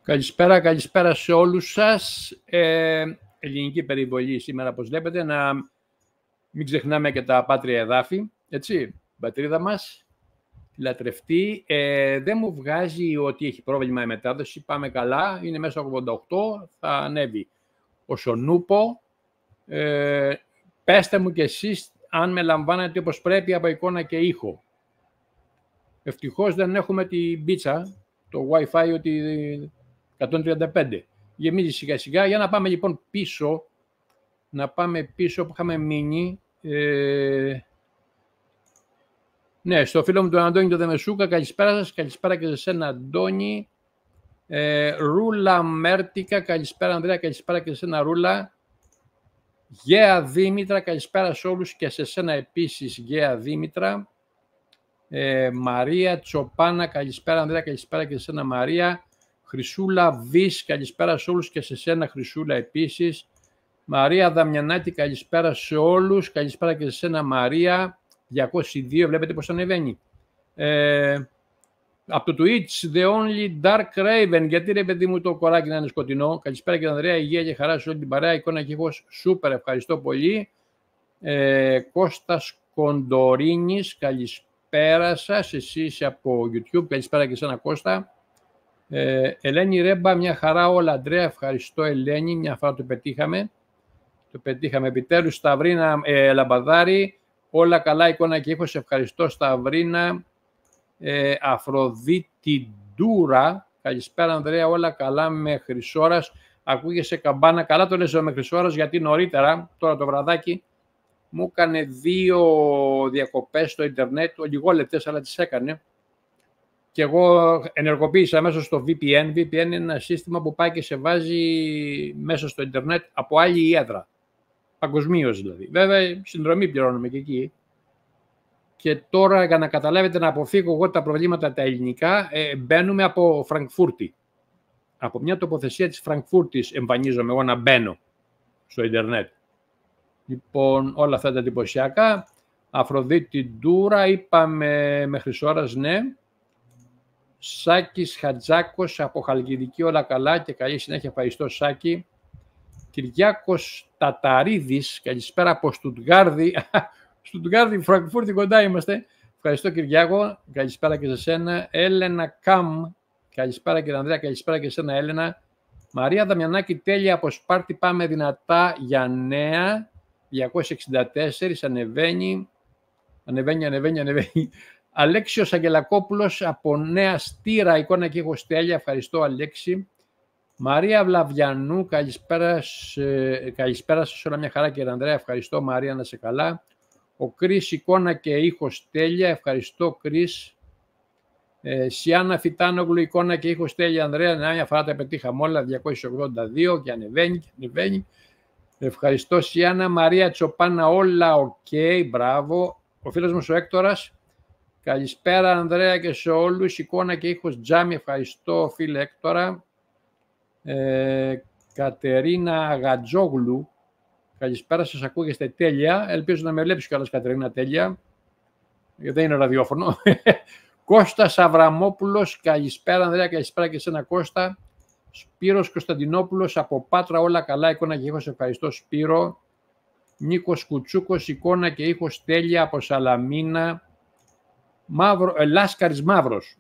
Καλησπέρα, καλησπέρα σε όλους σας. Ελληνική περιβολή σήμερα, όπως βλέπετε, να μην ξεχνάμε και τα πάτρια εδάφη, έτσι, η πατρίδα μας, λατρευτή. Δεν μου βγάζει ότι έχει πρόβλημα η μετάδοση, πάμε καλά, είναι μέσα 88, θα ανέβει. Όσο νούπο, πέστε μου κι εσείς αν με λαμβάνετε όπως πρέπει από εικόνα και ήχο. Ευτυχώς δεν έχουμε την πίτσα, το Wi-Fi ότι 135. Γεμίζει σιγά σιγά. Για να πάμε λοιπόν πίσω, που είχαμε μείνει. Ναι, στο φίλο μου τον Αντώνη τον Δεμεσούκα, καλησπέρα σας, καλησπέρα και σε σένα Αντώνη. Ρούλα Μέρτικα, καλησπέρα Ανδρέα, καλησπέρα και σε σένα Ρούλα. Γέα Δήμητρα, καλησπέρα σε όλους και σε σένα επίσης Γέα Δήμητρα. Μαρία Τσοπάνα, καλησπέρα Ανδρέα, καλησπέρα και σε σένα Μαρία. Χρυσούλα Βης, καλησπέρα σε όλους και σε σένα Χρυσούλα επίσης. Μαρία Δαμιανάτη, καλησπέρα σε όλους, καλησπέρα και σε σένα Μαρία. 202, βλέπετε πως ανεβαίνει. Από το Twitch, The Only Dark Raven, γιατί ρε παιδί μου το κοράκι να είναι σκοτεινό. Καλησπέρα και Ανδρέα, υγεία και χαρά σε όλη την παρέα, εικόνα και εγώ σούπερ, ευχαριστώ πολύ. Κώστας Κοντορίνης, καλησπέρα σας, εσείς από YouTube, καλησπέρα και σε σένα Κώστα. Ελένη Ρέμπα, μια χαρά όλα Αντρέα, ευχαριστώ Ελένη, μια φορά το πετύχαμε. Το πετύχαμε επιτέλους. Σταυρίνα Λαμπαδάρη, όλα καλά εικόνα και ήχος, ευχαριστώ Σταυρίνα. Αφροδίτη Ντούρα, καλησπέρα Ανδρέα, όλα καλά μέχρι ώρας. Ακούγεσαι καμπάνα, καλά το λες μέχρι ώρας γιατί νωρίτερα, τώρα το βραδάκι, μου έκανε 2 διακοπές στο ίντερνετ, λιγόλεπτες αλλά τις έκανε. Και εγώ ενεργοποίησα μέσα στο VPN. VPN είναι ένα σύστημα που πάει και σε βάζει μέσα στο ίντερνετ από άλλη έδρα. Παγκοσμίως δηλαδή. Βέβαια, συνδρομή πληρώνουμε και εκεί. Και τώρα, για να καταλάβετε, να αποφύγω εγώ τα προβλήματα τα ελληνικά, μπαίνουμε από Φραγκφούρτη. Από μια τοποθεσία της Φραγκφούρτης εμφανίζομαι εγώ να μπαίνω στο ίντερνετ. Λοιπόν, όλα αυτά τα εντυπωσιακά. Αφροδίτη Ντούρα, είπαμε μέχρι ώρας, ναι. Σάκης Χατζάκος από Χαλκιδική, όλα καλά και καλή συνέχεια, ευχαριστώ Σάκη. Κυριάκος Ταταρίδης, καλησπέρα από Στουτγκάρδη. Στουτγκάρδη, Φραγκφούρτη, κοντά είμαστε. Ευχαριστώ Κυριάκο, καλησπέρα και σε σένα. Έλενα Καμ, καλησπέρα και Ανδρέα, καλησπέρα και σε σένα Έλενα. Μαρία Δαμιανάκη, τέλεια από Σπάρτη, πάμε δυνατά για νέα. 264, ανεβαίνει. Αλέξιος Αγγελακόπουλος από Νέα Στήρα, εικόνα και ήχος τέλεια, ευχαριστώ Αλέξη. Μαρία Βλαβιανού, καλησπέρα σας, όλα μια χαρά κύριε Ανδρέα, ευχαριστώ Μαρία, να σε καλά. Ο Κρίς, εικόνα και ήχος τέλεια, ευχαριστώ Κρίς. Σιάννα Φιτάνογλου, εικόνα και ήχος τέλεια Ανδρέα, μια φορά τα πετύχαμε όλα, 282 και ανεβαίνει. Ευχαριστώ Σιάννα. Μαρία Τσοπάνα, όλα οκ, μπράβο. Ο φίλος μου ο Έκτορας. Καλησπέρα Ανδρέα και σε όλους, εικόνα και ήχος Τζάμι, ευχαριστώ φίλε Έκτορα. Κατερίνα Γατζόγλου, καλησπέρα σας, ακούγεστε τέλεια, ελπίζω να με βλέπεις κιόλας Κατερίνα τέλεια, γιατί δεν είναι ραδιόφωνο. Κώστας Αβραμόπουλος, καλησπέρα Ανδρέα, καλησπέρα και σένα Κώστα. Σπύρος Κωνσταντινόπουλος από Πάτρα, όλα καλά, εικόνα και ήχος, ευχαριστώ Σπύρο. Νίκος Κουτσούκος, εικόνα και ήχος τέλεια από Σαλαμίνα. Λάσκαρης Μαύρος.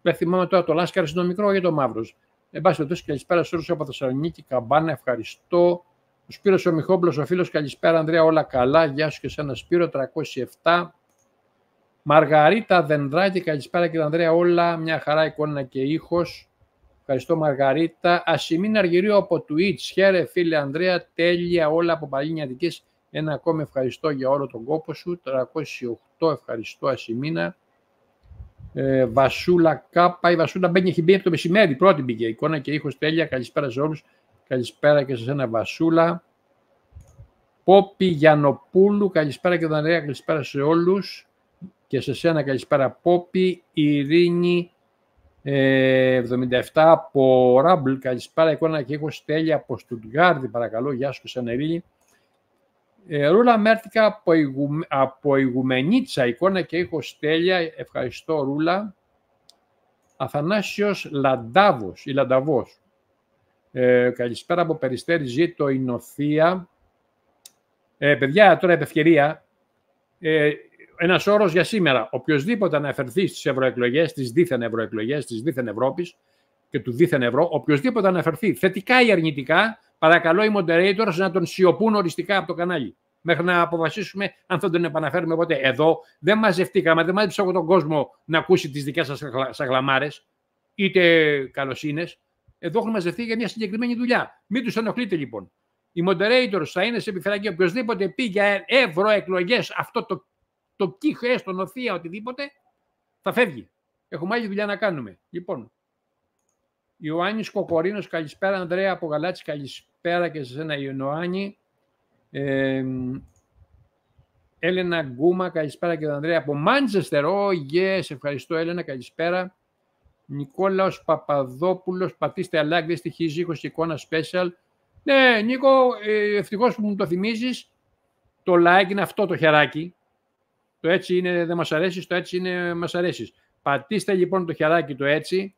Δεν θυμάμαι τώρα το Λάσκαρης είναι το μικρό ή το Μαύρος. Εν πάση περιπτώσει, καλησπέρα σε όλους από Θεσσαλονίκη, Καμπάνα, ευχαριστώ. Ο Σπύρος ο Μιχόπουλος, ο φίλος, καλησπέρα Ανδρέα, όλα καλά. Γεια σου και σένα Σπύρο, 307. Μαργαρίτα Δενδράκη, καλησπέρα κύριε Ανδρέα, όλα μια χαρά εικόνα και ήχος. Ευχαριστώ Μαργαρίτα. Ασημίνα Αργυρίου από Twitch, χαίρε φίλε Ανδρέα, τέλεια όλα από Παλίνια Δικής. Ένα ακόμη ευχαριστώ για όλο τον κόπο σου, 308, ευχαριστώ Ασημίνα. Βασούλα Κάπα, η Βασούλα μπαίνει, έχει μπει από το μεσημέρι, πρώτη μπήκε, εικόνα και ήχος τέλεια, καλησπέρα σε όλους, καλησπέρα και σε εσένα Βασούλα. Πόπη Γιαννοπούλου, καλησπέρα και Ανδρέα, καλησπέρα σε όλους και σε σένα καλησπέρα Πόπη. Ειρήνη 77 από Ράμπλ, καλησπέρα, εικόνα και ήχος τέλεια από Στουτγκάρδη, παρακαλώ, γεια σου και σένα Ειρήνη. Ρούλα Μέρτικα από Ηγουμενίτσα, εικόνα και ήχος τέλεια, ευχαριστώ Ρούλα. Αθανάσιος Λαντάβος ή Λανταβός, Καλησπέρα από Περιστέρη, ζήτω η Νοθεία. Παιδιά, τώρα επ' ευκαιρία, ένας όρος για σήμερα. Οποιοσδήποτε αναφερθεί στις ευρωεκλογές, στις δίθεν ευρωεκλογές, της δίθεν Ευρώπης και του δίθεν ευρώ, οποιοσδήποτε αναφερθεί θετικά ή αρνητικά, παρακαλώ οι moderators να τον σιωπούν οριστικά από το κανάλι. Μέχρι να αποφασίσουμε αν θα τον επαναφέρουμε ποτέ. Εδώ δεν μαζευτήκαμε, δεν μάζεψα εγώ τον κόσμο να ακούσει τις δικές σας σαγλαμάρες, είτε καλοσύνες. Εδώ έχουμε μαζευτεί για μια συγκεκριμένη δουλειά. Μην τους ενοχλείτε λοιπόν. Οι moderators θα είναι σε επιφυλακή. Οποιοσδήποτε πει για ευρωεκλογές, αυτό το κύχο, έστω νοθεία, οτιδήποτε, θα φεύγει. Έχουμε άλλη δουλειά να κάνουμε. Λοιπόν, Ιωάννης Κοκορίνος, καλησπέρα. Ανδρέα από Γαλάτσι, καλησπέρα και σε εσένα Ιωάννη. Έλενα Γκούμα, καλησπέρα και τον Ανδρέα από Μάντσεστερ. Yes, ευχαριστώ Έλενα, καλησπέρα. Νικόλαος Παπαδόπουλος, πατήστε like, δεν στοιχίζει 20 εικόνα special. Ναι, Νίκο, ευτυχώς που μου το θυμίζεις. Το like είναι αυτό το χεράκι. Το έτσι είναι δεν μας αρέσει, το έτσι είναι μας αρέσει. Πατήστε λοιπόν το χεράκι το έτσι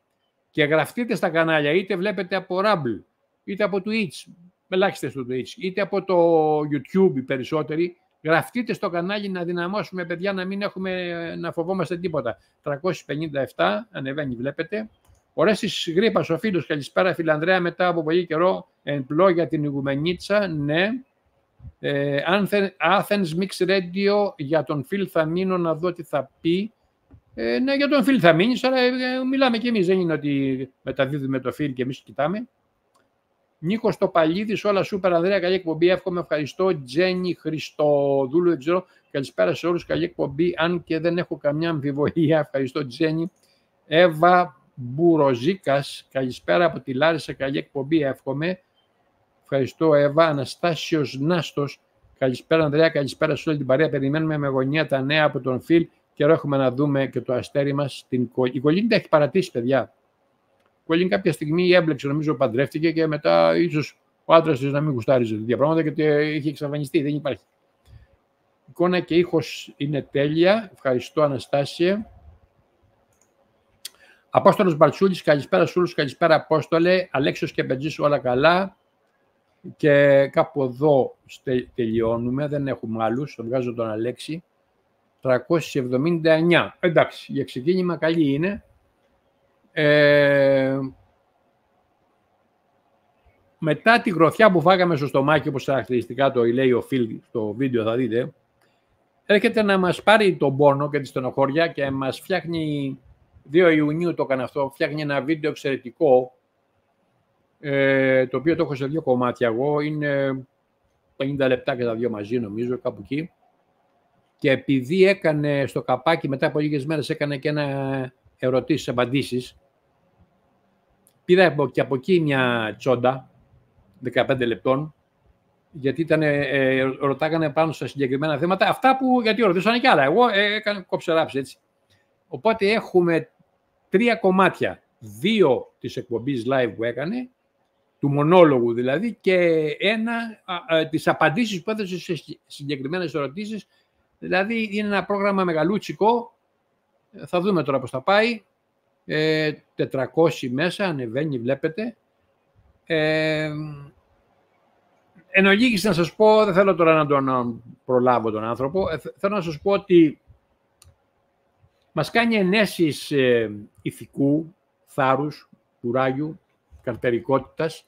και γραφτείτε στα κανάλια. Είτε βλέπετε από Rumble, είτε από Twitch, ελάχιστες στο Twitch, είτε από το YouTube οι περισσότεροι. Γραφτείτε στο κανάλι να δυναμώσουμε, παιδιά, να μην έχουμε να φοβόμαστε τίποτα. 357, ανεβαίνει, βλέπετε. Ορέστης Γρήπας, ο φίλος, καλησπέρα Φιλανδρέα, μετά από πολύ καιρό εμπλό για την Ιγουμενίτσα, ναι. Athens Mix Radio, για τον Φιλ θα μείνω να δω τι θα πει. Ναι, για τον Φιλ θα μείνεις, αλλά μιλάμε κι εμείς, δεν είναι ότι μεταδίδουμε το Φιλ και εμείς κοιτάμε. Νίκος Τοπαλίδης, όλα σούπερ Ανδρέα, καλή εκπομπή, εύχομαι, ευχαριστώ. Τζένι Χριστοδούλου, δεν ξέρω, καλησπέρα σε όλους, καλή εκπομπή, αν και δεν έχω καμιά αμφιβολία, ευχαριστώ Τζένι. Εύα Μπουροζίκας, καλησπέρα από τη Λάρισα, καλή εκπομπή, εύχομαι. Ευχαριστώ Εύα. Αναστάσιος Νάστος, καλησπέρα Ανδρέα, καλησπέρα σε όλη την παρέα, περιμένουμε με αγωνία τα νέα από τον Φιλ, καιρό έχουμε να δούμε και το αστέρι μας. Η Κολίνη τα έχει παρατήσει, παιδιά. Η Κολίνη κάποια στιγμή έμπλεξε, νομίζω παντρεύτηκε και μετά ίσως ο άντρας της να μην γουστάριζε τέτοια πράγματα γιατί είχε εξαφανιστεί, δεν υπάρχει. Η εικόνα και ήχος είναι τέλεια, ευχαριστώ Αναστάσια. Απόστολος Μπαλτσούλης, καλησπέρα σε όλους, καλησπέρα Απόστολε. Αλέξιος και Μπετζής, όλα καλά. Και κάπου εδώ τελειώνουμε, δεν έχουμε άλλους, το βγάζω τον Αλέξη. 379, εντάξει, για ξεκίνημα καλή είναι. Μετά τη γροθιά που φάγαμε στο στομάχι, όπως χαρακτηριστικά το λέει ο Φιλ στο βίντεο θα δείτε, έρχεται να μας πάρει τον πόνο και τη στενοχώρια και μας φτιάχνει, 2 Ιουνίου το έκανε αυτό, φτιάχνει ένα βίντεο εξαιρετικό, το οποίο το έχω σε 2 κομμάτια εγώ, είναι 50 λεπτά και τα 2 μαζί νομίζω, κάπου εκεί. Και επειδή έκανε στο καπάκι, μετά από λίγες μέρες έκανε και ένα ερωτήσεις-απαντήσεις, πήρα και από εκεί μια τσόντα, 15 λεπτών, γιατί ρωτάγανε πάνω στα συγκεκριμένα θέματα, αυτά που, γιατί ρωτήσανε κι άλλα, εγώ έκανα κόψε-ράψη, έτσι. Οπότε έχουμε 3 κομμάτια, 2 της εκπομπής live που έκανε, του μονόλογου δηλαδή, και ένα τις απαντήσεις που έδωσε σε συγκεκριμένες ερωτήσεις. Δηλαδή είναι ένα πρόγραμμα μεγαλούτσικο, θα δούμε τώρα πώς θα πάει, 400 μέσα, ανεβαίνει, βλέπετε. Εν ολίγης να σας πω, δεν θέλω τώρα να τον προλάβω τον άνθρωπο, θέλω να σας πω ότι μας κάνει ενέσεις ηθικού, θάρρους, κουράγιου, καρτερικότητας,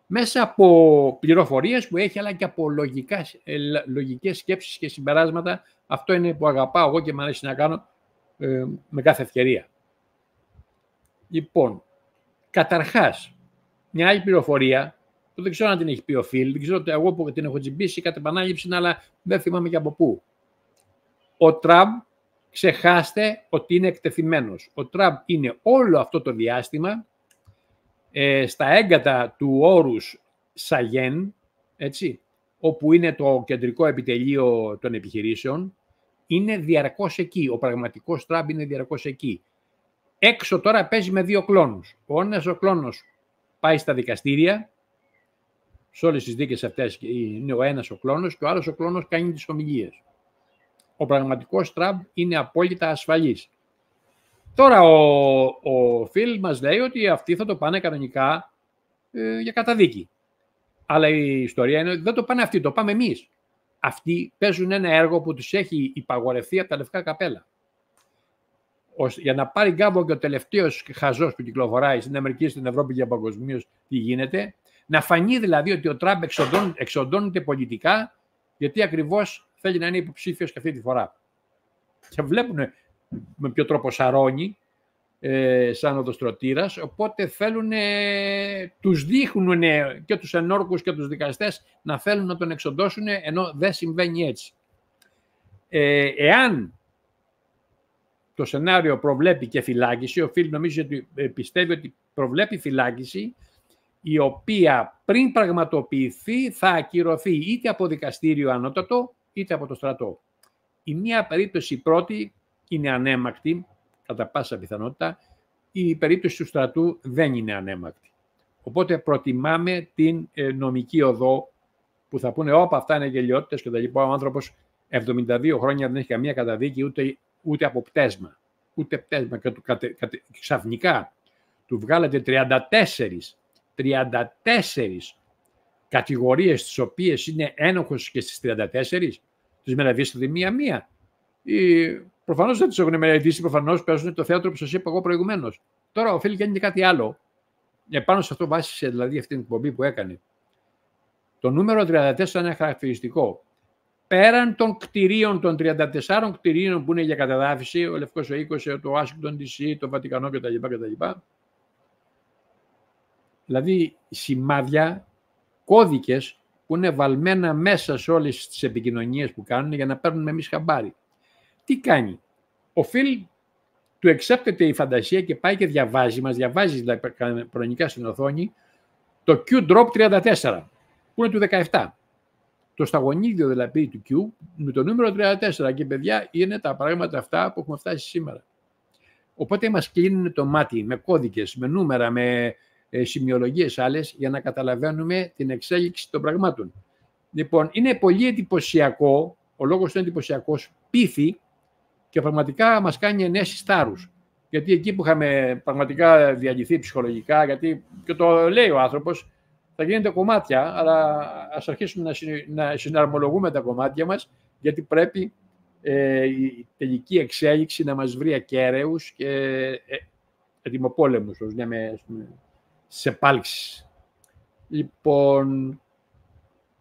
μέσα από πληροφορίες που έχει, αλλά και από λογικές σκέψεις και συμπεράσματα. Αυτό είναι που αγαπάω εγώ και μου αρέσει να κάνω με κάθε ευκαιρία. Λοιπόν, καταρχάς, μια άλλη πληροφορία, που δεν ξέρω αν την έχει πει ο Φιλ, δεν ξέρω εγώ που την έχω τσιμπήσει κατ' επανάληψη, αλλά δεν θυμάμαι και από πού. Ο Τραμπ, ξεχάστε ότι είναι εκτεθειμένος. Ο Τραμπ είναι όλο αυτό το διάστημα στα έγκατα του όρους Σαγέν, έτσι, όπου είναι το κεντρικό επιτελείο των επιχειρήσεων, είναι διαρκώς εκεί. Ο πραγματικός Τραμπ είναι διαρκώς εκεί. Έξω τώρα παίζει με 2 κλόνους. Ο ένας ο κλόνος πάει στα δικαστήρια, σε όλες τις δίκες αυτές είναι ο ένας ο κλόνος και ο άλλος ο κλόνος κάνει τις ομιλίες. Ο πραγματικός Τραμπ είναι απόλυτα ασφαλής. Τώρα ο Φιλ μας λέει ότι αυτοί θα το πάνε κανονικά για καταδίκη. Αλλά η ιστορία είναι ότι δεν το πάνε αυτοί, το πάμε εμείς. Αυτοί παίζουν ένα έργο που τους έχει υπαγορευτεί από τα λευκά καπέλα. Για να πάρει γκάμπο και ο τελευταίος χαζός που κυκλοφοράει στην Αμερική, στην Ευρώπη και παγκοσμίως τι γίνεται, να φανεί δηλαδή ότι ο Τραμπ εξοντώνεται πολιτικά, γιατί ακριβώς θέλει να είναι υποψήφιος και αυτή τη φορά. Και βλέπουν με ποιο τρόπο σαρώνει, σαν οδοστρωτήρας, οπότε θέλουν, τους δείχνουν και τους ενόρκους και τους δικαστές να θέλουν να τον εξοντώσουν, ενώ δεν συμβαίνει έτσι. Εάν το σενάριο προβλέπει και φυλάκιση, ο Φιλ νομίζω ότι πιστεύει ότι προβλέπει φυλάκιση, η οποία πριν πραγματοποιηθεί θα ακυρωθεί είτε από δικαστήριο ανώτατο, είτε από το στρατό. Η μία περίπτωση πρώτη είναι ανέμακτη, κατά πάσα πιθανότητα, η περίπτωση του στρατού δεν είναι ανέμακτη. Οπότε προτιμάμε την νομική οδό που θα πούνε όπα αυτά είναι γελιότητες και τα λοιπά. Ο άνθρωπος 72 χρόνια δεν έχει καμία καταδίκη ούτε από πτέσμα. Ούτε πτέσμα. Και ξαφνικά του βγάλατε 34 κατηγορίες τις οποίες είναι ένοχος και στις 34, τις μελετήσατε μία-μία. Προφανώς δεν τις έχουν μελετήσει, προφανώς παίζουν το θέατρο που σας είπα εγώ προηγουμένως. Τώρα ο Φίλ κάνει και κάτι άλλο. Επάνω σε αυτό βάσισε δηλαδή αυτή την εκπομπή που έκανε. Το νούμερο 34 είναι χαρακτηριστικό. Πέραν των κτηρίων, των 34 κτηρίων που είναι για κατεδάφιση, ο Λευκός ο 20, το Washington DC, το Βατικανό κτλ. Δηλαδή σημάδια, κώδικες που είναι βαλμένα μέσα σε όλες τις επικοινωνίες που κάνουν για να παίρνουμε εμείς χαμπάρι. Τι κάνει? Ο Φιλ του εξέπτεται η φαντασία και πάει και διαβάζει, μας διαβάζει χρονικά στην οθόνη, το Q-Drop 34, που είναι του 17. Το σταγονίδιο δηλαδή του Q με το νούμερο 34 και παιδιά είναι τα πράγματα αυτά που έχουμε φτάσει σήμερα. Οπότε μας κλείνουν το μάτι με κώδικες, με νούμερα, με σημειολογίες άλλες για να καταλαβαίνουμε την εξέλιξη των πραγμάτων. Λοιπόν, είναι πολύ εντυπωσιακό, ο λόγος είναι εντυπωσιακός, πείθει και πραγματικά μας κάνει ενέσεις θάρρους. Γιατί εκεί που είχαμε πραγματικά διαλυθεί ψυχολογικά, γιατί και το λέει ο άνθρωπος, θα γίνεται κομμάτια, αλλά ας αρχίσουμε να συναρμολογούμε τα κομμάτια μας, γιατί πρέπει η τελική εξέλιξη να μας βρει ακέραιους και ετοιμοπόλεμους, όπως λέμε, σε πάλξεις. Λοιπόν,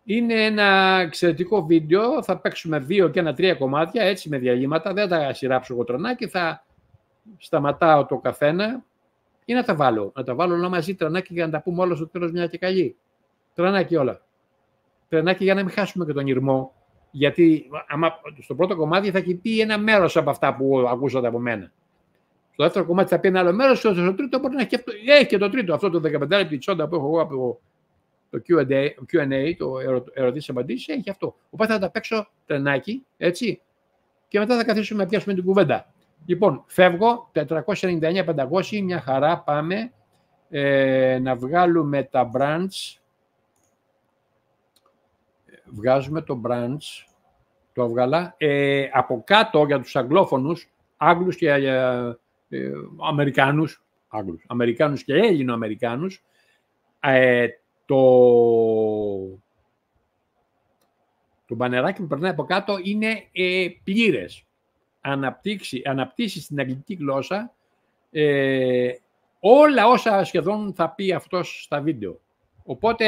είναι ένα εξαιρετικό βίντεο, θα παίξουμε 2 και 1-3 κομμάτια, έτσι με διαλύματα, δεν θα σειράψω εγώ τρανάκι, θα σταματάω το καθένα ή να τα βάλω όλα μαζί τρανάκι για να τα πούμε όλα στο τέλος μια και καλή. Τρανάκι όλα. Τρανάκι για να μην χάσουμε και τον ηρμό, γιατί στο πρώτο κομμάτι θα πει ένα μέρος από αυτά που ακούσατε από μένα. Στο δεύτερο κομμάτι θα πει ένα άλλο μέρος, στο τρίτο μπορεί να έχει και το τρίτο, αυτό το 15 λεπτή τσόντα που έχω εγώ από το Q&A, το ερωτήσεις-απαντήσεις, έχει αυτό. Οπότε θα τα παίξω τρενάκι, έτσι, και μετά θα καθίσουμε να πιάσουμε την κουβέντα. Λοιπόν, φεύγω, 499-500, μια χαρά, πάμε να βγάλουμε τα branch. Βγάζουμε το branch, το έβγαλα. Από κάτω για τους αγγλόφωνους, Άγγλους και Αμερικάνους και Έλληνο-Αμερικάνους, το μπανεράκι που περνάει από κάτω είναι πλήρες. Αναπτύσσει στην αγγλική γλώσσα όλα όσα σχεδόν θα πει αυτός στα βίντεο. Οπότε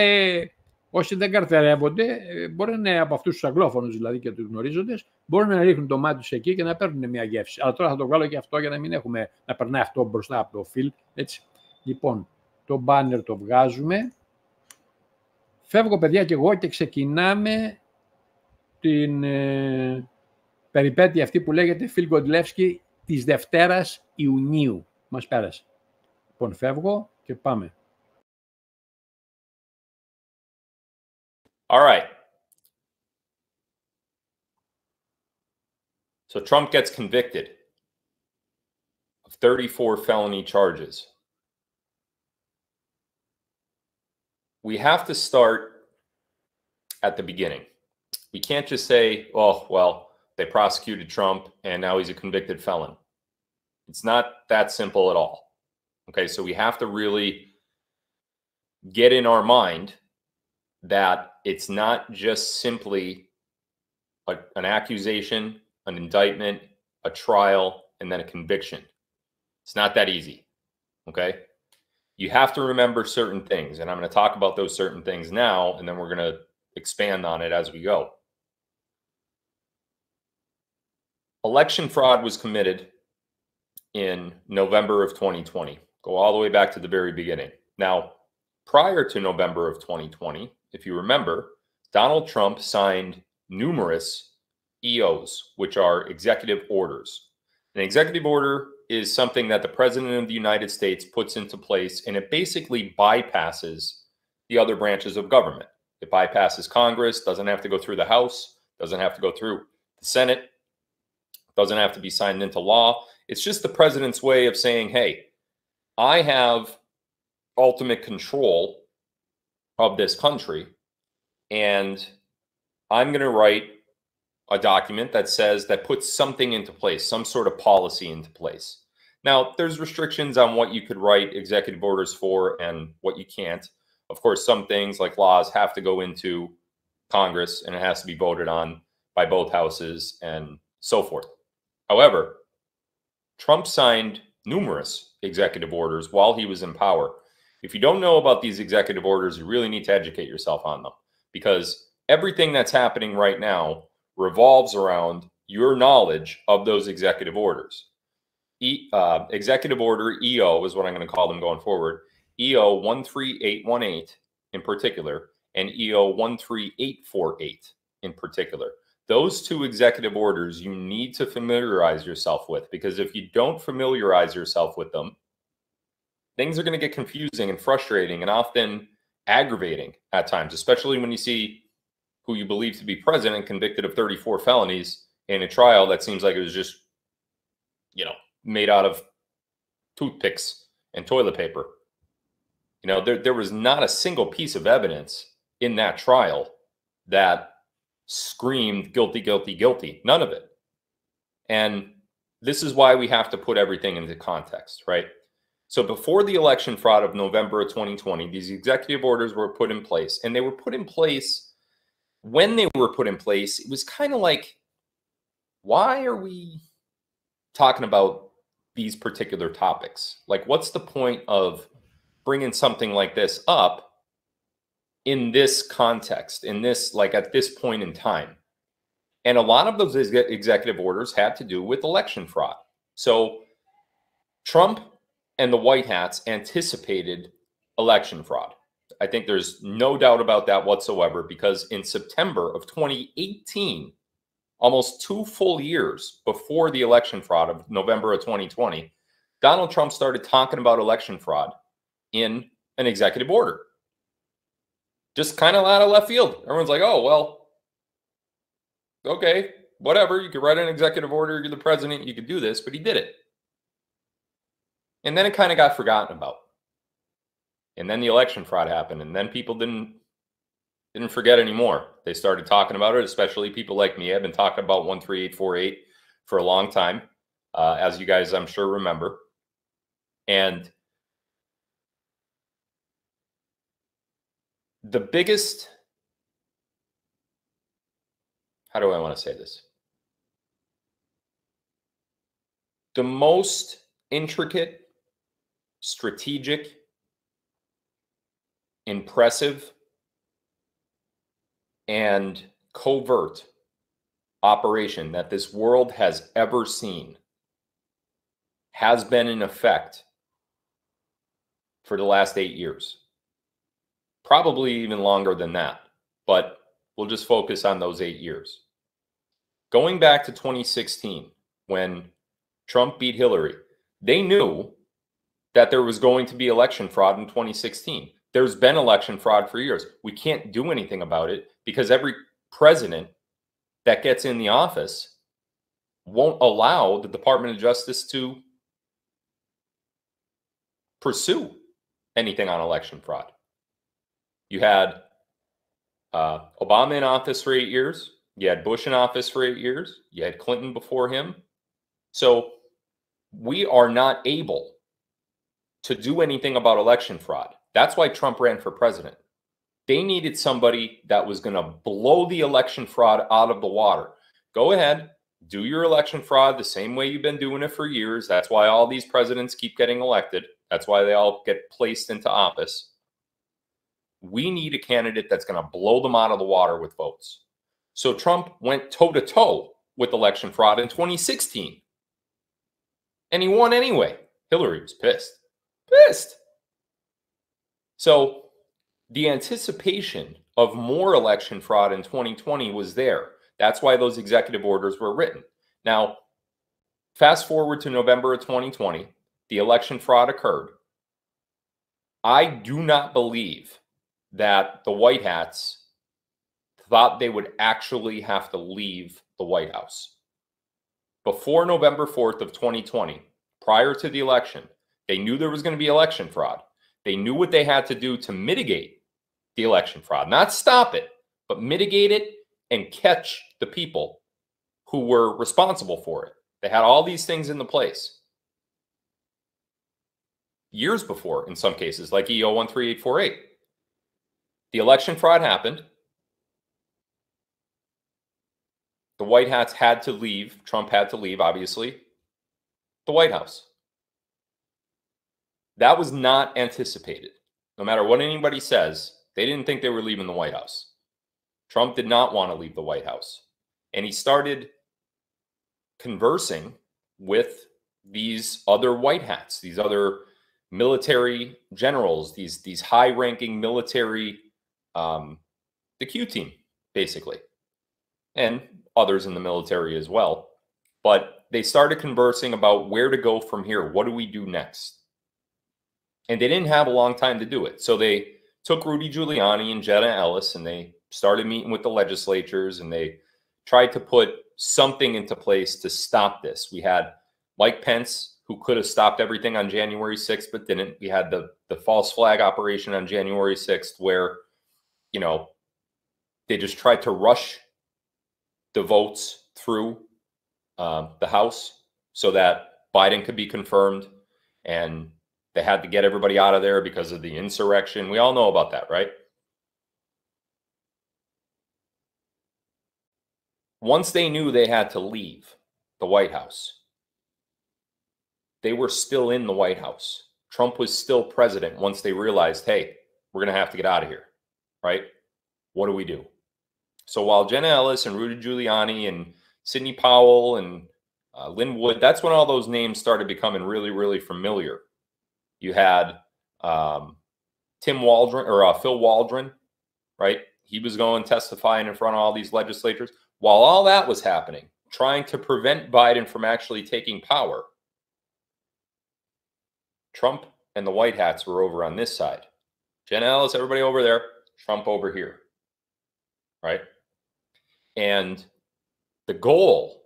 όσοι δεν καρτερεύονται, μπορεί να είναι από αυτούς τους αγγλόφωνους δηλαδή και τους γνωρίζοντες, μπορούν να ρίχνουν το μάτι τους εκεί και να παίρνουν μια γεύση. Αλλά τώρα θα το βγάλω και αυτό για να μην έχουμε να περνάει αυτό μπροστά από το φιλ. Έτσι. Λοιπόν, το banner το βγάζουμε. Φεύγω παιδιά και εγώ και ξεκινάμε την περιπέτεια αυτή που λέγεται Φιλ Godlewski της Δευτέρας Ιουνίου. Μας πέρασε. Λοιπόν, φεύγω και πάμε. All right. So Trump gets convicted of 34 felony charges. We have to start at the beginning. We can't just say, oh, well, they prosecuted Trump and now he's a convicted felon. It's not that simple at all. Okay, so we have to really get in our mind that it's not just simply an accusation, an indictment, a trial, and then a conviction. It's not that easy, okay? You have to remember certain things, and I'm going to talk about those certain things now, and then we're going to expand on it as we go. Election fraud was committed in November of 2020. Go all the way back to the very beginning. Now, prior to November of 2020, if you remember, Donald Trump signed numerous EOs, which are executive orders. An executive order is something that the President of the United States puts into place, and it basically bypasses the other branches of government. It bypasses Congress, doesn't have to go through the House, doesn't have to go through the Senate, doesn't have to be signed into law. It's just the president's way of saying, hey, I have ultimate control of this country, and I'm going to write a document that puts something into place, some sort of policy into place. Now, there's restrictions on what you could write executive orders for and what you can't. Of course, some things like laws have to go into Congress, and it has to be voted on by both houses and so forth. However, Trump signed numerous executive orders while he was in power. If you don't know about these executive orders, you really need to educate yourself on them, because everything that's happening right now revolves around your knowledge of those executive orders. Executive Order EO is what I'm going to call them going forward. EO 13818 in particular, and EO 13848 in particular. Those two executive orders you need to familiarize yourself with, because if you don't familiarize yourself with them, things are going to get confusing and frustrating and often aggravating at times, especially when you see who you believe to be president convicted of 34 felonies in a trial that seems like it was just, made out of toothpicks and toilet paper. There was not a single piece of evidence in that trial that screamed guilty, guilty, guilty. None of it. And this is why we have to put everything into context, right? So before the election fraud of November of 2020, these executive orders were put in place, and they were put in place. When they were put in place, it was kind of like, why are we talking about these particular topics? Like, what's the point of bringing something like this up in this context, in this, like at this point in time? And a lot of those executive orders had to do with election fraud. So Trump and the White Hats anticipated election fraud. I think there's no doubt about that whatsoever, because in September of 2018, almost 2 full years before the election fraud of November of 2020, Donald Trump started talking about election fraud in an executive order. Just kind of out of left field. Everyone's like, oh, well, okay, whatever. You could write an executive order. You're the president. You could do this, but he did it. And then it kind of got forgotten about. And then the election fraud happened, and then people didn't forget anymore. They started talking about it, especially people like me. I've been talking about 13848 for a long time, as you guys, I'm sure, remember. And the biggest, how do I want to say this? The most intricate, strategic, impressive, and covert operation that this world has ever seen has been in effect for the last 8 years. Probably even longer than that, but we'll just focus on those 8 years. Going back to 2016, when Trump beat Hillary, they knew that there was going to be election fraud in 2016. There's been election fraud for years. We can't do anything about it because every president that gets in the office won't allow the Department of Justice to pursue anything on election fraud. You had Obama in office for 8 years. You had Bush in office for 8 years. You had Clinton before him. So we are not able to do anything about election fraud. That's why Trump ran for president. They needed somebody that was going to blow the election fraud out of the water. Go ahead, do your election fraud the same way you've been doing it for years. That's why all these presidents keep getting elected. That's why they all get placed into office. We need a candidate that's going to blow them out of the water with votes. So Trump went toe-to-toe with election fraud in 2016. And he won anyway. Hillary was pissed. Pissed. So the anticipation of more election fraud in 2020 was there. That's why those executive orders were written. Now, fast forward to November of 2020, the election fraud occurred. I do not believe that the White Hats thought they would actually have to leave the White House. Before November 4th of 2020, prior to the election, they knew there was going to be election fraud. They knew what they had to do to mitigate the election fraud, not stop it, but mitigate it and catch the people who were responsible for it. They had all these things in the place years before, in some cases, like EO 13848. The election fraud happened. The White Hats had to leave. Trump had to leave, obviously, the White House. That was not anticipated. No matter what anybody says, they didn't think they were leaving the White House. Trump did not want to leave the White House. And he started conversing with these other White Hats, these other military generals, these high-ranking military, the Q team, basically, and others in the military as well. But they started conversing about where to go from here. What do we do next? And they didn't have a long time to do it. So they took Rudy Giuliani and Jenna Ellis, and they started meeting with the legislatures, and they tried to put something into place to stop this. We had Mike Pence, who could have stopped everything on January 6th, but didn't. We had the false flag operation on January 6th where, you know, they just tried to rush the votes through the House so that Biden could be confirmed, and they had to get everybody out of there because of the insurrection. We all know about that, right? Once they knew they had to leave the White House, they were still in the White House. Trump was still president once they realized, hey, we're going to have to get out of here, right? What do we do? So while Jenna Ellis and Rudy Giuliani and Sidney Powell and Lynn Wood, that's when all those names started becoming really, really familiar. You had Tim Waldron or Phil Waldron, right? He was going testifying in front of all these legislators. While all that was happening, trying to prevent Biden from actually taking power, Trump and the White Hats were over on this side. Jenna Ellis, everybody over there, Trump over here, right? And the goal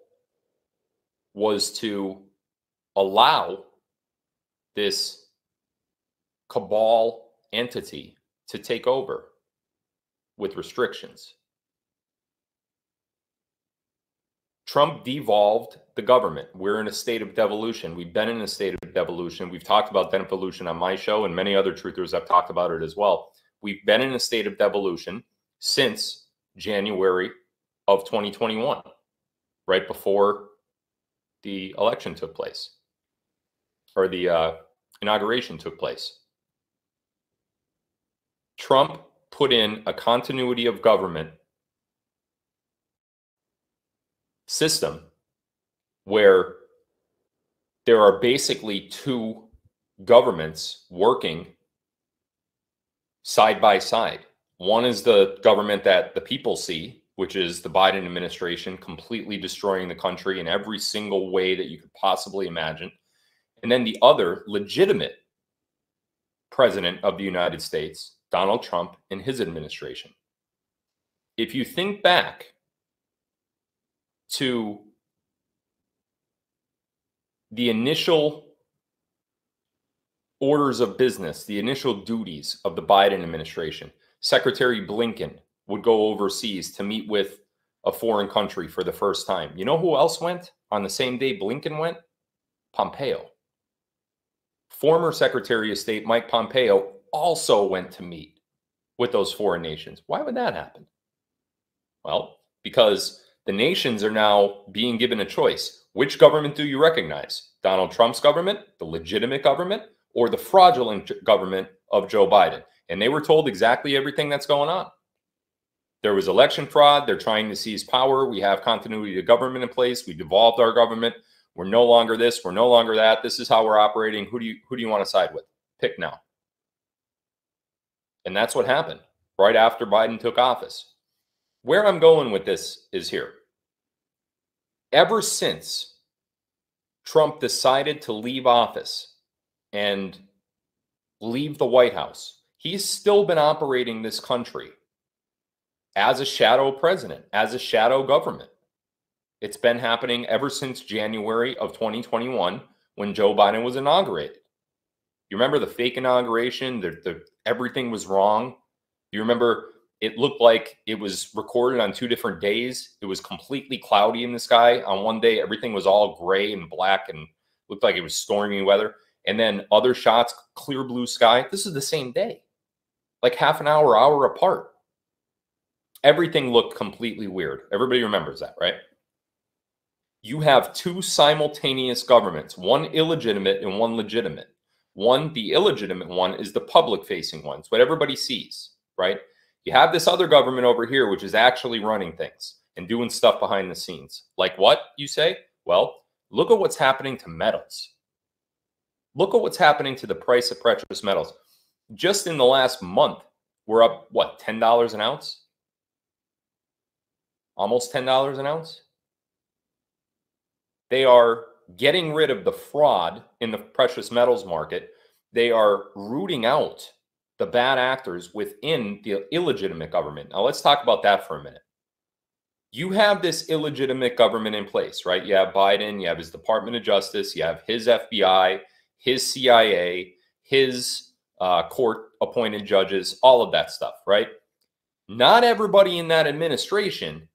was to allow this cabal entity to take over with restrictions. Trump devolved the government. We're in a state of devolution. We've been in a state of devolution. We've talked about devolution on my show, and many other truthers have talked about it as well. We've been in a state of devolution since January of 2021, right before the election took place, or the inauguration took place. Trump put in a continuity of government system where there are basically two governments working side by side. One is the government that the people see, which is the Biden administration, completely destroying the country in every single way that you could possibly imagine. And then the other, legitimate president of the United States, Donald Trump, and his administration. If you think back to the initial orders of business, the initial duties of the Biden administration, Secretary Blinken would go overseas to meet with a foreign country for the first time. You know who else went on the same day Blinken went? Pompeo. former Secretary of State Mike Pompeo also went to meet with those foreign nations. Why would that happen? Well, because the nations are now being given a choice. Which government do you recognize? Donald Trump's government, the legitimate government, or the fraudulent government of Joe Biden? And they were told exactly everything that's going on. There was election fraud. They're trying to seize power. We have continuity of government in place. We devolved our government. We're no longer this. We're no longer that. This is how we're operating. Who do you want to side with? Pick now. And that's what happened right after Biden took office. Where I'm going with this is here. Ever since Trump decided to leave office and leave the White House, he's still been operating this country as a shadow president, as a shadow government. It's been happening ever since January of 2021 when Joe Biden was inaugurated. You remember the fake inauguration? Everything was wrong. You remember it looked like it was recorded on 2 different days. It was completely cloudy in the sky. On one day, everything was all gray and black and looked like it was stormy weather. And then other shots, clear blue sky. This is the same day, like half an hour, hour apart. Everything looked completely weird. Everybody remembers that, right? You have 2 simultaneous governments, one illegitimate and one legitimate. The illegitimate one is the public-facing one. It's what everybody sees, right? You have this other government over here, which is actually running things and doing stuff behind the scenes. Like what, you say? Well, look at what's happening to metals. Look at what's happening to the price of precious metals. Just in the last month, we're up, what, $10 an ounce? Almost $10 an ounce? They are getting rid of the fraud in the precious metals market. They are rooting out the bad actors within the illegitimate government. Now, let's talk about that for a minute. You have this illegitimate government in place, right? You have Biden, you have his Department of Justice, you have his FBI, his CIA, his court-appointed judges, all of that stuff, right? Not everybody in that administration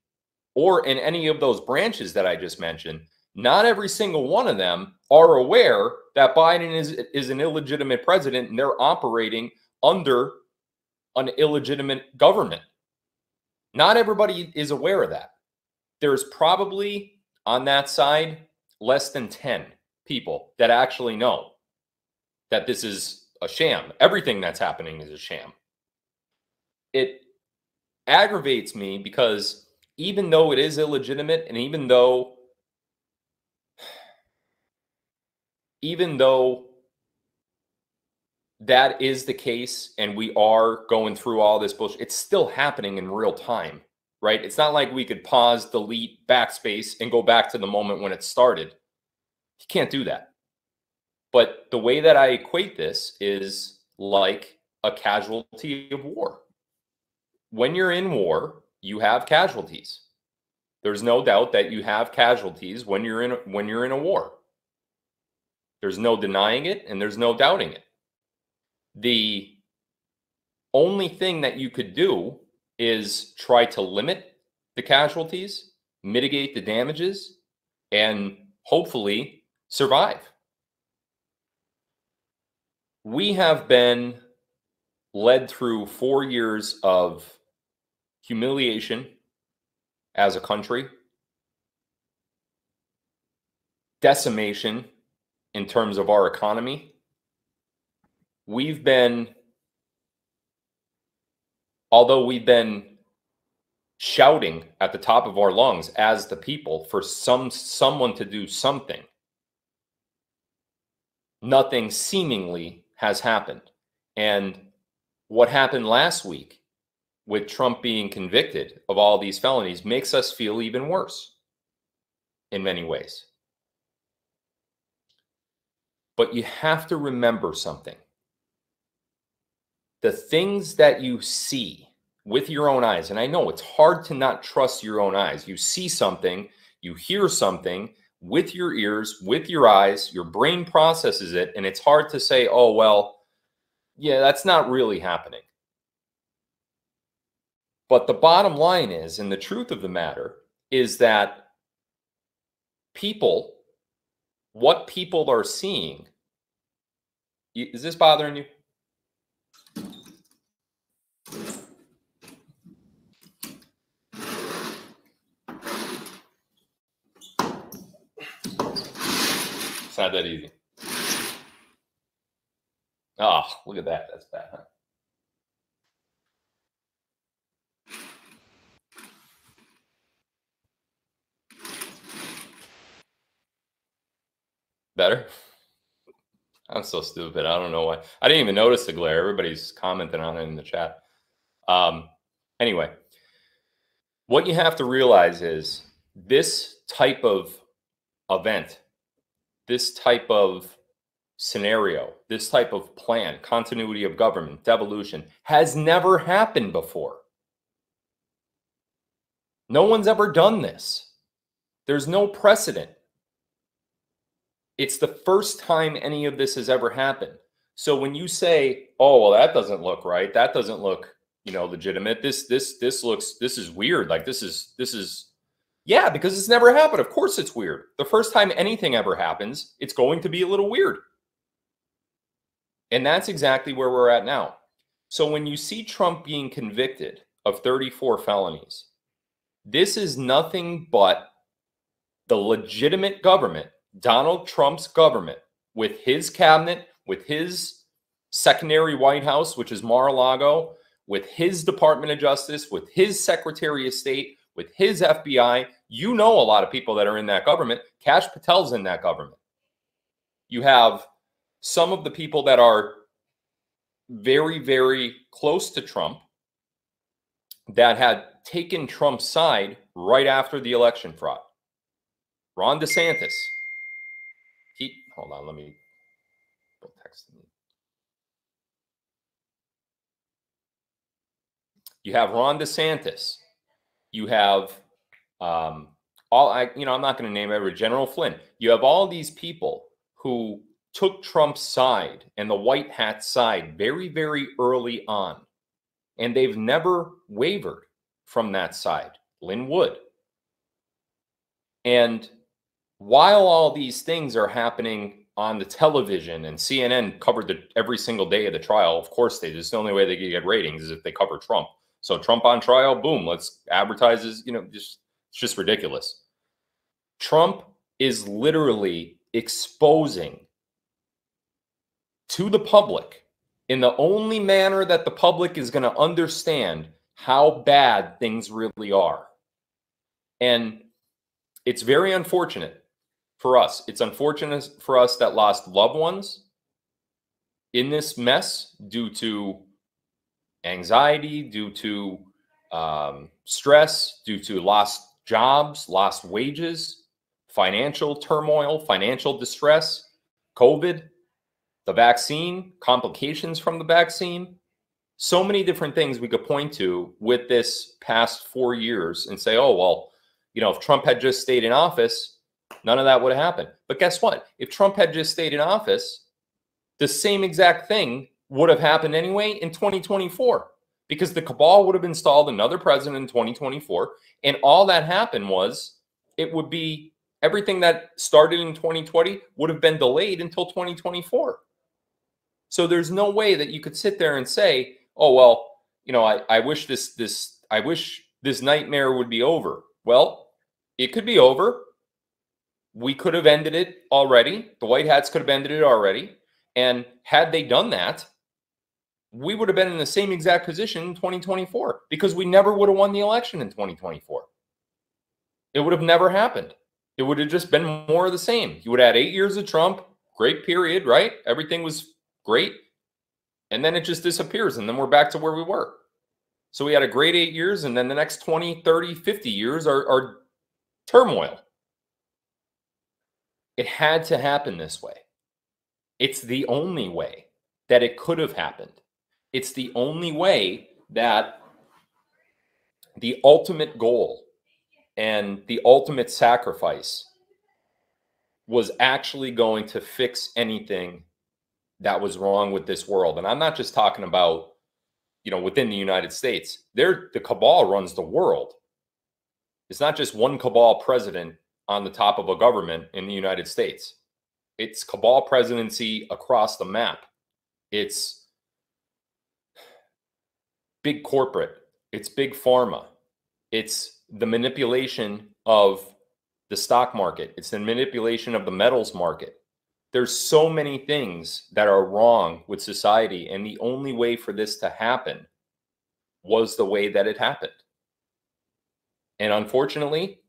or in any of those branches that I just mentioned, not every single one of them are aware that Biden is an illegitimate president and they're operating under an illegitimate government. Not everybody is aware of that. There's probably on that side less than 10 people that actually know that this is a sham. Everything that's happening is a sham. It aggravates me because even though it is illegitimate and even though that is the case and we are going through all this bullshit, it's still happening in real time, right? It's not like we could pause, delete, backspace, and go back to the moment when it started. You can't do that. But the way that I equate this is like a casualty of war. When you're in war, you have casualties. There's no doubt that you have casualties when you're in a war. There's no denying it and there's no doubting it. The only thing that you could do is try to limit the casualties, mitigate the damages, and hopefully survive. We have been led through 4 years of humiliation as a country, decimation in terms of our economy. Although we've been shouting at the top of our lungs as the people for someone to do something, nothing seemingly has happened. And what happened last week with Trump being convicted of all these felonies makes us feel even worse in many ways. But you have to remember something. The things that you see with your own eyes, and I know it's hard to not trust your own eyes. You see something, you hear something with your ears, with your eyes, your brain processes it, and it's hard to say, oh, well, yeah, that's not really happening. But the bottom line is, and the truth of the matter is that what people are seeing Is this bothering you? It's not that easy. Oh, look at that. That's bad, huh? Better? I'm so stupid. I don't know why. I didn't even notice the glare. Everybody's commenting on it in the chat. Anyway, what you have to realize is this type of event, this type of scenario, this type of plan, continuity of government, devolution, has never happened before. No one's ever done this. There's no precedent. It's the first time any of this has ever happened. So when you say, "Oh, well, that doesn't look right. That doesn't look, legitimate. This is weird. Like this is, yeah, because it's never happened. Of course it's weird. The first time anything ever happens, it's going to be a little weird." And that's exactly where we're at now. So when you see Trump being convicted of 34 felonies, this is nothing but the legitimate government, Donald Trump's government, with his cabinet, with his secondary White House, which is Mar-a-Lago, with his Department of Justice, with his Secretary of State, with his FBI. You know a lot of people that are in that government. Kash Patel's in that government. You have some of the people that are very, very close to Trump that had taken Trump's side right after the election fraud. Ron DeSantis. Hold on, let me text him. You have Ron DeSantis. You have I'm not going to name every General Flynn. You have all these people who took Trump's side and the white hat side very, very early on. And they've never wavered from that side. Lynn Wood. And while all these things are happening on the television, and CNN covered every single day of the trial, of course they do. It's the only way they can get ratings is if they cover Trump. So Trump on trial, boom, let's advertise as, it's just ridiculous. Trump is literally exposing to the public in the only manner that the public is going to understand how bad things really are. And it's very unfortunate for us. It's unfortunate for us that lost loved ones in this mess due to anxiety, due to stress, due to lost jobs, lost wages, financial turmoil, financial distress, COVID, the vaccine, complications from the vaccine. So many different things we could point to with this past 4 years and say, oh, well, if Trump had just stayed in office, none of that would have happened. But guess what? If Trump had just stayed in office, the same exact thing would have happened anyway in 2024, because the cabal would have installed another president in 2024. And all that happened was it would be everything that started in 2020 would have been delayed until 2024. So there's no way that you could sit there and say, oh, well, I wish this nightmare would be over. Well, it could be over. We could have ended it already. The White Hats could have ended it already. And had they done that, we would have been in the same exact position in 2024, because we never would have won the election in 2024. It would have never happened. It would have just been more of the same. You would have had 8 years of Trump, great period, right? Everything was great. And then it just disappears. And then we're back to where we were. So we had a great 8 years. And then the next 20, 30, 50 years are turmoil. It had to happen this way. It's the only way that it could have happened. It's the only way that the ultimate goal and the ultimate sacrifice was actually going to fix anything that was wrong with this world. And I'm not just talking about, within the United States. The cabal runs the world. It's not just one cabal president on the top of a government in the United States. It's cabal presidency across the map. It's big corporate. It's big pharma. It's the manipulation of the stock market. It's the manipulation of the metals market. There's so many things that are wrong with society, and the only way for this to happen was the way that it happened. And unfortunately,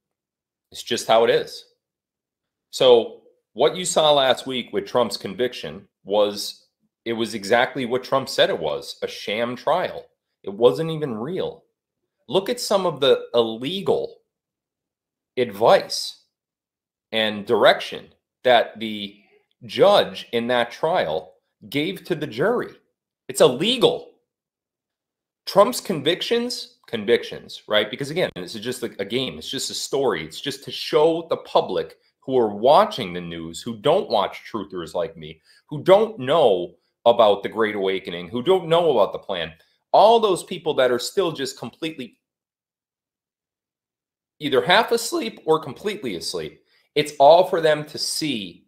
it's just how it is. So what you saw last week with Trump's conviction was, it was exactly what Trump said it was, a sham trial. It wasn't even real. Look at some of the illegal advice and direction that the judge in that trial gave to the jury. It's illegal. Trump's convictions, right? Because again, this is just a game. It's just a story. It's just to show the public who are watching the news, who don't watch truthers like me, who don't know about the Great Awakening, who don't know about the plan. All those people that are still just completely either half asleep or completely asleep. It's all for them to see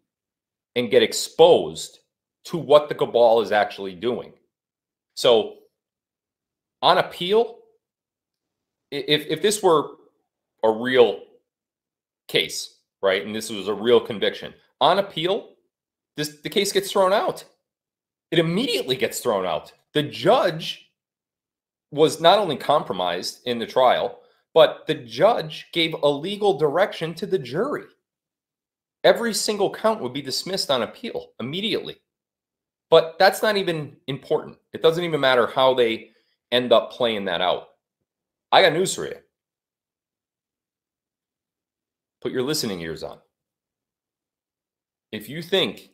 and get exposed to what the cabal is actually doing. So on appeal, if this were a real case, right, and this was a real conviction, on appeal, the case gets thrown out. It immediately gets thrown out. The judge was not only compromised in the trial, but the judge gave a legal direction to the jury. Every single count would be dismissed on appeal immediately. But that's not even important. It doesn't even matter how they end up playing that out. I got news for you. Put your listening ears on. If you think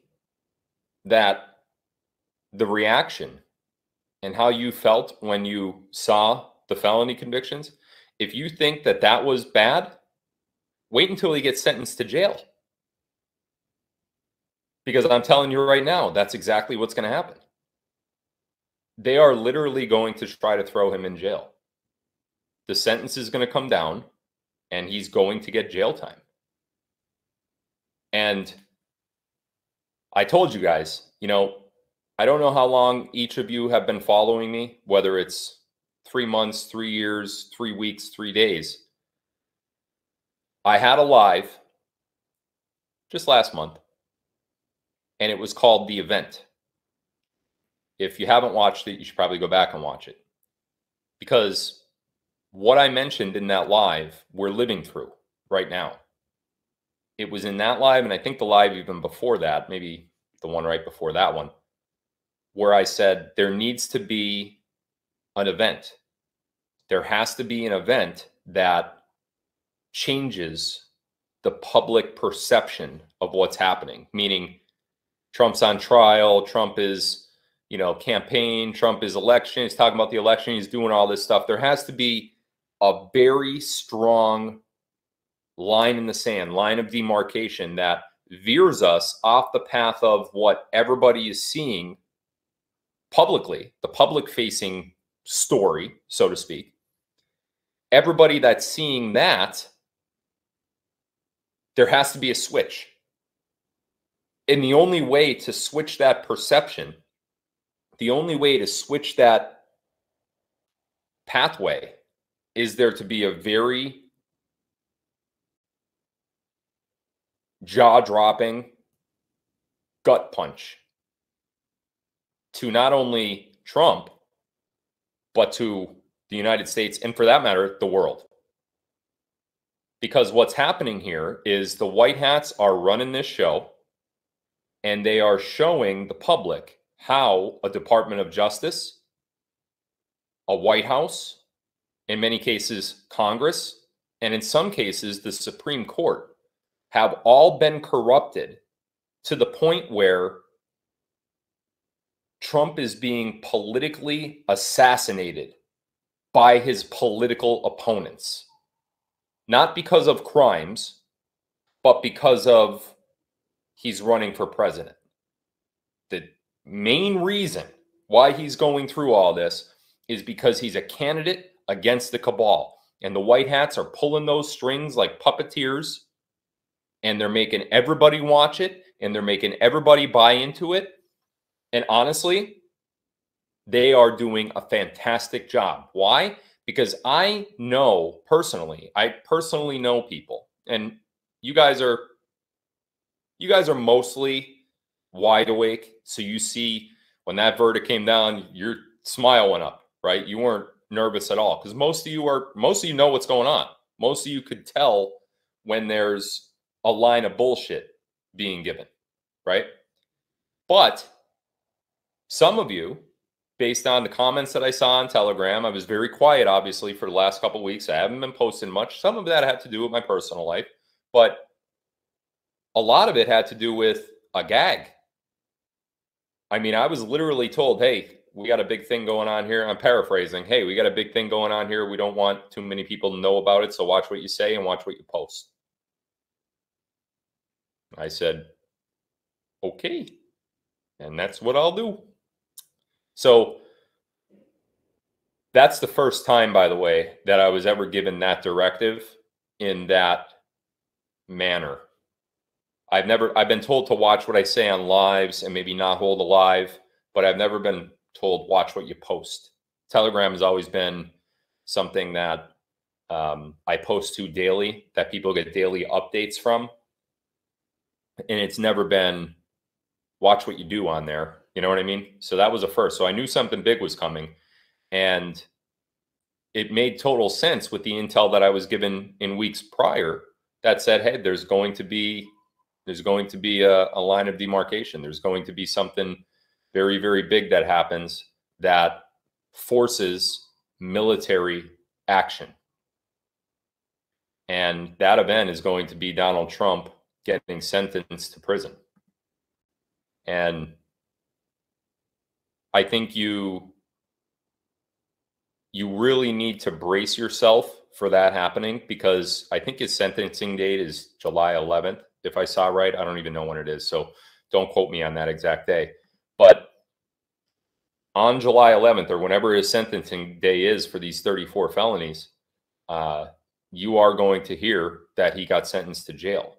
that the reaction and how you felt when you saw the felony convictions, if you think that that was bad, wait until he gets sentenced to jail. Because I'm telling you right now, that's exactly what's going to happen. They are literally going to try to throw him in jail. The sentence is going to come down, and he's going to get jail time. And I told you guys, you know, I don't know how long each of you have been following me, whether it's 3 months, 3 years, 3 weeks, 3 days. I had a live just last month, and it was called The Event. If you haven't watched it, you should probably go back and watch it. Because what I mentioned in that live, we're living through right now. It was in that live, and I think the live even before that, maybe the one right before that one, where I said there needs to be an event. There has to be an event that changes the public perception of what's happening, meaning Trump's on trial, Trump is, you know, campaign, Trump is election, he's talking about the election, he's doing all this stuff. There has to be a very strong line in the sand, line of demarcation that veers us off the path of what everybody is seeing publicly, the public-facing story, so to speak. Everybody that's seeing that, there has to be a switch. And the only way to switch that perception, the only way to switch that pathway is there to be a very jaw-dropping gut punch to not only Trump, but to the United States, and for that matter, the world. Because what's happening here is the white hats are running this show, and they are showing the public how a Department of Justice, a White House, in many cases, Congress, and in some cases, the Supreme Court, have all been corrupted to the point where Trump is being politically assassinated by his political opponents. Not because of crimes, but because of he's running for president. The main reason why he's going through all this is because he's a candidate against the cabal. And the white hats are pulling those strings like puppeteers, and they're making everybody watch it, and they're making everybody buy into it. And honestly, they are doing a fantastic job. Why? Because I know personally, I personally know people, and you guys are mostly wide awake. So you see when that verdict came down, your smile went up, right? You weren't nervous at all because most of you know what's going on. Most of you could tell when there's a line of bullshit being given, right? But some of you, based on the comments that I saw on Telegram, I was very quiet, obviously, for the last couple of weeks. I haven't been posting much. Some of that had to do with my personal life, but a lot of it had to do with a gag. I mean, I was literally told, hey, we got a big thing going on here. I'm paraphrasing. Hey, we got a big thing going on here. We don't want too many people to know about it, so watch what you say and watch what you post. I said, okay, and that's what I'll do. So that's the first time, by the way, that I was ever given that directive in that manner. I've been told to watch what I say on lives and maybe not hold a live, but I've never been told watch what you post. Telegram has always been something that I post to daily, that people get daily updates from. And it's never been watch what you do on there. You know what I mean? So that was a first. So I knew something big was coming. And it made total sense with the intel that I was given in weeks prior that said, hey, there's going to be a line of demarcation. There's going to be something very, very big that happens that forces military action. And that event is going to be Donald Trump getting sentenced to prison. And I think you really need to brace yourself for that happening, because I think his sentencing date is July 11th, if I saw right. I don't even know when it is, so don't quote me on that exact day. But on July 11th, or whenever his sentencing day is for these 34 felonies, you are going to hear that he got sentenced to jail,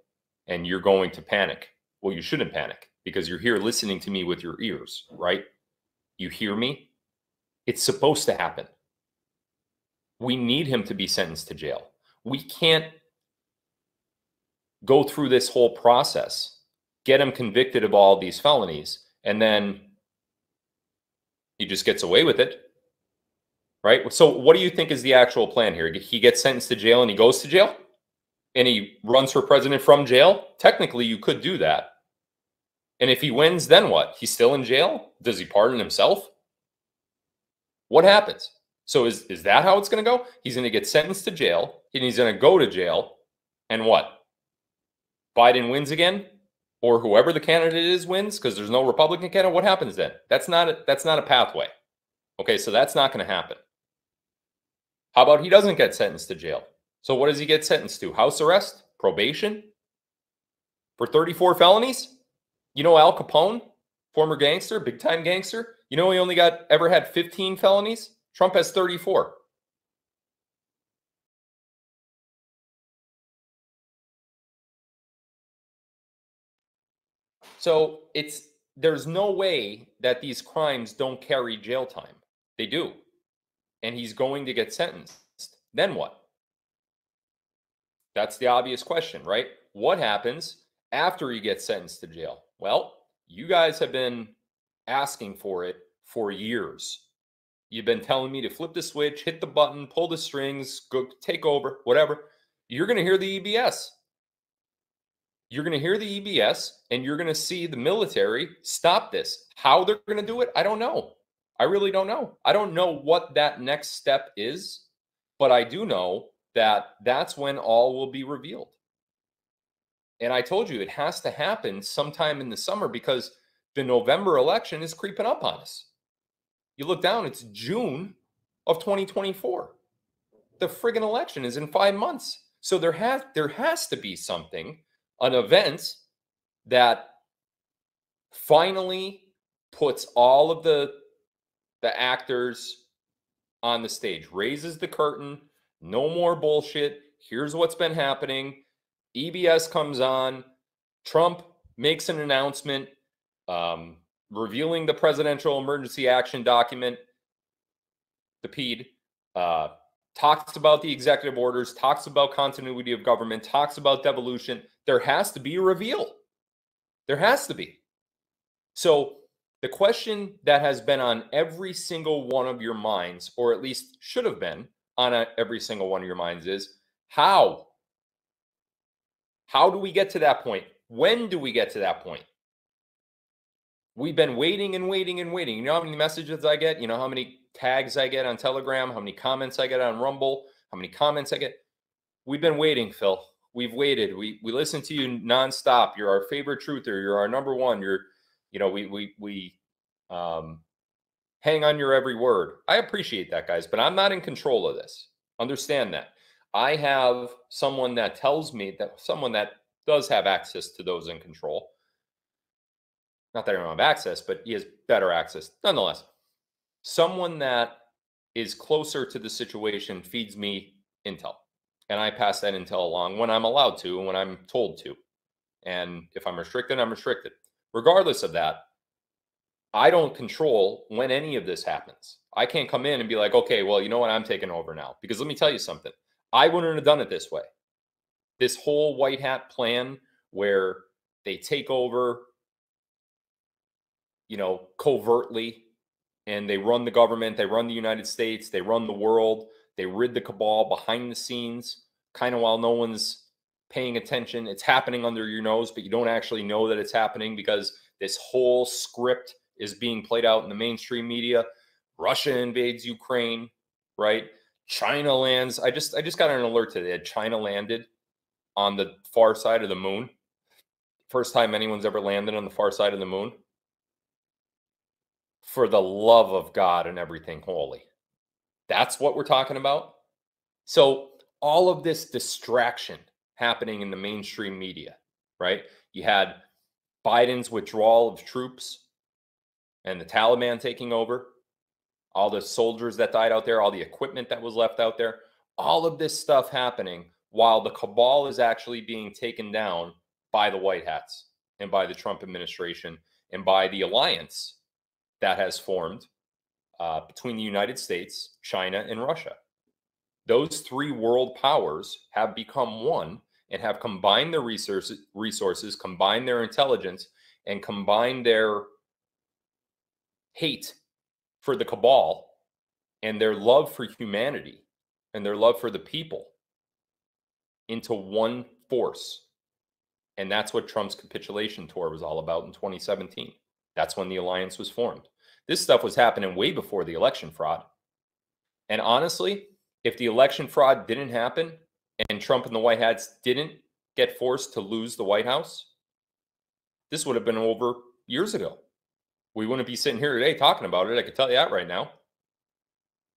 and you're going to panic. Well, you shouldn't panic, because you're here listening to me with your ears, right? You hear me? It's supposed to happen. We need him to be sentenced to jail. We can't go through this whole process, get him convicted of all these felonies, and then he just gets away with it, right? So what do you think is the actual plan here? He gets sentenced to jail and he goes to jail and he runs for president from jail? Technically, you could do that. And if he wins, then what? He's still in jail? Does he pardon himself? What happens? So is that how it's going to go? He's going to get sentenced to jail, and he's going to go to jail, and what? Biden wins again, or whoever the candidate is wins, because there's no Republican candidate. What happens then? That's not a pathway. Okay, so that's not going to happen. How about he doesn't get sentenced to jail? So what does he get sentenced to? House arrest? Probation? For 34 felonies? You know Al Capone, former gangster, big-time gangster? You know he only ever had 15 felonies? Trump has 34. So there's no way that these crimes don't carry jail time. They do. And he's going to get sentenced. Then what? That's the obvious question, right? What happens after he gets sentenced to jail? Well, you guys have been asking for it for years. You've been telling me to flip the switch, hit the button, pull the strings, go take over, whatever. You're going to hear the EBS. You're going to hear the EBS, and you're going to see the military stop this. How they're going to do it, I don't know. I really don't know. I don't know what that next step is, but I do know that that's when all will be revealed. And I told you it has to happen sometime in the summer, because the November election is creeping up on us. You look down, it's June of 2024. The friggin' election is in 5 months. So there has to be something, an event that finally puts all of the actors on the stage, raises the curtain, no more bullshit. Here's what's been happening. EBS comes on, Trump makes an announcement. revealing the Presidential Emergency Action Document, the PED, talks about the executive orders, talks about continuity of government, talks about devolution. There has to be a reveal. There has to be. So the question that has been on every single one of your minds, or at least should have been on every single one of your minds, is how? How do we get to that point? When do we get to that point? We've been waiting and waiting and waiting. You know how many messages I get? You know how many tags I get on Telegram? How many comments I get on Rumble? How many comments I get? We've been waiting, Phil. We've waited. We listen to you nonstop. You're our favorite truther. You're our number one. We hang on your every word. I appreciate that, guys, but I'm not in control of this. Understand that. I have someone that tells me that someone that does have access to those in control. Not that I don't have access, but he has better access. Nonetheless, someone that is closer to the situation feeds me intel. And I pass that intel along when I'm allowed to and when I'm told to. And if I'm restricted, I'm restricted. Regardless of that, I don't control when any of this happens. I can't come in and be like, okay, well, you know what? I'm taking over now. Because let me tell you something. I wouldn't have done it this way. This whole white hat plan where they take over, covertly, and they run the government, they run the United States, they run the world, they rid the cabal behind the scenes, kind of while no one's paying attention. It's happening under your nose, but you don't actually know that it's happening because this whole script is being played out in the mainstream media. Russia invades Ukraine, right? China lands. I just got an alert today that China landed on the far side of the moon. First time anyone's ever landed on the far side of the moon. For the love of God and everything holy. That's what we're talking about. So all of this distraction happening in the mainstream media, right? You had Biden's withdrawal of troops and the Taliban taking over, all the soldiers that died out there, all the equipment that was left out there, all of this stuff happening while the cabal is actually being taken down by the White Hats and by the Trump administration and by the alliance that has formed between the United States, China, and Russia. Those three world powers have become one and have combined their resources, combined their intelligence, and combined their hate for the cabal and their love for humanity and their love for the people into one force. And that's what Trump's capitulation tour was all about in 2017. That's when the alliance was formed. This stuff was happening way before the election fraud. And honestly, if the election fraud didn't happen and Trump and the White Hats didn't get forced to lose the White House, this would have been over years ago. We wouldn't be sitting here today talking about it. I can tell you that right now.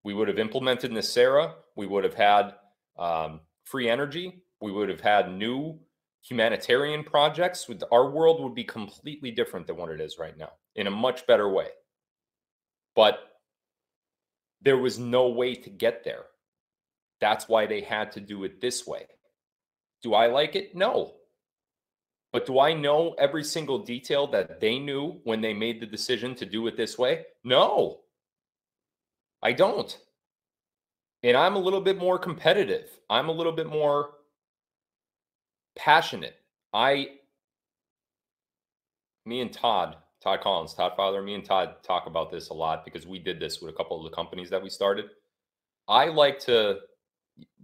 We would have implemented NESARA. We would have had free energy. We would have had new humanitarian projects. Our world would be completely different than what it is right now, in a much better way. But there was no way to get there. That's why they had to do it this way. Do I like it? No. But do I know every single detail that they knew when they made the decision to do it this way? No. I don't. And I'm a little bit more competitive. I'm a little bit more passionate. Me and Todd Collins, Todd Father, me and Todd talk about this a lot because we did this with a couple of the companies that we started.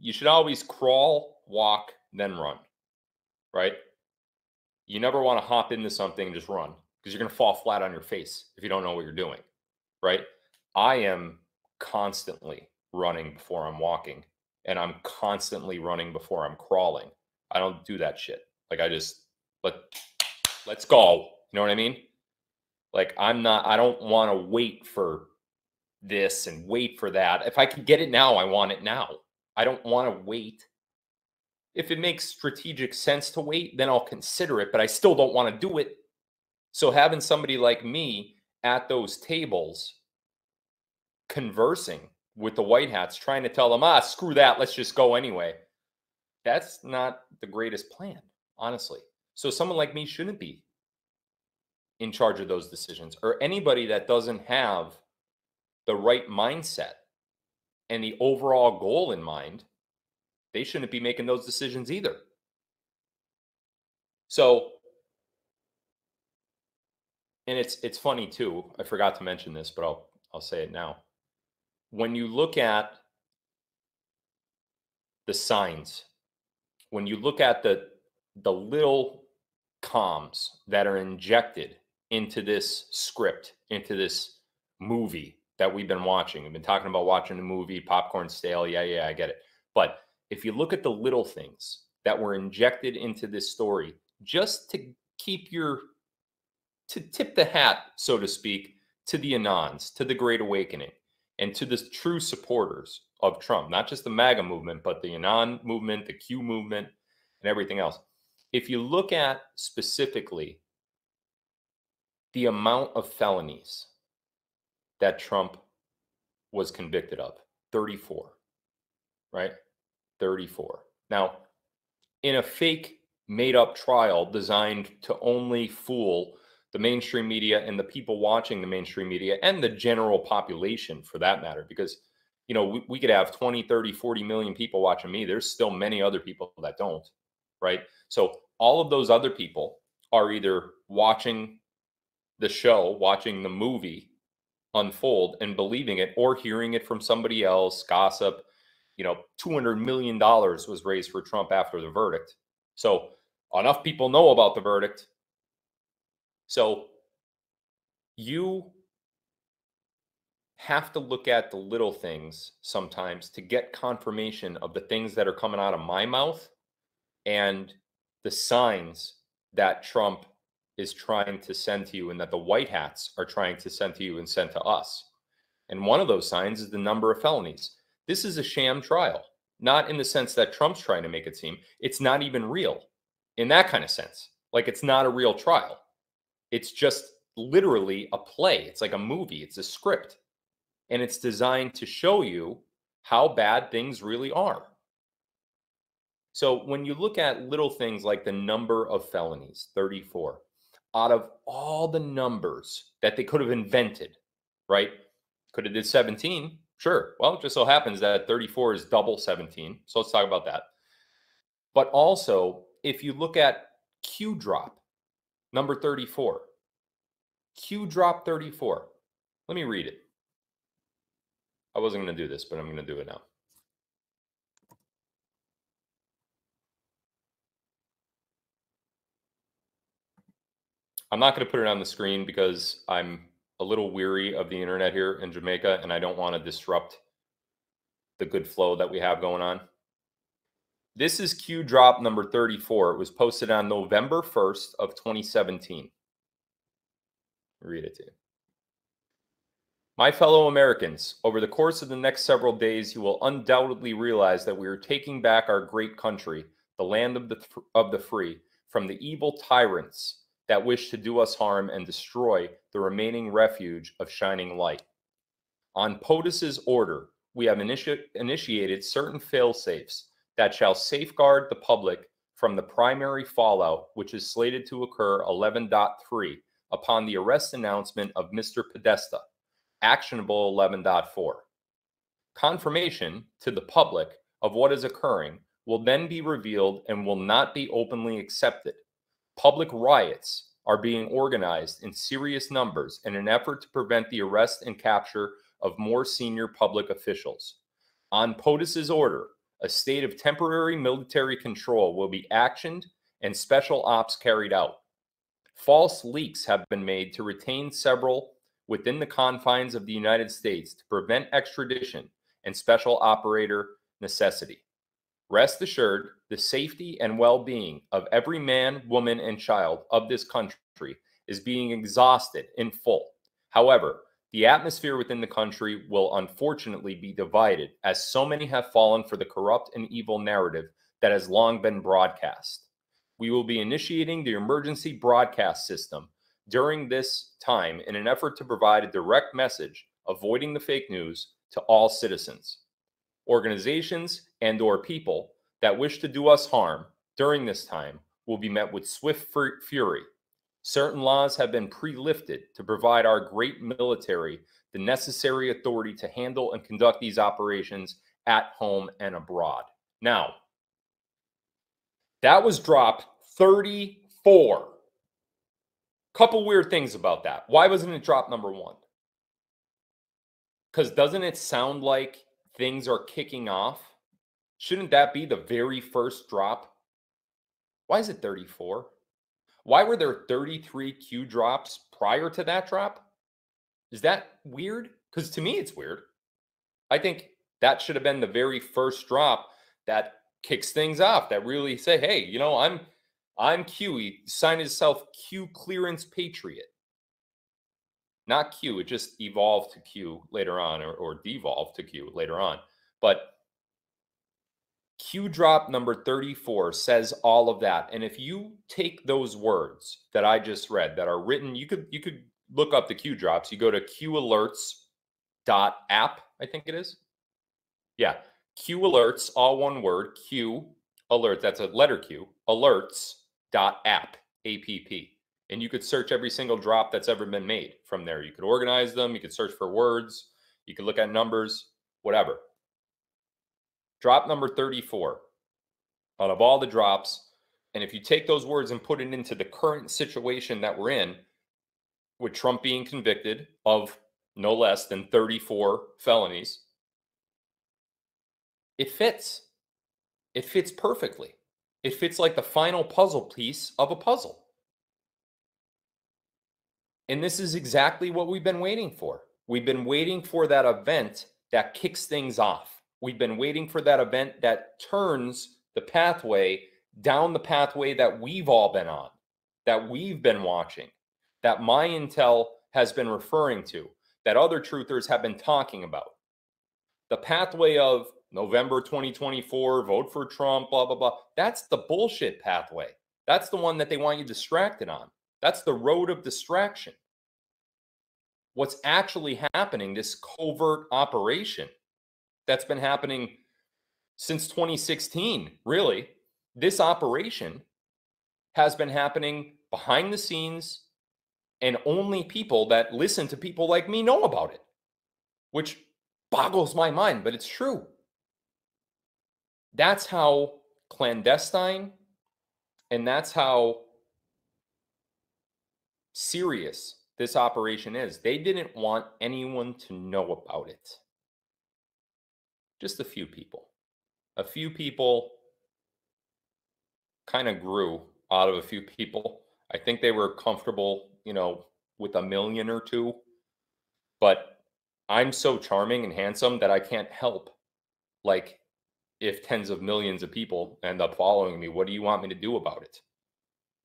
You should always crawl, walk, then run, right? You never want to hop into something and just run because you're going to fall flat on your face if you don't know what you're doing, right? I am constantly running before I'm walking, and I'm constantly running before I'm crawling. I don't do that shit. Like let's go. You know what I mean? Like I don't want to wait for this and wait for that. If I can get it now, I want it now. I don't want to wait. If it makes strategic sense to wait, then I'll consider it, but I still don't want to do it. So having somebody like me at those tables conversing with the White Hats, trying to tell them, screw that, let's just go anyway. That's not the greatest plan, honestly. So someone like me shouldn't be in charge of those decisions, or anybody that doesn't have the right mindset and the overall goal in mind, they shouldn't be making those decisions either. So, and it's funny too, I forgot to mention this, but I'll say it now. When you look at the signs, when you look at the little comms that are injected into this script, into this movie that we've been watching. We've been talking about watching the movie, popcorn stale. Yeah, I get it. But if you look at the little things that were injected into this story, just to tip the hat, so to speak, to the Anons, to the Great Awakening, and to the true supporters of Trump, not just the MAGA movement, but the Anon movement, the Q movement, and everything else. If you look at specifically the amount of felonies that Trump was convicted of, 34, right? 34. Now, in a fake made-up trial designed to only fool the mainstream media and the people watching the mainstream media and the general population for that matter, because, you know, we could have 20, 30, 40 million people watching me. There's still many other people that don't, right? So all of those other people are either watching the show, watching the movie unfold and believing it, or hearing it from somebody else, gossip. You know, $200 million was raised for Trump after the verdict. So enough people know about the verdict. So you have to look at the little things sometimes to get confirmation of the things that are coming out of my mouth and the signs that Trump is trying to send to you and that the white hats are trying to send to you and send to us. And one of those signs is the number of felonies. This is a sham trial, not in the sense that Trump's trying to make it seem. It's not even real in that kind of sense. Like, it's not a real trial. It's just literally a play. It's like a movie. It's a script. And it's designed to show you how bad things really are. So when you look at little things like the number of felonies, 34, out of all the numbers that they could have invented, right? Could have did 17. Sure. Well, it just so happens that 34 is double 17. So let's talk about that. But also, if you look at Q drop, number 34, Q drop 34. Let me read it. I wasn't going to do this, but I'm going to do it now. I'm not going to put it on the screen because I'm a little weary of the internet here in Jamaica, and I don't want to disrupt the good flow that we have going on. This is Q drop number 34. It was posted on November 1st of 2017. Read it to you. My fellow Americans, over the course of the next several days, you will undoubtedly realize that we are taking back our great country, the land of the free, from the evil tyrants that wish to do us harm and destroy the remaining refuge of shining light. On POTUS's order, we have initiated certain fail-safes that shall safeguard the public from the primary fallout, which is slated to occur 11.3 upon the arrest announcement of Mr. Podesta, actionable 11.4. Confirmation to the public of what is occurring will then be revealed and will not be openly accepted. Public riots are being organized in serious numbers in an effort to prevent the arrest and capture of more senior public officials. On POTUS's order, a state of temporary military control will be actioned and special ops carried out. False leaks have been made to retain several within the confines of the United States to prevent extradition and special operator necessity. Rest assured, the safety and well-being of every man, woman, and child of this country is being exhausted in full. However, the atmosphere within the country will unfortunately be divided, as so many have fallen for the corrupt and evil narrative that has long been broadcast. We will be initiating the emergency broadcast system during this time in an effort to provide a direct message, avoiding the fake news, to all citizens. Organizations and/or people that wish to do us harm during this time will be met with swift fury. Certain laws have been pre-lifted to provide our great military the necessary authority to handle and conduct these operations at home and abroad. Now, that was drop 34. Couple weird things about that. Why wasn't it drop number 1? Because doesn't it sound like things are kicking off? Shouldn't that be the very first drop? Why is it 34? Why were there 33 Q drops prior to that drop? Is that weird? Because to me, it's weird. I think that should have been the very first drop that kicks things off, that really say, hey, you know, I'm Q. He signed himself Q clearance patriot. Not Q, it just evolved to Q later on, or devolved to Q later on. But Q drop number 34 says all of that. And if you take those words that I just read that are written, you could look up the Q drops. You go to qalerts.app, I think it is. Yeah, Q alerts, all one word, Q alert, that's a letter Q, alerts.app, A-P-P. And you could search every single drop that's ever been made from there. You could organize them. You could search for words. You could look at numbers, whatever. Drop number 34 out of all the drops. And if you take those words and put it into the current situation that we're in, with Trump being convicted of no less than 34 felonies, it fits. It fits perfectly. It fits like the final puzzle piece of a puzzle. And this is exactly what we've been waiting for. We've been waiting for that event that kicks things off. We've been waiting for that event that turns the pathway down the pathway that we've all been on, that we've been watching, that my intel has been referring to, that other truthers have been talking about. The pathway of November 2024, vote for Trump, blah, blah, blah. That's the bullshit pathway. That's the one that they want you distracted on. That's the road of distraction. What's actually happening, this covert operation that's been happening since 2016, really, this operation has been happening behind the scenes, and only people that listen to people like me know about it, which boggles my mind, but it's true. That's how clandestine, and that's how serious this operation is. They didn't want anyone to know about it. Just a few people. A few people kind of grew out of a few people. I think they were comfortable, you know, with 1 million or 2. But I'm so charming and handsome that I can't help. Like, if tens of millions of people end up following me, what do you want me to do about it?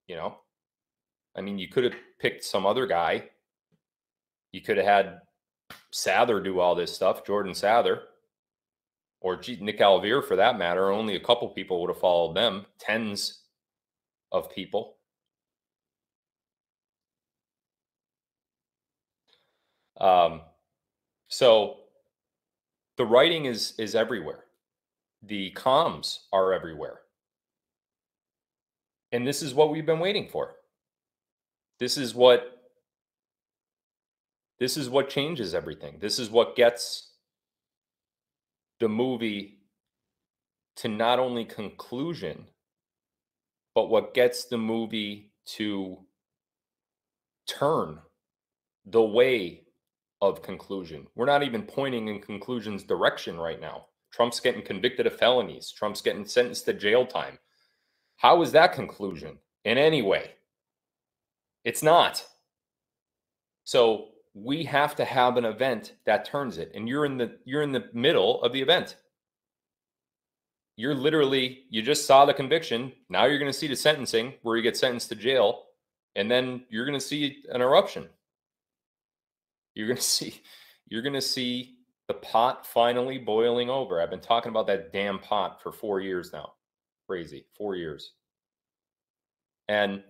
You know? I mean, you could have picked some other guy. You could have had Sather do all this stuff, Jordan Sather, or Nick Alvear for that matter. Only a couple people would have followed them, tens of people. So the writing is everywhere. The comms are everywhere. And this is what we've been waiting for. This is what changes everything. This is what gets the movie to not only conclusion, but what gets the movie to turn the way of conclusion. We're not even pointing in conclusion's direction right now. Trump's getting convicted of felonies. Trump's getting sentenced to jail time. How is that conclusion in any way? It's not. So we have to have an event that turns it. And you're in the middle of the event. You're literally, you just saw the conviction. Now you're going to see the sentencing where you get sentenced to jail. And then you're going to see an eruption. You're going to see the pot finally boiling over. I've been talking about that damn pot for 4 years now. Crazy. 4 years. And,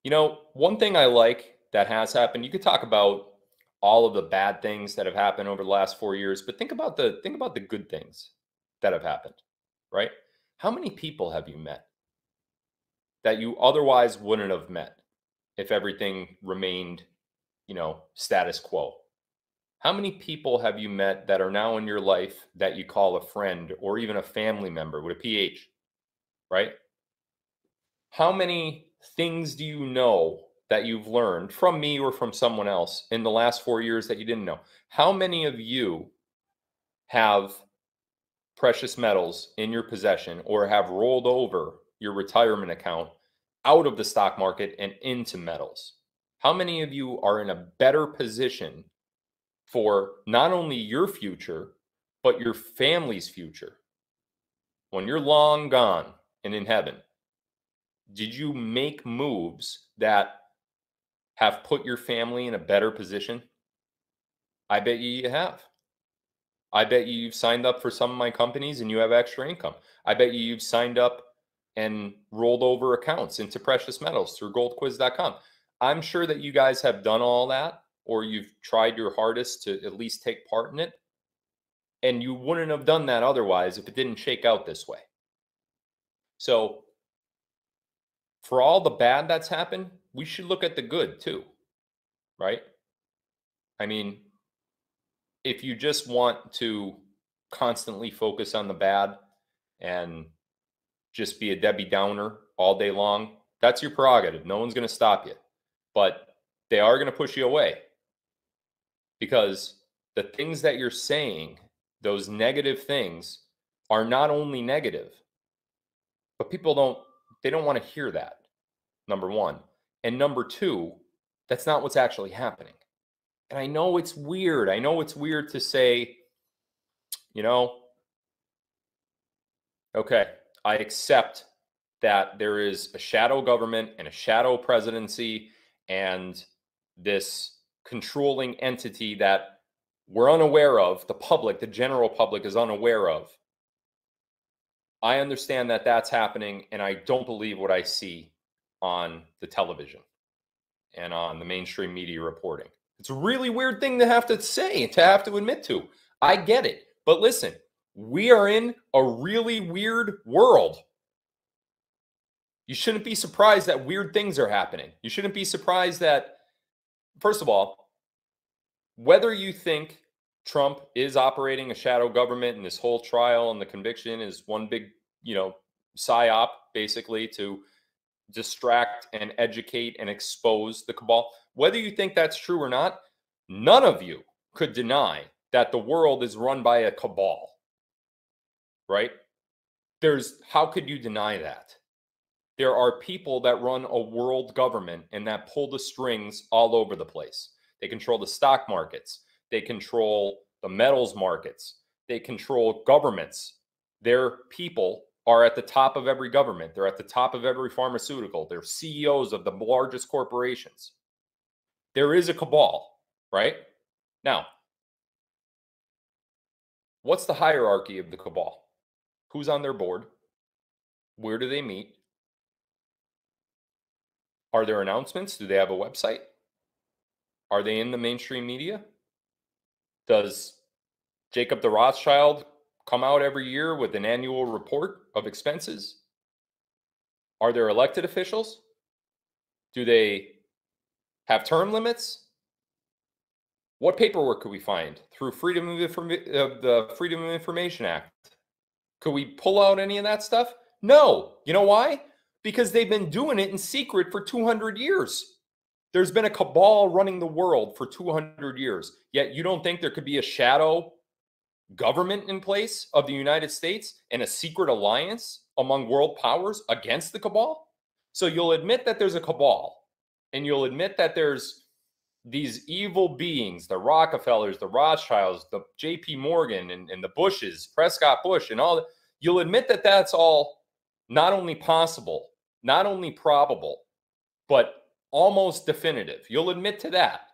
you know, one thing I like that has happened, you could talk about all of the bad things that have happened over the last 4 years, but think about the good things that have happened, right? How many people have you met that you otherwise wouldn't have met? if everything remained, status quo? How many people have you met that are now in your life that you call a friend or even a family member with a PH, right? How many things do you know that you've learned from me or from someone else in the last 4 years that you didn't know? How many of you have precious metals in your possession or have rolled over your retirement account out of the stock market and into metals? How many of you are in a better position for not only your future, but your family's future? When you're long gone and in heaven, did you make moves that have put your family in a better position? I bet you have. I bet you've signed up for some of my companies and you have extra income. I bet you've signed up and rolled over accounts into precious metals through goldquiz.com. I'm sure that you guys have done all that, or you've tried your hardest to at least take part in it. And you wouldn't have done that otherwise if it didn't shake out this way. So for all the bad that's happened, we should look at the good too, right? I mean, if you just want to constantly focus on the bad and just be a Debbie Downer all day long, that's your prerogative. No one's going to stop you. But they are going to push you away, because the things that you're saying, those negative things, are not only negative, but people don't want to hear that, number one. And number two, that's not what's actually happening. And I know it's weird. I know it's weird to say, okay, I accept that there is a shadow government and a shadow presidency and this controlling entity that we're unaware of, the public, the general public is unaware of. I understand that that's happening, and I don't believe what I see on the television and on the mainstream media reporting. It's a really weird thing to have to say, to have to admit to. I get it. But listen, we are in a really weird world. You shouldn't be surprised that weird things are happening. You shouldn't be surprised that, first of all, whether you think Trump is operating a shadow government and this whole trial and the conviction is one big, psyop, basically, to distract and educate and expose the cabal, whether you think that's true or not, none of you could deny that the world is run by a cabal, right? How could you deny that? There are people that run a world government and that pull the strings all over the place. They control the stock markets. They control the metals markets. They control governments. Their people are at the top of every government. They're at the top of every pharmaceutical. They're CEOs of the largest corporations. There is a cabal, right? Now, what's the hierarchy of the cabal? Who's on their board? Where do they meet? Are there announcements? Do they have a website? Are they in the mainstream media? Does Jacob the Rothschild come out every year with an annual report of expenses? Are there elected officials? Do they have term limits? What paperwork could we find through the Freedom of Information Act? Could we pull out any of that stuff? No. You know why? Because they've been doing it in secret for 200 years. There's been a cabal running the world for 200 years. Yet you don't think there could be a shadow government in place of the United States and a secret alliance among world powers against the cabal? So you'll admit that there's a cabal, and you'll admit that there's these evil beings, the Rockefellers, the Rothschilds, the JP Morgan and the Bushes, Prescott Bush and all that. You'll admit that that's all not only possible, not only probable, but almost definitive. You'll admit to that,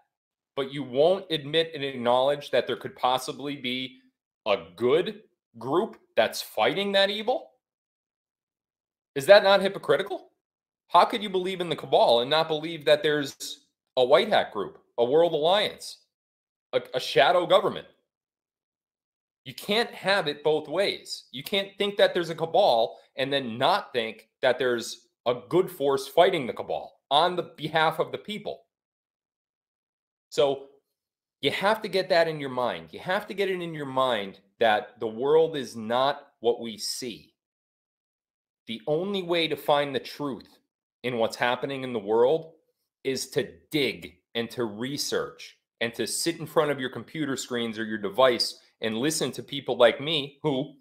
but you won't admit and acknowledge that there could possibly be a good group that's fighting that evil? Is that not hypocritical? How could you believe in the cabal and not believe that there's a white hat group, a world alliance, a shadow government? You can't have it both ways. You can't think that there's a cabal and then not think that there's a good force fighting the cabal. on the behalf of the people. So you have to get that in your mind. You have to get it in your mind that the world is not what we see. The only way to find the truth in what's happening in the world is to dig and to research and to sit in front of your computer screens or your device and listen to people like me who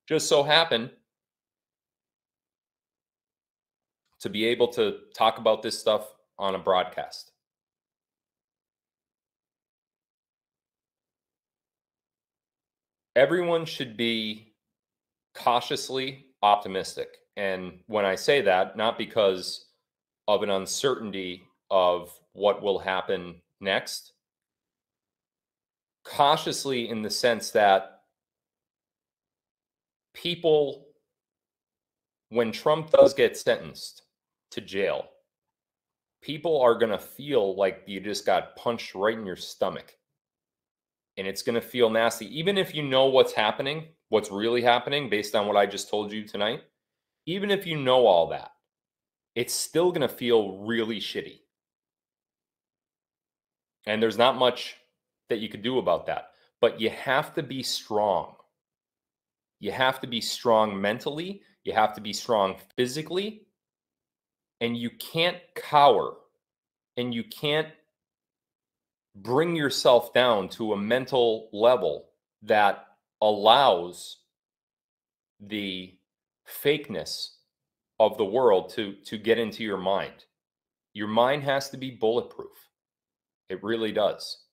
just so happen to be able to talk about this stuff on a broadcast. Everyone should be cautiously optimistic. And when I say that, not because of an uncertainty of what will happen next, cautiously in the sense that people, when Trump does get sentenced to jail, people are going to feel like you just got punched right in your stomach. And it's going to feel nasty. Even if you know what's happening, what's really happening based on what I just told you tonight, even if you know all that, it's still going to feel really shitty. And there's not much that you could do about that. But you have to be strong. You have to be strong mentally. You have to be strong physically. And you can't cower. And you can't bring yourself down to a mental level that allows the fakeness of the world to get into your mind. Your mind has to be bulletproof. It really does.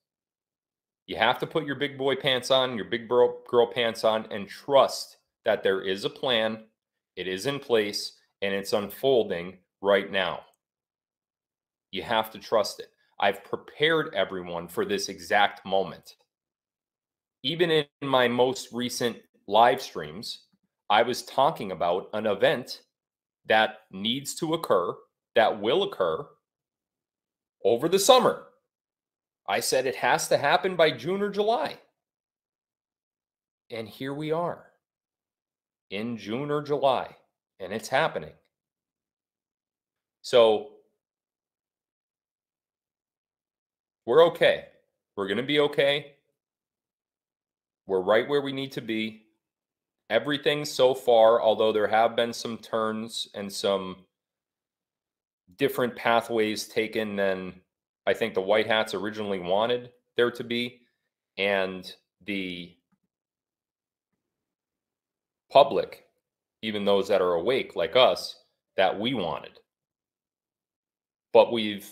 You have to put your big boy pants on, your big girl pants on, and trust that there is a plan, it is in place, and it's unfolding right now. You have to trust it. I've prepared everyone for this exact moment. Even in my most recent live streams, I was talking about an event that needs to occur, that will occur over the summer. I said it has to happen by June or July. And here we are in June or July, and it's happening. So we're okay. We're going to be okay. We're right where we need to be. Everything so far, although there have been some turns and some different pathways taken than I think the White Hats originally wanted there to be, and the public, even those that are awake like us, that we wanted. But we've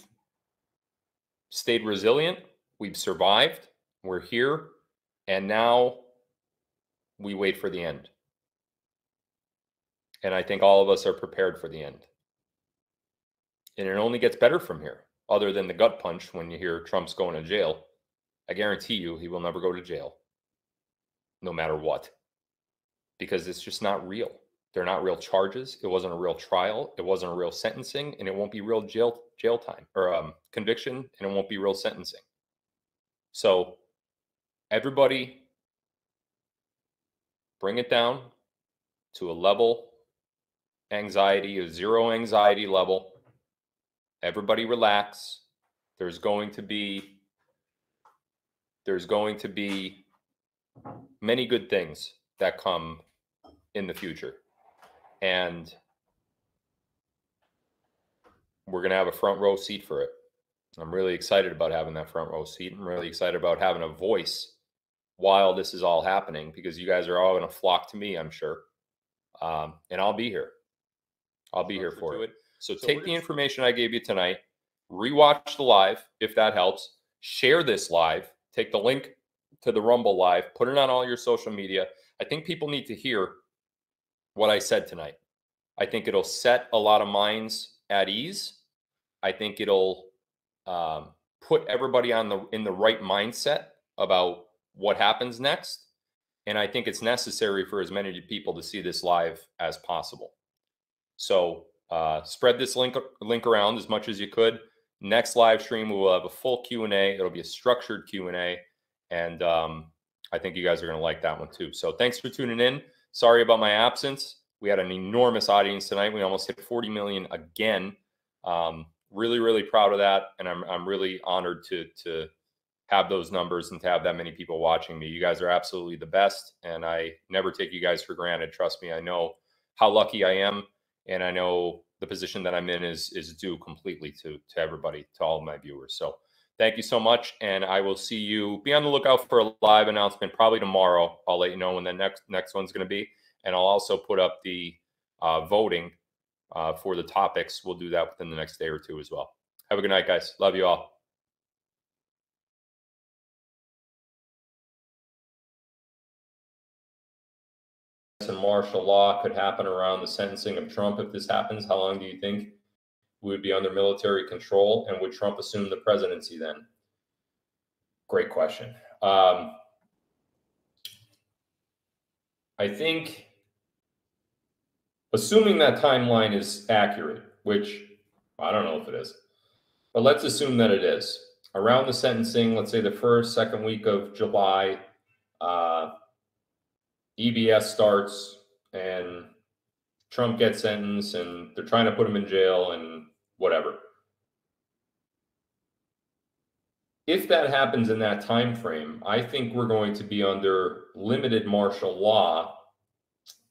stayed resilient. We've survived. We're here. And now we wait for the end. And I think all of us are prepared for the end. And it only gets better from here, other than the gut punch when you hear Trump's going to jail. I guarantee you he will never go to jail, no matter what, because it's just not real. They're not real charges. It wasn't a real trial. It wasn't a real sentencing, and it won't be real jail time or conviction, and it won't be real sentencing. So everybody bring it down to a level anxiety, a zero anxiety level. Everybody relax. There's going to be many good things that come in the future. And we're going to have a front row seat for it. I'm really excited about having that front row seat. I'm really excited about having a voice while this is all happening, because you guys are all going to flock to me, I'm sure. And I'll be here. I'll be here for it. So take the information I gave you tonight, rewatch the live if that helps, share this live, take the link to the Rumble live, put it on all your social media. I think people need to hear what I said tonight. I think it'll set a lot of minds at ease. I think it'll put everybody in the right mindset about what happens next. And I think it's necessary for as many people to see this live as possible. So spread this link around as much as you could. Next live stream, we will have a full Q&A. It'll be a structured Q&A. And I think you guys are going to like that one too. So thanks for tuning in. Sorry about my absence. We had an enormous audience tonight. We almost hit 40 million again. really, really proud of that. And I'm really honored to have those numbers and to have that many people watching me. You guys are absolutely the best. And I never take you guys for granted. Trust me, I know how lucky I am. And I know the position that I'm in is due completely to everybody, to all of my viewers. So thank you so much. And I will see you. Be on the lookout for a live announcement probably tomorrow. I'll let you know when the next one's going to be. And I'll also put up the voting for the topics. We'll do that within the next day or two as well. Have a good night, guys. Love you all. And martial law could happen around the sentencing of Trump. If this happens, how long do you think we would be under military control, and would Trump assume the presidency then? Great question. I think, assuming that timeline is accurate, which I don't know if it is, but let's assume that it is. Around the sentencing, let's say the first, second week of July, EBS starts and Trump gets sentenced and they're trying to put him in jail and whatever. If that happens in that time frame, I think we're going to be under limited martial law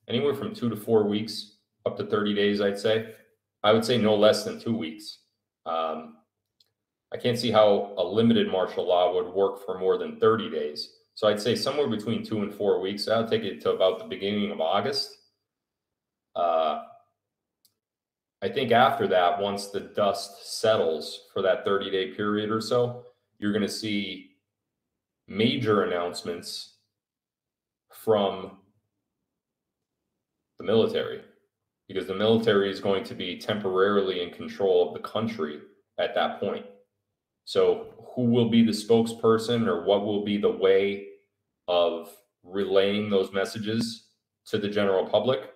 anywhere from 2 to 4 weeks, up to 30 days, I'd say. I would say no less than 2 weeks. I can't see how a limited martial law would work for more than 30 days. So I'd say somewhere between 2 and 4 weeks. I'll take it to about the beginning of August. I think after that, once the dust settles for that 30-day period or so, you're going to see major announcements from the military, because the military is going to be temporarily in control of the country at that point. So who will be the spokesperson, or what will be the way of relaying those messages to the general public?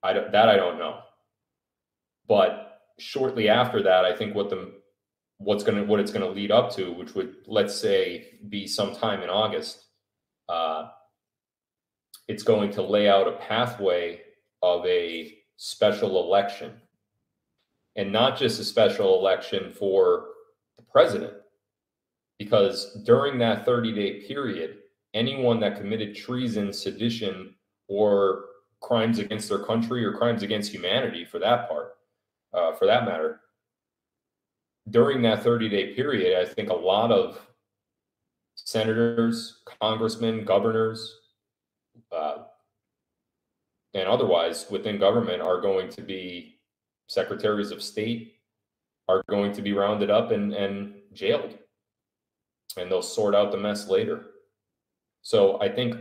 I don't know. But shortly after that, I think what it's going to lead up to, which would, let's say, be sometime in August, it's going to lay out a pathway of a special election, and not just a special election for the president, because during that 30-day period, anyone that committed treason, sedition, or crimes against their country, or crimes against humanity for that matter, during that 30-day period, I think a lot of senators, congressmen, governors, and otherwise within government are going to be, secretaries of state are going to be rounded up and jailed, and they'll sort out the mess later. So I think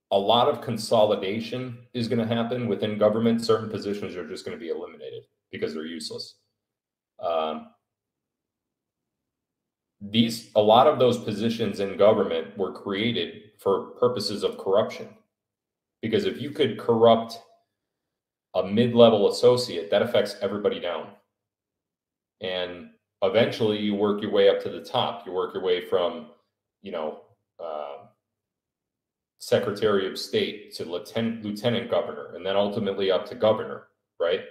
a lot of consolidation is going to happen within government. Certain positions are just going to be eliminated because they're useless. A lot of those positions in government were created for purposes of corruption, because if you could corrupt a mid-level associate, that affects everybody down. And eventually you work your way up to the top. You work your way from, Secretary of State to lieutenant governor, and then ultimately up to governor, right?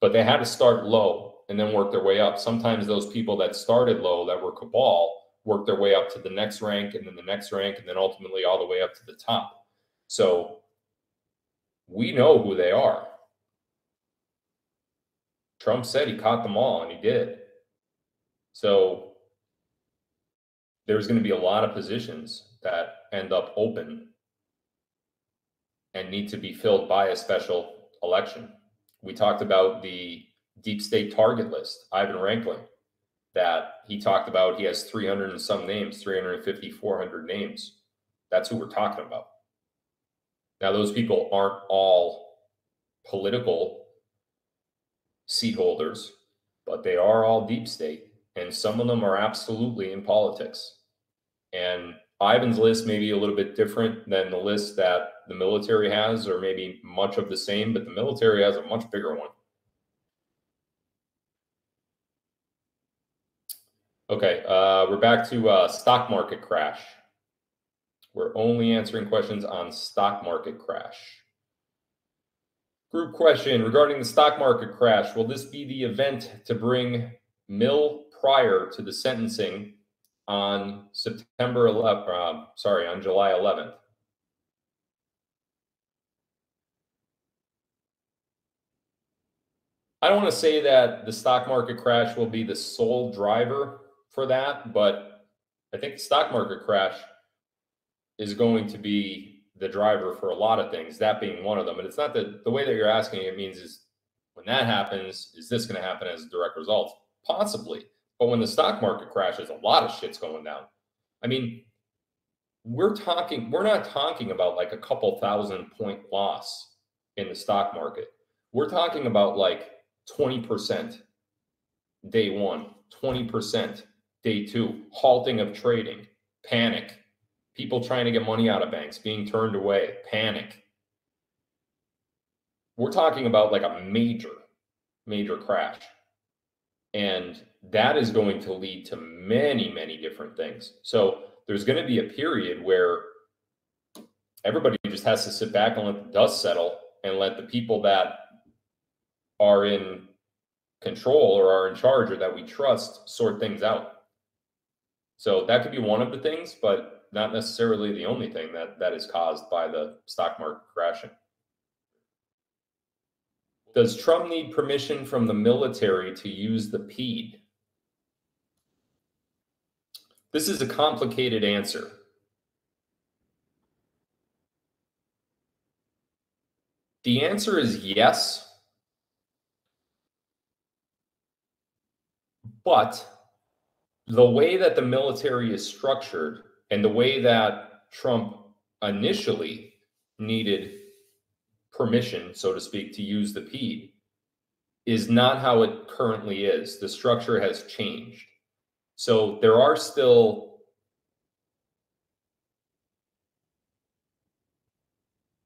But they had to start low and then work their way up. Sometimes those people that started low, that were cabal, worked their way up to the next rank, and then the next rank, and then ultimately all the way up to the top. So we know who they are. Trump said he caught them all, and he did. So there's going to be a lot of positions that end up open and need to be filled by a special election. We talked about the deep state target list, Ivan Ranklin, that he talked about. He has 300 and some names, 350, 400 names. That's who we're talking about. Now, those people aren't all political seat holders, but they are all deep state, and some of them are absolutely in politics. And Ivan's list may be a little bit different than the list that the military has, or maybe much of the same, but the military has a much bigger one. Okay, we're back to stock market crash. We're only answering questions on stock market crash. Group question regarding the stock market crash. Will this be the event to bring Mill prior to the sentencing on July 11th? I don't want to say that the stock market crash will be the sole driver for that, but I think the stock market crash is going to be the driver for a lot of things, that being one of them. But it's not the way that you're asking it means is when that happens, is this going to happen as a direct result? Possibly. But when the stock market crashes, a lot of shit's going down. I mean, we're not talking about like a couple 1,000-point loss in the stock market. We're talking about like 20% day one, 20% day two, halting of trading, panic, people trying to get money out of banks, being turned away, panic. We're talking about like a major, major crash. And that is going to lead to many, many different things. So there's going to be a period where everybody just has to sit back and let the dust settle and let the people that are in control or are in charge or that we trust sort things out. So that could be one of the things, but not necessarily the only thing that is caused by the stock market crashing. Does Trump need permission from the military to use the PED? This is a complicated answer. The answer is yes, but the way that the military is structured and the way that Trump initially needed permission, so to speak, to use the PED is not how it currently is. The structure has changed. So there are still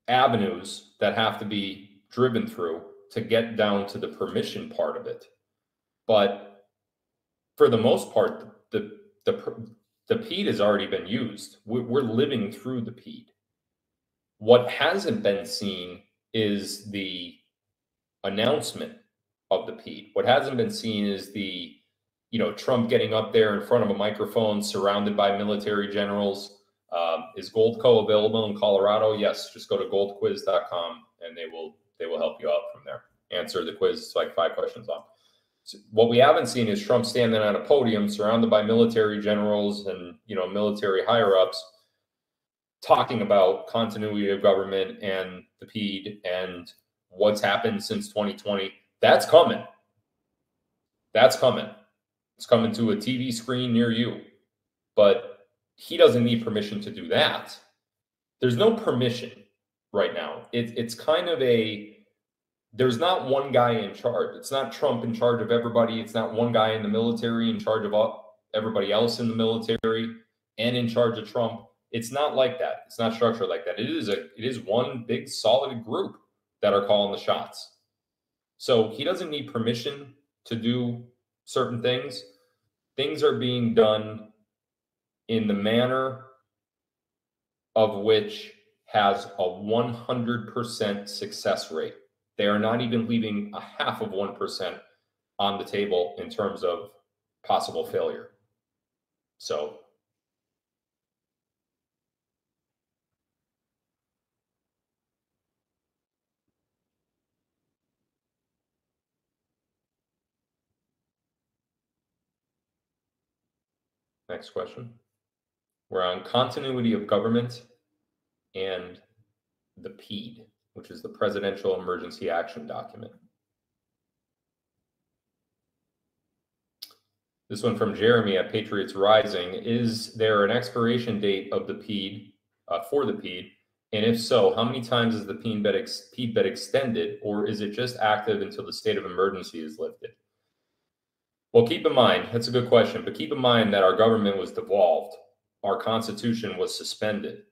avenues that have to be driven through to get down to the permission part of it. But for the most part, the PED has already been used. We're living through the PED. What hasn't been seen is the announcement of the PED. What hasn't been seen is the, Trump getting up there in front of a microphone surrounded by military generals. Is Goldco available in Colorado? Yes, just go to goldquiz.com and they will help you out from there. Answer the quiz. It's like 5 questions long. So what we haven't seen is Trump standing on a podium surrounded by military generals and, military higher ups talking about continuity of government and the PED and what's happened since 2020. That's coming. That's coming. It's coming to a TV screen near you. But he doesn't need permission to do that. There's no permission right now. It's kind of there's not one guy in charge. It's not Trump in charge of everybody. It's not one guy in the military in charge of everybody else in the military and in charge of Trump. It's not like that. It's not structured like that. It is one big solid group that are calling the shots. So he doesn't need permission to do certain things. Things are being done in the manner of which has a 100% success rate. They are not even leaving 0.5% on the table in terms of possible failure. So next question. We're on continuity of government and the PED, which is the Presidential Emergency Action Document. This one from Jeremy at Patriots Rising. Is there an expiration date of the PED, for the PED? And if so, how many times has the PED been extended, or is it just active until the state of emergency is lifted? Well, keep in mind, that's a good question, but keep in mind that our government was devolved. Our Constitution was suspended.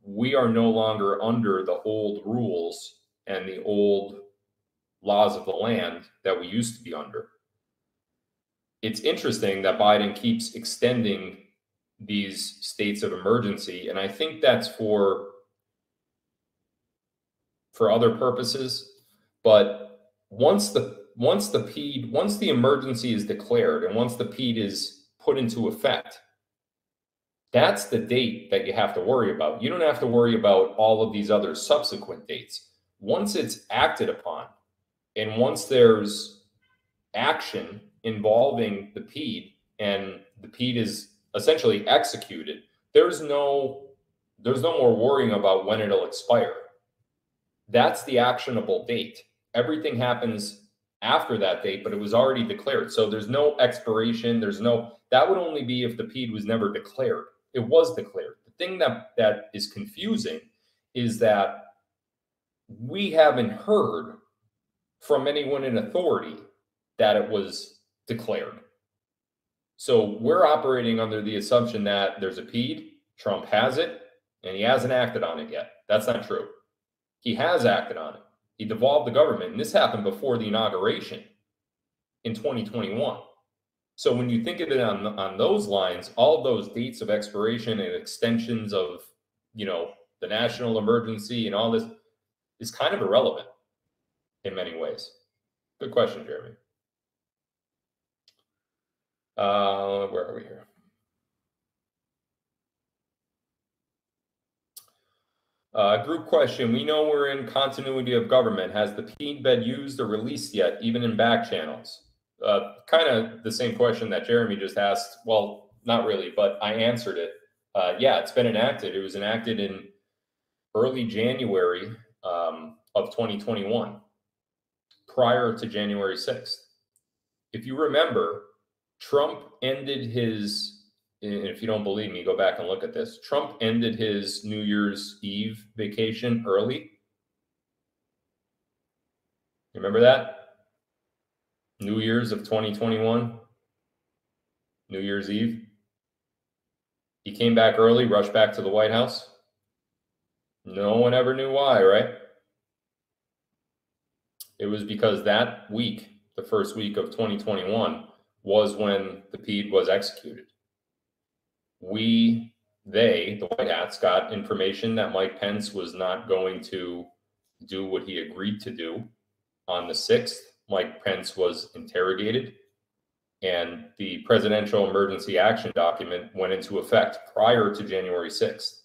We are no longer under the old rules and the old laws of the land that we used to be under. It's interesting that Biden keeps extending these states of emergency, and I think that's for for other purposes. But once the emergency is declared and once the PED is put into effect, that's the date that you have to worry about. You don't have to worry about all of these other subsequent dates. Once it's acted upon and once there's action involving the PED and the PED is essentially executed, there's no more worrying about when it'll expire. That's the actionable date. Everything happens after that date, but it was already declared. So there's no expiration. That would only be if the PED was never declared. It was declared. The thing that is confusing is that we haven't heard from anyone in authority that it was declared. So we're operating under the assumption that there's a PED, Trump has it, and he hasn't acted on it yet. That's not true. He has acted on it. He devolved the government, and this happened before the inauguration in 2021. So when you think of it on those lines, all of those dates of expiration and extensions of, the national emergency and all this is kind of irrelevant in many ways. Good question, Jeremy. Where are we here? Group question. We know we're in continuity of government. Has the PED been used or released yet, even in back channels? Kind of the same question that Jeremy just asked. Well, not really, but I answered it. Yeah, it's been enacted. It was enacted in early January of 2021, prior to January 6th. If you remember, Trump ended his, and if you don't believe me, go back and look at this. Trump ended his New Year's Eve vacation early. Remember that? New Year's of 2021, New Year's Eve. He came back early, rushed back to the White House. No one ever knew why, right? It was because that week, the first week of 2021, was when the PED was executed. The White Hats, got information that Mike Pence was not going to do what he agreed to do. On the 6th, Mike Pence was interrogated, and the presidential emergency action document went into effect prior to January 6th,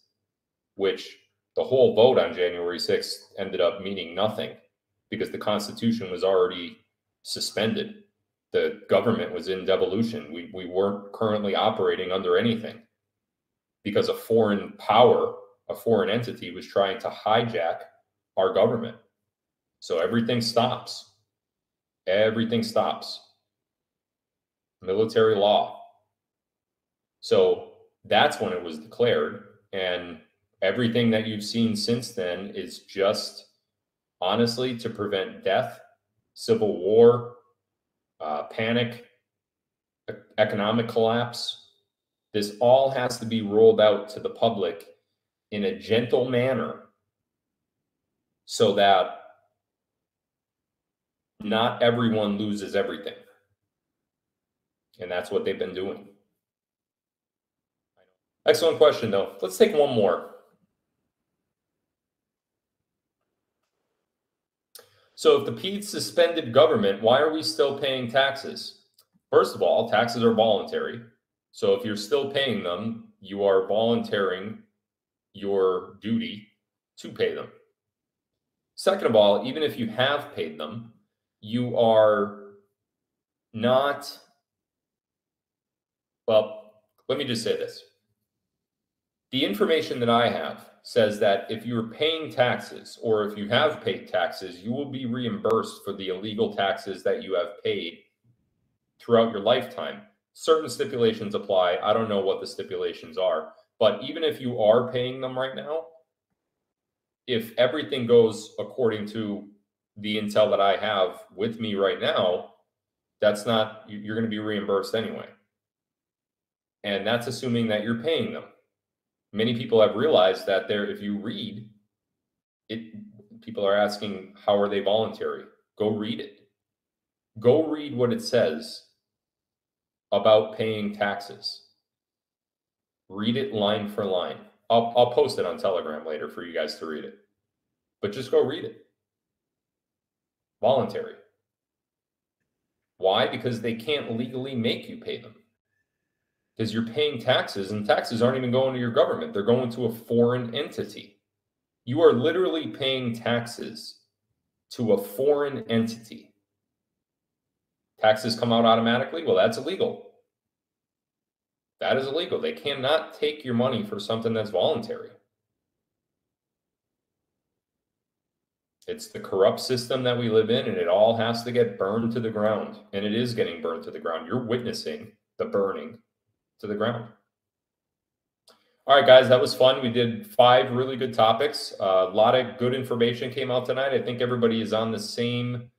which the whole vote on January 6th ended up meaning nothing because the Constitution was already suspended. The government was in devolution. We weren't currently operating under anything because a foreign power, a foreign entity, was trying to hijack our government. So everything stops. Everything stops. Military law. So that's when it was declared. And everything that you've seen since then is just honestly to prevent death, civil war, panic, economic collapse. This all has to be rolled out to the public in a gentle manner so that not everyone loses everything. And that's what they've been doing. Excellent question, though. Let's take one more. So if the PED suspended government, why are we still paying taxes? First of all, taxes are voluntary. So if you're still paying them, you are volunteering your duty to pay them. Second of all, even if you have paid them, you are not, well, let me just say this. The information that I have says that if you're paying taxes or if you have paid taxes, you will be reimbursed for the illegal taxes that you have paid throughout your lifetime. Certain stipulations apply. I don't know what the stipulations are, but even if you are paying them right now, if everything goes according to the intel that I have with me right now, you're going to be reimbursed anyway. And that's assuming that you're paying them. Many people have realized that if you read it, people are asking, how are they voluntary? Go read it. Go read what it says about paying taxes. Read it line for line. I'll post it on Telegram later for you guys to read it. but just go read it. Voluntary. Why? Because they can't legally make you pay them. Because you're paying taxes, and taxes aren't even going to your government. They're going to a foreign entity. You are literally paying taxes to a foreign entity. Taxes come out automatically? Well, that's illegal. That is illegal. They cannot take your money for something that's voluntary. It's the corrupt system that we live in, and it all has to get burned to the ground. And it is getting burned to the ground. You're witnessing the burning to the ground. All right, guys, that was fun. We did 5 really good topics. A lot of good information came out tonight. I think everybody is on the same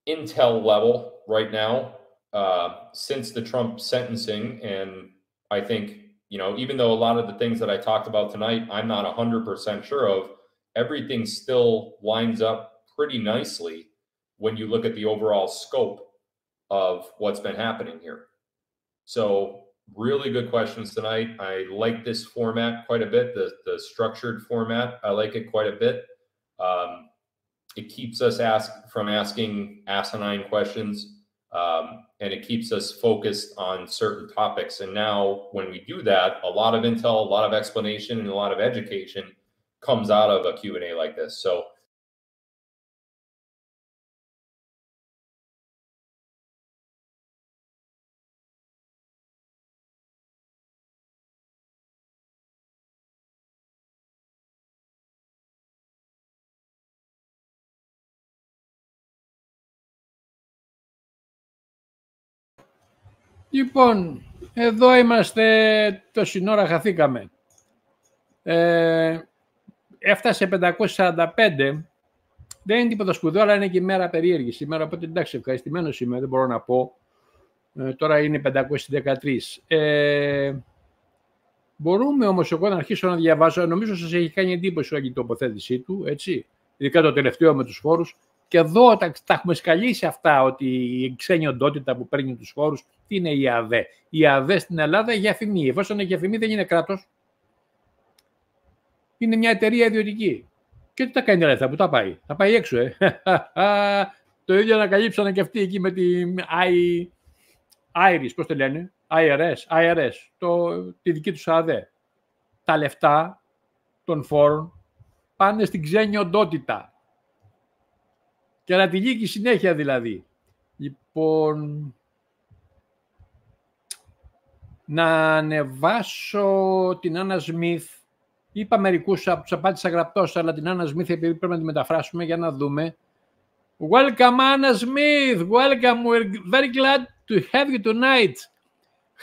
intel level right now since the Trump sentencing. And I think, you know, even though a lot of the things that I talked about tonight, I'm not 100% sure of, everything still lines up pretty nicely when you look at the overall scope of what's been happening here. So really good questions tonight. I like this format quite a bit, the structured format. I like it quite a bit. It keeps us from asking asinine questions, and it keeps us focused on certain topics. And now when we do that, a lot of intel, a lot of explanation, and a lot of education comes out of a Q&A like this. So Λοιπόν, εδώ είμαστε, τόση ώρα χαθήκαμε. Έφτασε 545, δεν είναι τίποτα σπουδαίο, αλλά είναι και η μέρα περίεργη σήμερα, οπότε εντάξει, ευχαριστημένος είμαι, δεν μπορώ να πω. Τώρα είναι 513. Μπορούμε όμως εγώ να αρχίσω να διαβάσω, νομίζω σας έχει κάνει εντύπωση όλη η τοποθέτησή του, έτσι, ειδικά το τελευταίο με τους φόρους. Και εδώ τα έχουμε σκαλίσει αυτά, ότι η ξένη οντότητα που παίρνει τους φόρους, τι είναι η ΑΔΕ. Η ΑΔΕ στην Ελλάδα έχει αφημί. Εφόσον έχει αφημί, δεν είναι κράτος. Είναι μια εταιρεία ιδιωτική. Και τι τα κάνει τα λεφτά, που τα πάει. Θα πάει έξω, Το ίδιο ανακαλύψανε και αυτοί εκεί με τη Iris, πώς το λένε, IRS, τη δική τους ΑΔΕ. Τα λεφτά των φόρων πάνε στην ξένη οντότητα. Και να τη λύγει συνέχεια δηλαδή. Λοιπόν, να ανεβάσω την Άννα Σμιθ. Είπα μερικούς, τους απάντησα γραπτός, αλλά την Άννα Σμιθ επειδή πρέπει να τη μεταφράσουμε για να δούμε. Welcome Anna Smith, welcome, we're very glad to have you tonight.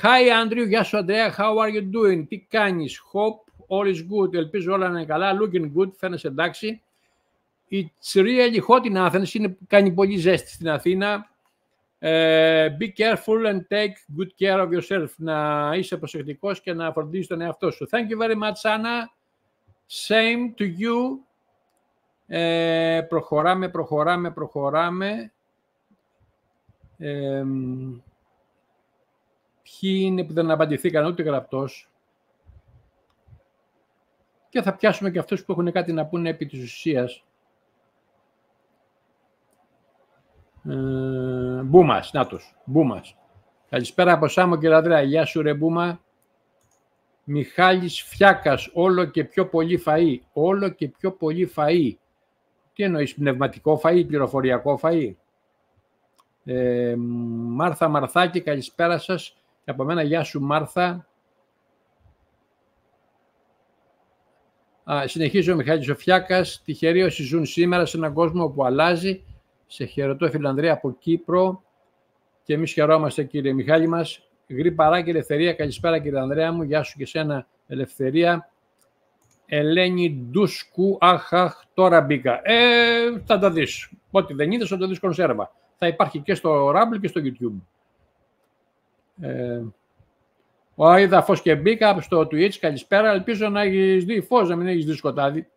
Hi Andrew, γεια σου Andrea, how are you doing? Τι κάνεις? Hope all is good, ελπίζω όλα να είναι καλά, looking good, φαίνεσαι εντάξει. It's really hot in Athens, κάνει πολύ ζέστη στην Αθήνα. Be careful and take good care of yourself. Να είσαι προσεκτικός και να φροντίζεις τον εαυτό σου. Thank you very much, Anna. Same to you. Προχωράμε. Ποιοι είναι που δεν απαντηθήκαν ούτε γραπτός. Και θα πιάσουμε και αυτούς που έχουν κάτι να πούνε επί της ουσίας. Μπούμας, νάτος, Μπούμας. Καλησπέρα από Σάμο και Ανδρέα. Γεια σου ρε Μπούμα. Μιχάλης Φιάκας, όλο και πιο πολύ φαΐ. Όλο και πιο πολύ φαΐ. Τι εννοείς, πνευματικό φαΐ, πληροφοριακό φαΐ? Μάρθα Μαρθάκη, καλησπέρα σας. Και από μένα, γεια σου Μάρθα. Συνεχίζει ο Μιχάλης ο Φιάκας. Τυχεροί όσοι ζουν σήμερα σε έναν κόσμο που αλλάζει. Σε χαιρετώ φίλε Ανδρέα από Κύπρο. Και εμείς χαιρόμαστε κύριε Μιχάλη μας. Γρυπαρά και Ελευθερία, καλησπέρα κύριε Ανδρέα μου. Γεια σου και σένα Ελευθερία. Ελένη Ντούσκου, αχ, τώρα μπήκα. Θα τα δεις. Ό,τι δεν είδες, θα το δεις κονσέρβα. Θα υπάρχει και στο Rumble και στο YouTube. Είδα φως και μπήκα στο Twitch, καλησπέρα. Ελπίζω να έχεις δει φως, να μην έχεις δει σκοτάδι.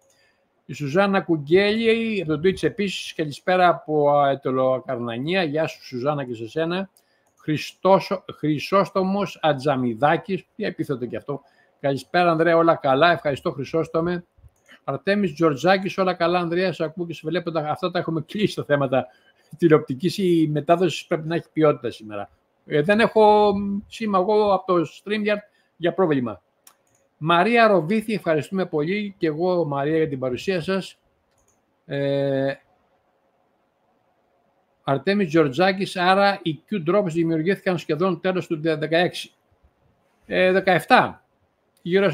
Η Σουζάννα Κουγγέλη, από το Twitch επίσης, καλησπέρα από Αιτωλοκαρνανία. Γεια σου Σουζάννα και σε σένα. Χρυσόστομος Ατζαμιδάκης, τι επίθετο και αυτό. Καλησπέρα Ανδρέα, όλα καλά, ευχαριστώ Χρυσόστομε. Αρτέμις Τζορτζάκης, όλα καλά, Ανδρέα, σε ακούω και σε βλέπω. Αυτά τα έχουμε κλείσει το θέμα τηλεοπτικής. Η μετάδοση πρέπει να έχει ποιότητα σήμερα. Δεν έχω σήμα εγώ από το StreamYard για πρόβλημα. Μαρία Ροβίθη, ευχαριστούμε πολύ και εγώ, Μαρία, για την παρουσία σας. Αρτέμις Τζορτζάκης, άρα οι Q-Drops δημιουργήθηκαν σχεδόν τέλος του 2016. 17.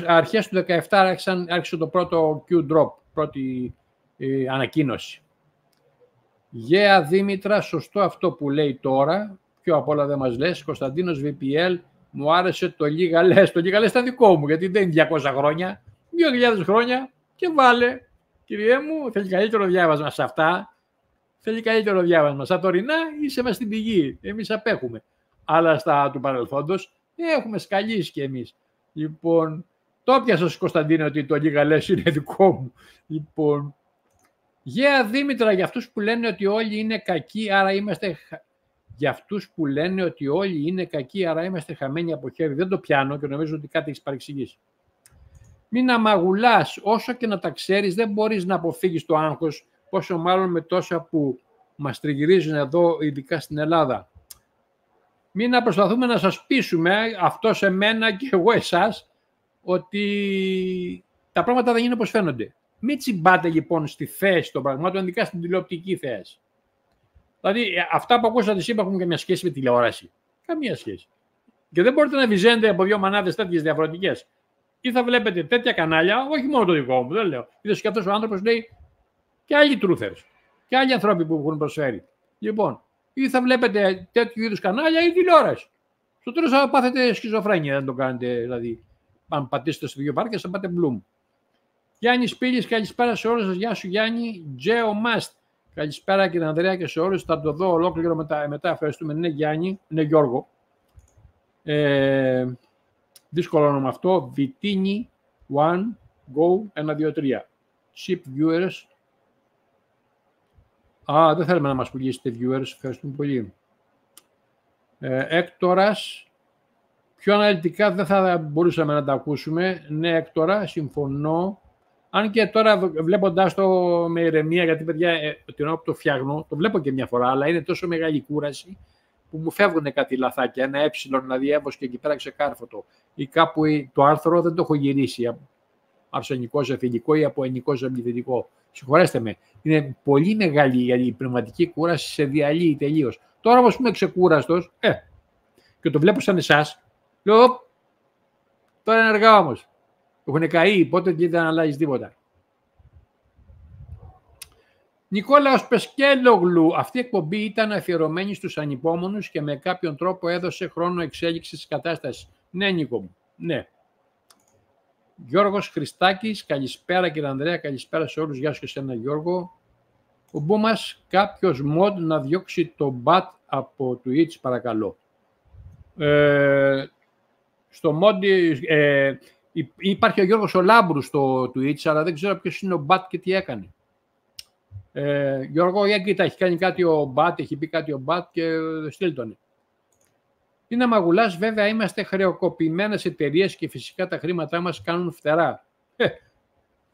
Αρχές του 2017 άρχισε το πρώτο Q-Drop, πρώτη ανακοίνωση. Γεια Δήμητρα, σωστό αυτό που λέει τώρα, πιο απ' όλα δεν μας λες. Κωνσταντίνος VPL, μου άρεσε το λίγα λες. Το λίγα λες ήταν δικό μου, γιατί δεν είναι 200 χρόνια, 2.000 χρόνια και βάλε. Κυριέ μου, θέλει καλύτερο διάβασμα σε αυτά. Θέλει καλύτερο διάβασμα. Σαν τωρινά είσαι μες στην πηγή. Εμείς απέχουμε. Αλλά στα του παρελθόντος έχουμε σκαλίσει κι εμείς. Λοιπόν, το πιάσα Κωνσταντίνο ότι το λίγα λες είναι δικό μου. Λοιπόν, γεια Δήμητρα, για αυτούς που λένε ότι όλοι είναι κακοί, άρα είμαστε... Για αυτούς που λένε ότι όλοι είναι κακοί, άρα είμαστε χαμένοι από χέρι. Δεν το πιάνω και νομίζω ότι κάτι έχεις παρεξηγήσει. Μην αμαγουλάς, όσο και να τα ξέρεις, δεν μπορείς να αποφύγεις το άγχος, πόσο μάλλον με τόσα που μας τριγυρίζουν εδώ, ειδικά στην Ελλάδα. Μην να προσπαθούμε να σας πείσουμε, αυτό σε μένα και εγώ εσάς, ότι τα πράγματα δεν είναι όπως φαίνονται. Μην τσιμπάτε λοιπόν στη θέση των πραγμάτων, ειδικά στην τηλεοπτική θέση. Δηλαδή, αυτά που ακούσατε σήμερα έχουν καμία σχέση με τηλεόραση. Καμία σχέση. Και δεν μπορείτε να βυζένετε από δύο μανάδες τέτοιες διαφορετικές. Ή θα βλέπετε τέτοια κανάλια, όχι μόνο το δικό μου, δεν λέω. Είδες και αυτός ο άνθρωπος λέει και άλλοι truthers. Και άλλοι άνθρωποι που έχουν προσφέρει. Λοιπόν, ή θα βλέπετε τέτοιου είδους κανάλια ή τηλεόραση. Στο τέλος θα πάθετε σχιζοφρένεια, δεν το κάνετε. Δηλαδή, αν πατήσετε στο δύο πάρκες, θα πάτε μπλουμ. Γιάννη Σπίλης, καλησπέρα σε όλους σας. Γεια σου Γιάννη. Τζέο Mast. Καλησπέρα κύριε Ανδρέα και σε όλους. Θα το δω ολόκληρο μετά. Ευχαριστούμε. Ναι Γιάννη, ναι Γιώργο. Δύσκολο όνομα αυτό. Βιτίνι 1, Go, 1, 2, 3. Cheap viewers. Δεν θέλουμε να μας πουλήσετε viewers. Ευχαριστούμε πολύ. Έκτορας. Πιο αναλυτικά δεν θα μπορούσαμε να τα ακούσουμε. Ναι, Έκτορα, συμφωνώ. Αν και τώρα βλέποντάς το με ηρεμία, γιατί παιδιά την ώρα που το φτιάχνω, το βλέπω και μια φορά, αλλά είναι τόσο μεγάλη κούραση που μου φεύγουν κάτι λαθάκια. Ένα δηλαδή έβος και εκεί πέρα ξεκάρφωτο. Ή κάπου το άρθρο δεν το έχω γυρίσει από αρσενικό σε θηλυκό ή από ενικό σε πληθυντικό. Συγχωρέστε με. Είναι πολύ μεγάλη η πνευματική κούραση, σε διαλύει τελείως. Τώρα όμως που είμαι ξεκούραστος, και το βλέπω σαν εσάς, λέω, τώρα είναι αργά όμως. Έχουν καεί, πότε δεν αλλάζει τίποτα. Νικόλαος Πεσκέλογλου, αυτή η εκπομπή ήταν αφιερωμένη στους ανυπόμονους και με κάποιον τρόπο έδωσε χρόνο εξέλιξης της κατάστασης. Ναι, Νίκο μου, ναι. Γιώργος Χριστάκης, καλησπέρα κύριε Ανδρέα, καλησπέρα σε όλους, γεια σου και σένα Γιώργο. Ο Μπούμας, κάποιος mod να διώξει το bat από Twitch, παρακαλώ. Στο mod... υπάρχει ο Γιώργος ο Λάμπρου στο Twitch, αλλά δεν ξέρω ποιος είναι ο Μπατ και τι έκανε. Γιώργο, για κοίτα, έχει κάνει κάτι ο Μπατ, έχει πει κάτι ο Μπατ και στείλ τον. Είναι μαγουλάς, βέβαια είμαστε χρεοκοπημένες εταιρείες και φυσικά τα χρήματά μας κάνουν φτερά.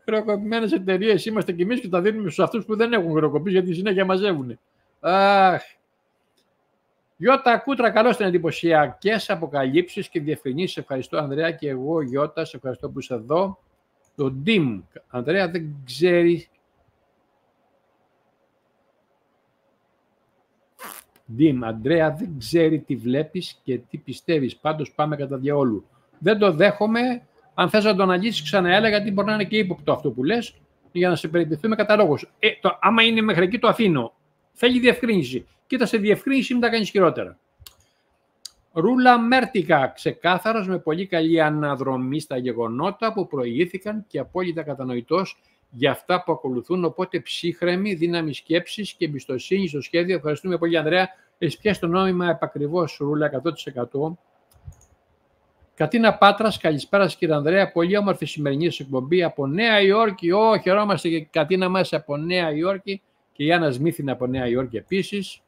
Χρεοκοπημένες εταιρείες είμαστε κι εμείς και τα δίνουμε στους αυτούς που δεν έχουν χρεοκοπήσει γιατί συνέχεια μαζεύουν. Αχ. Γιώτα Κούτρα, καλώς την εντυπωσιακές αποκαλύψεις και διευκρινήσεις. Ευχαριστώ Ανδρέα και εγώ Γιώτα, σε ευχαριστώ που είσαι εδώ. Το Dim, Ανδρέα δεν ξέρει. Dim, Ανδρέα δεν ξέρει τι βλέπεις και τι πιστεύεις. Πάντως πάμε κατά διαόλου. Δεν το δέχομαι. Αν θες να το αναλύσεις ξαναέλα, γιατί μπορεί να είναι και ύποπτο αυτό που λες, για να σε περιπτωθούμε κατά λόγος. Άμα είναι μέχρι εκεί το αφήνω. Θέλει διευκρίνηση. Κοίτα σε διευκρίνηση, μην τα κάνεις χειρότερα. Ρούλα Μέρτικα, ξεκάθαρος με πολύ καλή αναδρομή στα γεγονότα που προηγήθηκαν και απόλυτα κατανοητός για αυτά που ακολουθούν. Οπότε ψύχρεμη, δύναμη σκέψης και εμπιστοσύνη στο σχέδιο. Ευχαριστούμε πολύ, Ανδρέα. Έχεις πιάσει το νόημα επακριβώς, Ρούλα, 100%. Κατίνα Πάτρας, καλησπέρα κύριε Ανδρέα. Πολύ όμορφη σημερινή εκπομπή από Νέα Υόρκη. Χαιρόμαστε και Κατίνα μας από Νέα Υόρκη. Και η Άννα Σμίθιν από Νέα Υόρκη επίσης.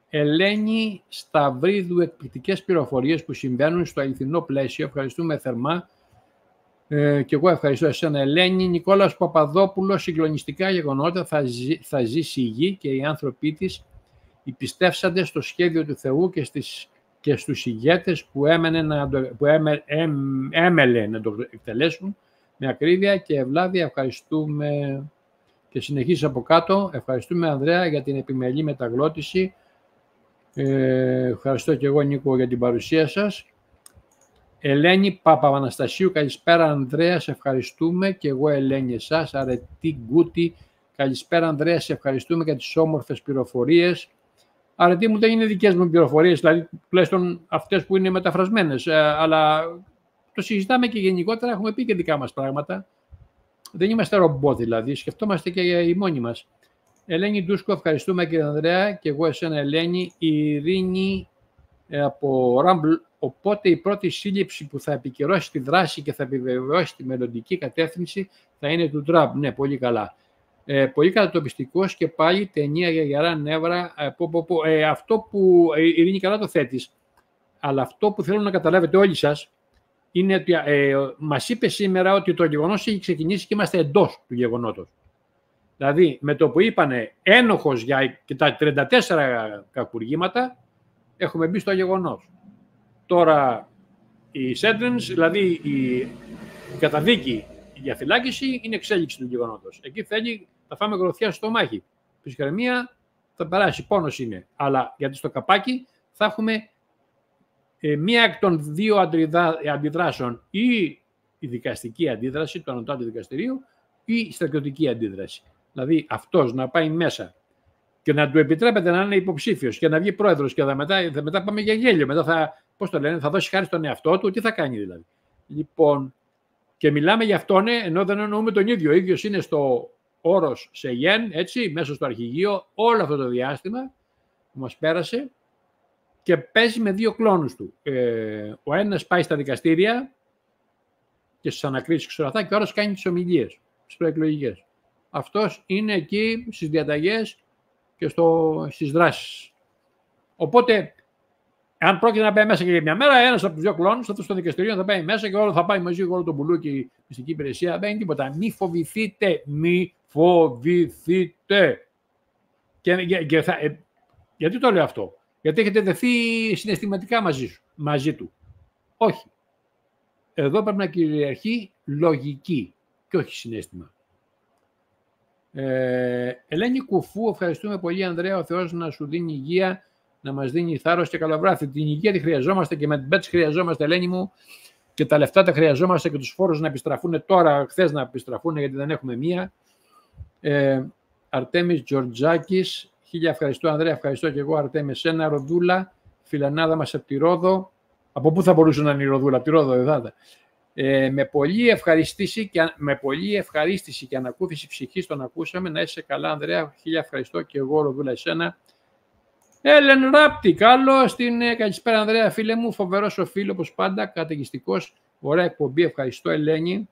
Ελένη Σταυρίδου, εκπληκτικές πληροφορίες που συμβαίνουν στο αληθινό πλαίσιο. Ευχαριστούμε θερμά. Και εγώ ευχαριστώ εσένα, Ελένη. Νικόλαος Παπαδόπουλος, συγκλονιστικά γεγονότα, θα ζήσει η γη και οι άνθρωποι της, οι πιστεύσαντες στο σχέδιο του Θεού και στους ηγέτες που έμελε να το εκτελέσουν με ακρίβεια και ευλάβεια. Ευχαριστούμε. Και συνεχίζει από κάτω. Ευχαριστούμε, Ανδρέα, για την επιμελή μεταγλώτηση. Ευχαριστώ και εγώ, Νίκο, για την παρουσία σας. Ελένη Παπα-Αναστασίου, καλησπέρα, Ανδρέα, σε ευχαριστούμε. Και εγώ, Ελένη, εσάς. Αρετή Γκούτη, καλησπέρα, Ανδρέα, σε ευχαριστούμε για τις όμορφες πληροφορίες. Αρετή μου, δεν είναι δικές μου πληροφορίες, δηλαδή τουλάχιστον αυτές που είναι μεταφρασμένες, αλλά το συζητάμε και γενικότερα, έχουμε πει και δικά μας πράγματα. Δεν είμαστε ρομπότ, δηλαδή, σκεφτόμαστε και οι μόνοι μας. Ελένη Ντούσκο, ευχαριστούμε, κύριε Ανδρέα, και εγώ εσένα, Ελένη. Η Ειρήνη από Rumble. Οπότε η πρώτη σύλληψη που θα επικυρώσει τη δράση και θα επιβεβαιώσει τη μελλοντική κατεύθυνση θα είναι του Τραμπ. Ναι, πολύ καλά. Πολύ κατατοπιστικός και πάλι ταινία για γερά νεύρα. Αυτό που, Ειρήνη, καλά το θέτεις, αλλά αυτό που θέλω να καταλάβετε όλοι σας είναι ότι μας είπε σήμερα ότι το γεγονός έχει ξεκινήσει και είμαστε εντός του γεγονότος. Δηλαδή, με το που είπανε ένοχος για και τα 34 κακουργήματα, έχουμε μπει στο γεγονός. Τώρα, η sentence, δηλαδή η καταδίκη για φυλάκιση, είναι εξέλιξη του γεγονότος. Εκεί θα φάμε γροθιά στο μάχη. Ψυχραιμία θα περάσει, πόνος είναι. Αλλά γιατί στο καπάκι θα έχουμε μία εκ των δύο αντιδράσεων, ή η δικαστική αντίδραση του Ανωτάτου Δικαστηρίου ή η στρατιωτική αντίδραση. Δηλαδή αυτός να πάει μέσα και να του επιτρέπεται να είναι υποψήφιος και να βγει πρόεδρος και μετά πάμε για γέλιο. Μετά θα δώσει χάρη στον εαυτό του, τι θα κάνει δηλαδή. Λοιπόν, και μιλάμε για αυτόν, ενώ δεν εννοούμε τον ίδιο. Ο ίδιος είναι στο όρος σε γεν, έτσι, μέσα στο αρχηγείο, όλο αυτό το διάστημα που μας πέρασε, και παίζει με δύο κλόνους του. Ο ένας πάει στα δικαστήρια και στις ανακρίσεις ξεωραθά και ο άλλος κάνει τις ομιλίες, τις προεκλογικές. Αυτός είναι εκεί στις διαταγές και στις δράσεις. Οπότε, αν πρόκειται να πάει μέσα και για μια μέρα, ένας από τους δύο κλόνους θα στο δικαστήριο θα πάει μέσα και όλο θα πάει μαζί, όλο το μπουλούκι, η μυστική υπηρεσία, δεν είναι τίποτα. Μη φοβηθείτε, μη φοβηθείτε. Γιατί το λέω αυτό? Γιατί έχετε δεθεί συναισθηματικά μαζί του. Όχι. Εδώ πρέπει να κυριαρχεί λογική και όχι συναίσθημα. Ελένη Κουφού, ευχαριστούμε πολύ, Ανδρέα. Ο Θεός να σου δίνει υγεία, να μας δίνει θάρρος και καλοβράδι. Την υγεία τη χρειαζόμαστε και με την πέτση χρειαζόμαστε, Ελένη μου, και τα λεφτά τα χρειαζόμαστε και τους φόρους να επιστραφούν τώρα, χθες να επιστραφούν, γιατί δεν έχουμε μία. Αρτέμις Τζορτζάκης, χίλια ευχαριστώ, Ανδρέα, ευχαριστώ και εγώ, Αρτέμις, εσένα. Ροδούλα, φιλανάδα μας από τη Ρόδο. Από πού θα μπορούσε να είναι η Ροδούλα? Από τη Ρόδο, δεν θα ήταν. Με πολλή ευχαρίστηση και ανακούφιση ψυχής τον ακούσαμε. Να είσαι καλά, Ανδρέα, χίλια ευχαριστώ και εγώ, Ροδούλα, εσένα. Έλεν Ράπτη, καλώς την καλησπέρα, Ανδρέα, φίλε μου, φοβερός ο φίλος, όπως πάντα, καταιγιστικός, ωραία εκπομπή, ευχαριστώ, Ελένη.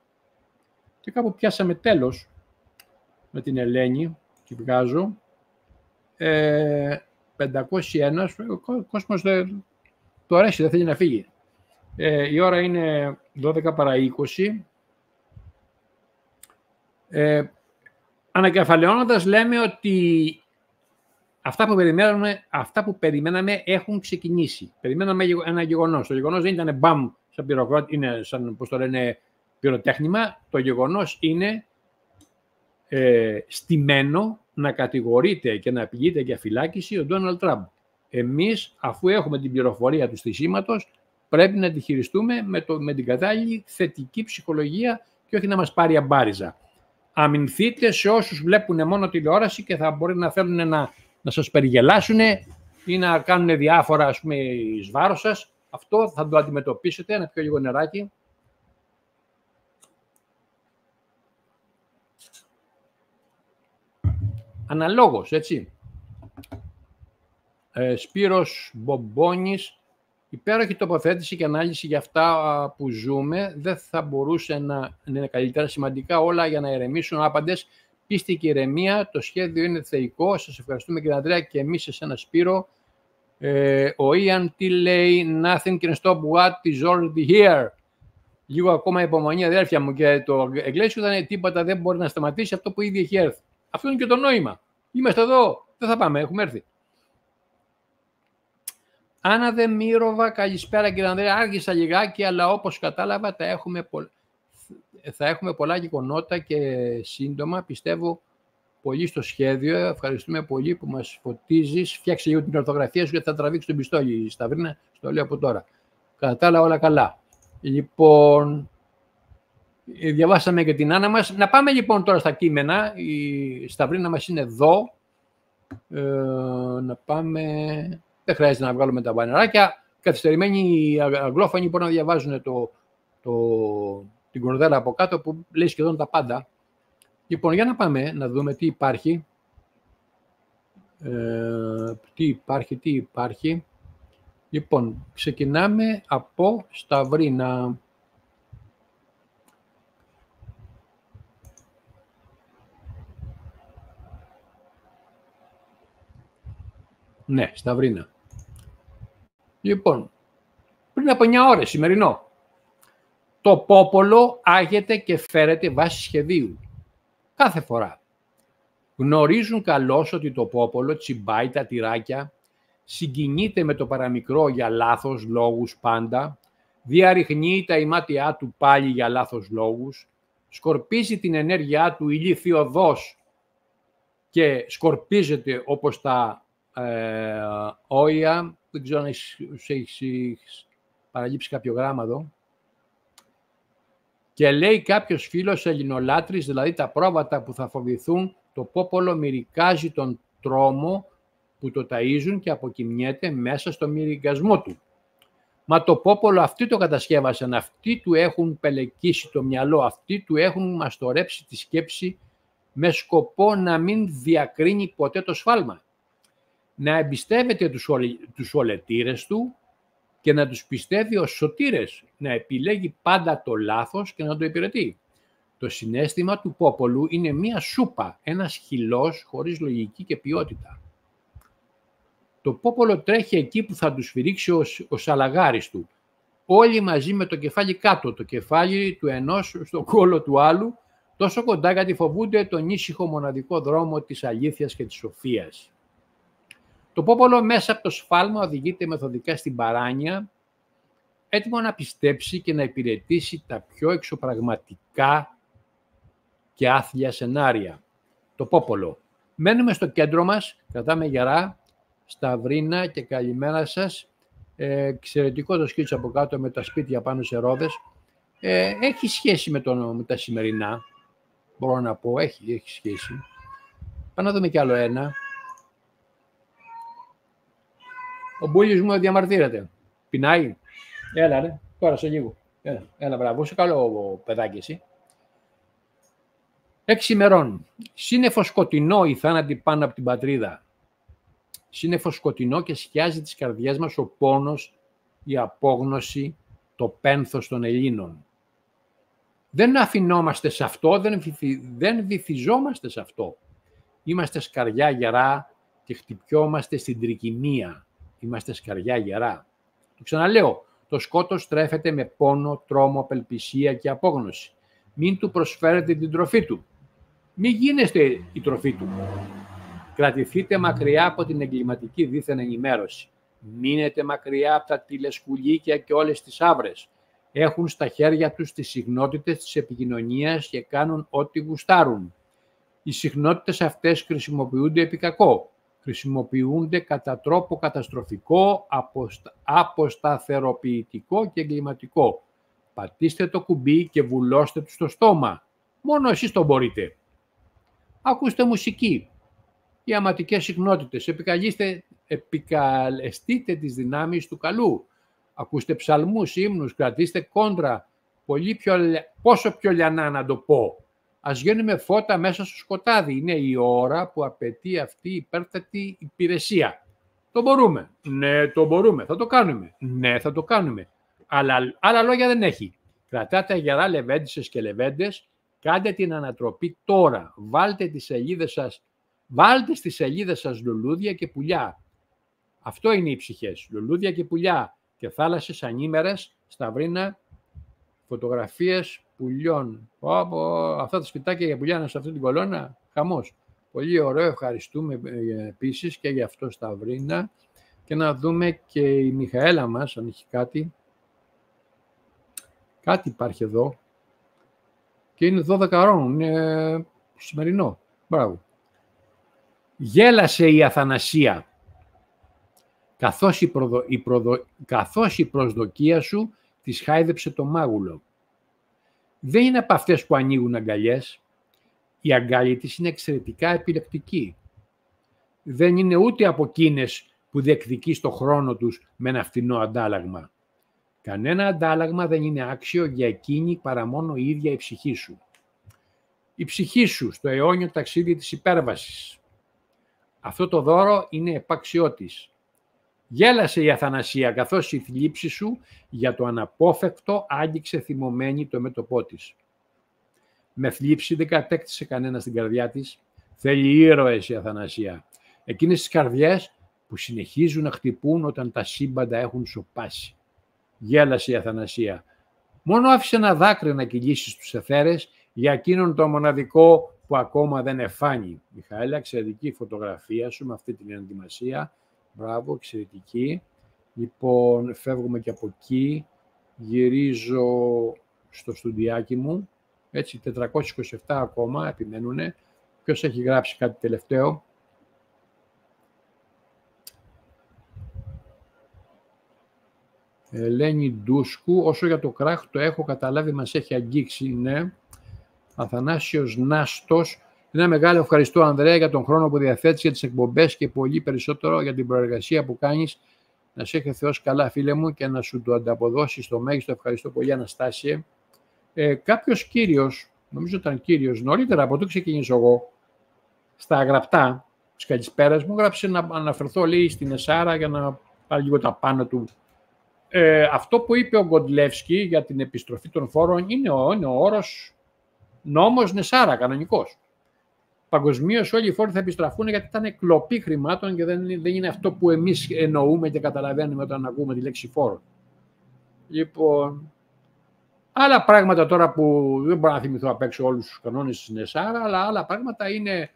Και κάπου πιάσαμε τέλος με την Ελένη και βγάζω. 501, ο κόσμος του αρέσει, δεν θέλει να φύγει. Η ώρα είναι 12 παρά 20. Ανακεφαλαιώνοντας, λέμε ότι αυτά που περιμέναμε έχουν ξεκινήσει. Περιμέναμε ένα γεγονός. Το γεγονός δεν ήταν μπαμ σαν πυροκρότη, είναι σαν, πώς το λένε, πυροτέχνημα. Το γεγονός είναι στημένο να κατηγορείται και να απειλείται για φυλάκιση ο Ντόναλντ Τραμπ. Εμείς, αφού έχουμε την πληροφορία του στισίματος, πρέπει να τη χειριστούμε με την κατάλληλη θετική ψυχολογία και όχι να μας πάρει αμπάριζα. Αμυνθείτε σε όσους βλέπουν μόνο τηλεόραση και θα μπορεί να θέλουν να σας περιγελάσουν ή να κάνουν διάφορα, ας πούμε, εις βάρος σας. Αυτό θα το αντιμετωπίσετε. Ένα πιο λίγο νεράκι. Αναλόγως, έτσι. Σπύρος Μπομπόνης, υπέροχη τοποθέτηση και ανάλυση για αυτά που ζούμε. Δεν θα μπορούσε να είναι καλύτερα, σημαντικά όλα για να ηρεμήσουν άπαντες. Πίστη και ηρεμία, το σχέδιο είναι θεϊκό. Σας ευχαριστούμε, κύριε Ανδρέα, και εμείς εσένα, Σπύρο. Ο Ιαν τι λέει? Nothing can stop what is already here. Λίγο ακόμα υπομονή, αδέρφια μου, και το εγκλέσιο ήταν τίποτα, δεν μπορεί να σταματήσει αυτό που ήδη έχει έρθει. Αυτό είναι και το νόημα. Είμαστε εδώ, δεν θα πάμε, έχουμε έρθει. Άννα Δεμήροβα, καλησπέρα κύριε Ανδρέα. Άργησα λιγάκι, αλλά όπως κατάλαβα θα έχουμε πολλά γεγονότα και σύντομα. Πιστεύω πολύ στο σχέδιο. Ευχαριστούμε πολύ που μας φωτίζεις. Φτιάξε λίγο την ορθογραφία σου, γιατί θα τραβήξει τον πιστόλι, Σταυρίνα. Στο λέω από τώρα. Κατά τα άλλα, όλα καλά. Λοιπόν, διαβάσαμε και την Άννα μας. Να πάμε λοιπόν τώρα στα κείμενα. Η Σταυρίνα μας είναι εδώ. Να πάμε... Δεν χρειάζεται να βγάλουμε τα μπανεράκια. Καθυστερημένοι αγγλόφωνοι μπορούν να διαβάζουν την κορδέλα από κάτω που λέει σχεδόν τα πάντα. Λοιπόν, για να πάμε να δούμε τι υπάρχει. Τι υπάρχει. Λοιπόν, ξεκινάμε από Σταυρίνα. Ναι, Σταυρίνα. Λοιπόν, πριν από 9 ώρες, σημερινό, το πόπολο άγεται και φέρεται βάσει σχεδίου. Κάθε φορά. Γνωρίζουν καλώς ότι το πόπολο τσιμπάει τα τυράκια, συγκινείται με το παραμικρό για λάθος λόγους πάντα, διαρριχνεί τα ημάτια του πάλι για λάθος λόγους, σκορπίζει την ενέργειά του ηλιθιωδώς και σκορπίζεται όπως τα όια. Δεν ξέρω αν έχεις παραλείψει κάποιο γράμμα εδώ. Και λέει κάποιος φίλος ελληνολάτρης, δηλαδή τα πρόβατα που θα φοβηθούν, το πόπολο μυρικάζει τον τρόμο που το ταΐζουν και αποκοιμιέται μέσα στο μυριγκασμό του. Μα το πόπολο αυτοί το κατασκεύασαν, αυτοί του έχουν πελεκίσει το μυαλό, αυτοί του έχουν μαστορέψει τη σκέψη με σκοπό να μην διακρίνει ποτέ το σφάλμα. Να εμπιστεύεται τους ολετήρες του και να τους πιστεύει ως σωτήρες, να επιλέγει πάντα το λάθος και να το υπηρετεί. Το συναίσθημα του πόπολου είναι μία σούπα, ένας χυλός χωρίς λογική και ποιότητα. Το πόπολο τρέχει εκεί που θα του σφυρίξει ο σαλαγάρης του. Όλοι μαζί με το κεφάλι κάτω, το κεφάλι του ενός στο κόλο του άλλου, τόσο κοντά γιατί φοβούνται τον ήσυχο μοναδικό δρόμο της αλήθειας και της σοφίας. Το πόπολο μέσα από το σφάλμα οδηγείται μεθοδικά στην παράνοια, έτοιμο να πιστέψει και να υπηρετήσει τα πιο εξωπραγματικά και άθλια σενάρια. Το πόπολο. Μένουμε στο κέντρο μας, κρατάμε γερά, Σταυρίνα και καλημέρα σας. Εξαιρετικό το σκίτσο από κάτω με τα σπίτια πάνω σε ρόδες. Έχει σχέση με τα σημερινά, μπορώ να πω, έχει σχέση. Πάμε να δούμε κι άλλο ένα. Ο Μπούλης μου διαμαρτύρεται. Πεινάει. Έλα ρε, τώρα σε λίγο. Έλα μπράβο, είσαι καλό παιδάκι εσύ. 6 ημερών. Σύννεφο σκοτεινό η θάνατη πάνω από την πατρίδα. Σύννεφο σκοτεινό και σκιάζει τις καρδιές μας ο πόνος, η απόγνωση, το πένθος των Ελλήνων. Δεν αφινόμαστε σε αυτό, δεν βυθιζόμαστε σε αυτό. Είμαστε σκαριά γερά και χτυπιόμαστε στην τρικυμία. Είμαστε σκαριά γερά. Το ξαναλέω, το σκότος τρέφεται με πόνο, τρόμο, απελπισία και απόγνωση. Μην του προσφέρετε την τροφή του. Μην γίνεστε η τροφή του. Κρατηθείτε μακριά από την εγκληματική δίθεν ενημέρωση. Μείνετε μακριά από τα τηλεσκουλίκια και όλες τις άβρες. Έχουν στα χέρια τους τις συχνότητες της επικοινωνίας και κάνουν ό,τι γουστάρουν. Οι συχνότητες αυτές χρησιμοποιούνται επί κακό. Χρησιμοποιούνται κατά τρόπο καταστροφικό, αποσταθεροποιητικό και εγκληματικό. Πατήστε το κουμπί και βουλώστε του στο στόμα. Μόνο εσείς το μπορείτε. Ακούστε μουσική. Οι αματικές συχνότητες. Επικαλεστείτε τις δυνάμεις του καλού. Ακούστε ψαλμούς, ύμνους, κρατήστε κόντρα. Πόσο πιο λιανά να το πω. Ας γίνουμε φώτα μέσα στο σκοτάδι. Είναι η ώρα που απαιτεί αυτή η υπέρτατη υπηρεσία. Το μπορούμε. Ναι, το μπορούμε. Θα το κάνουμε. Ναι, θα το κάνουμε. Αλλά άλλα λόγια δεν έχει. Κρατάτε γερά λεβέντισες και λεβέντες. Κάντε την ανατροπή τώρα. Βάλτε στις σελίδες σας λουλούδια και πουλιά. Αυτό είναι οι ψυχές. Λουλούδια και πουλιά και θάλασσες ανήμερες, Σταυρίνα, Φωτογραφίες πουλιών. Αυτά τα σπιτάκια για πουλιά σε αυτή την κολόνα, χαμός. Πολύ ωραίο, ευχαριστούμε επίσης και για αυτό στα Βρίνα. Και να δούμε και η Μιχαέλα μας, αν έχει κάτι. Κάτι υπάρχει εδώ. Και είναι 12 ώρων, είναι σημερινό. Μπράβο. Γέλασε η Αθανασία, καθώς η προσδοκία σου της χάιδεψε το μάγουλο. Δεν είναι από αυτές που ανοίγουν αγκαλιές. Η αγκάλη της είναι εξαιρετικά επιλεκτική. Δεν είναι ούτε από εκείνες που διεκδικείς το χρόνο τους με ένα φθηνό αντάλλαγμα. Κανένα αντάλλαγμα δεν είναι άξιο για εκείνη παρά μόνο η ίδια η ψυχή σου. Η ψυχή σου στο αιώνιο ταξίδι της υπέρβασης. Αυτό το δώρο είναι επάξιό της. Γέλασε η Αθανασία καθώς η θλίψη σου για το αναπόφευκτο άγγιξε θυμωμένη το μέτωπό της. Με θλίψη δεν κατέκτησε κανένα στην καρδιά της. Θέλει ήρωες η Αθανασία. Εκείνες τις καρδιές που συνεχίζουν να χτυπούν όταν τα σύμπαντα έχουν σωπάσει. Γέλασε η Αθανασία. Μόνο άφησε ένα δάκρυ να κυλήσει στους αιθέρες για εκείνον το μοναδικό που ακόμα δεν εφάνει. Μιχαέλα, εξαιρετική φωτογραφία σου με αυτή την ενδυμασία. Μπράβο, εξαιρετική. Λοιπόν, φεύγουμε και από εκεί. Γυρίζω στο στουντιάκι μου. Έτσι, 427 ακόμα επιμένουνε. Ποιος έχει γράψει κάτι τελευταίο? Ελένη Ντούσκου, όσο για το κράχ το έχω καταλάβει, μας έχει αγγίξει, ναι. Αθανάσιος Νάστος, ένα μεγάλο ευχαριστώ Ανδρέα για τον χρόνο που διαθέτεις για τις εκπομπές και πολύ περισσότερο για την προεργασία που κάνεις. Να σε έχει Θεός καλά φίλε μου και να σου το ανταποδώσει στο μέγιστο. Ευχαριστώ πολύ Αναστάσιε. Κάποιος κύριος, νομίζω ήταν κύριος, νωρίτερα από το ξεκινήσω εγώ, στα γραπτά της καλησπέρας μου, γράψε να αναφερθώ λέει στην Εσάρα για να πάρει λίγο τα πάνω του. Αυτό που είπε ο Godlewski για την επιστροφή των φόρων είναι ο όρος νόμος Νεσάρα, κανονικός. Παγκοσμίως όλοι οι φόροι θα επιστραφούν γιατί ήταν κλοπή χρημάτων και δεν είναι αυτό που εμείς εννοούμε και καταλαβαίνουμε όταν ακούμε τη λέξη φόρο. Λοιπόν, άλλα πράγματα τώρα που δεν μπορώ να θυμηθώ απ' έξω όλους τους κανόνες της Νεσάρα, αλλά άλλα πράγματα είναι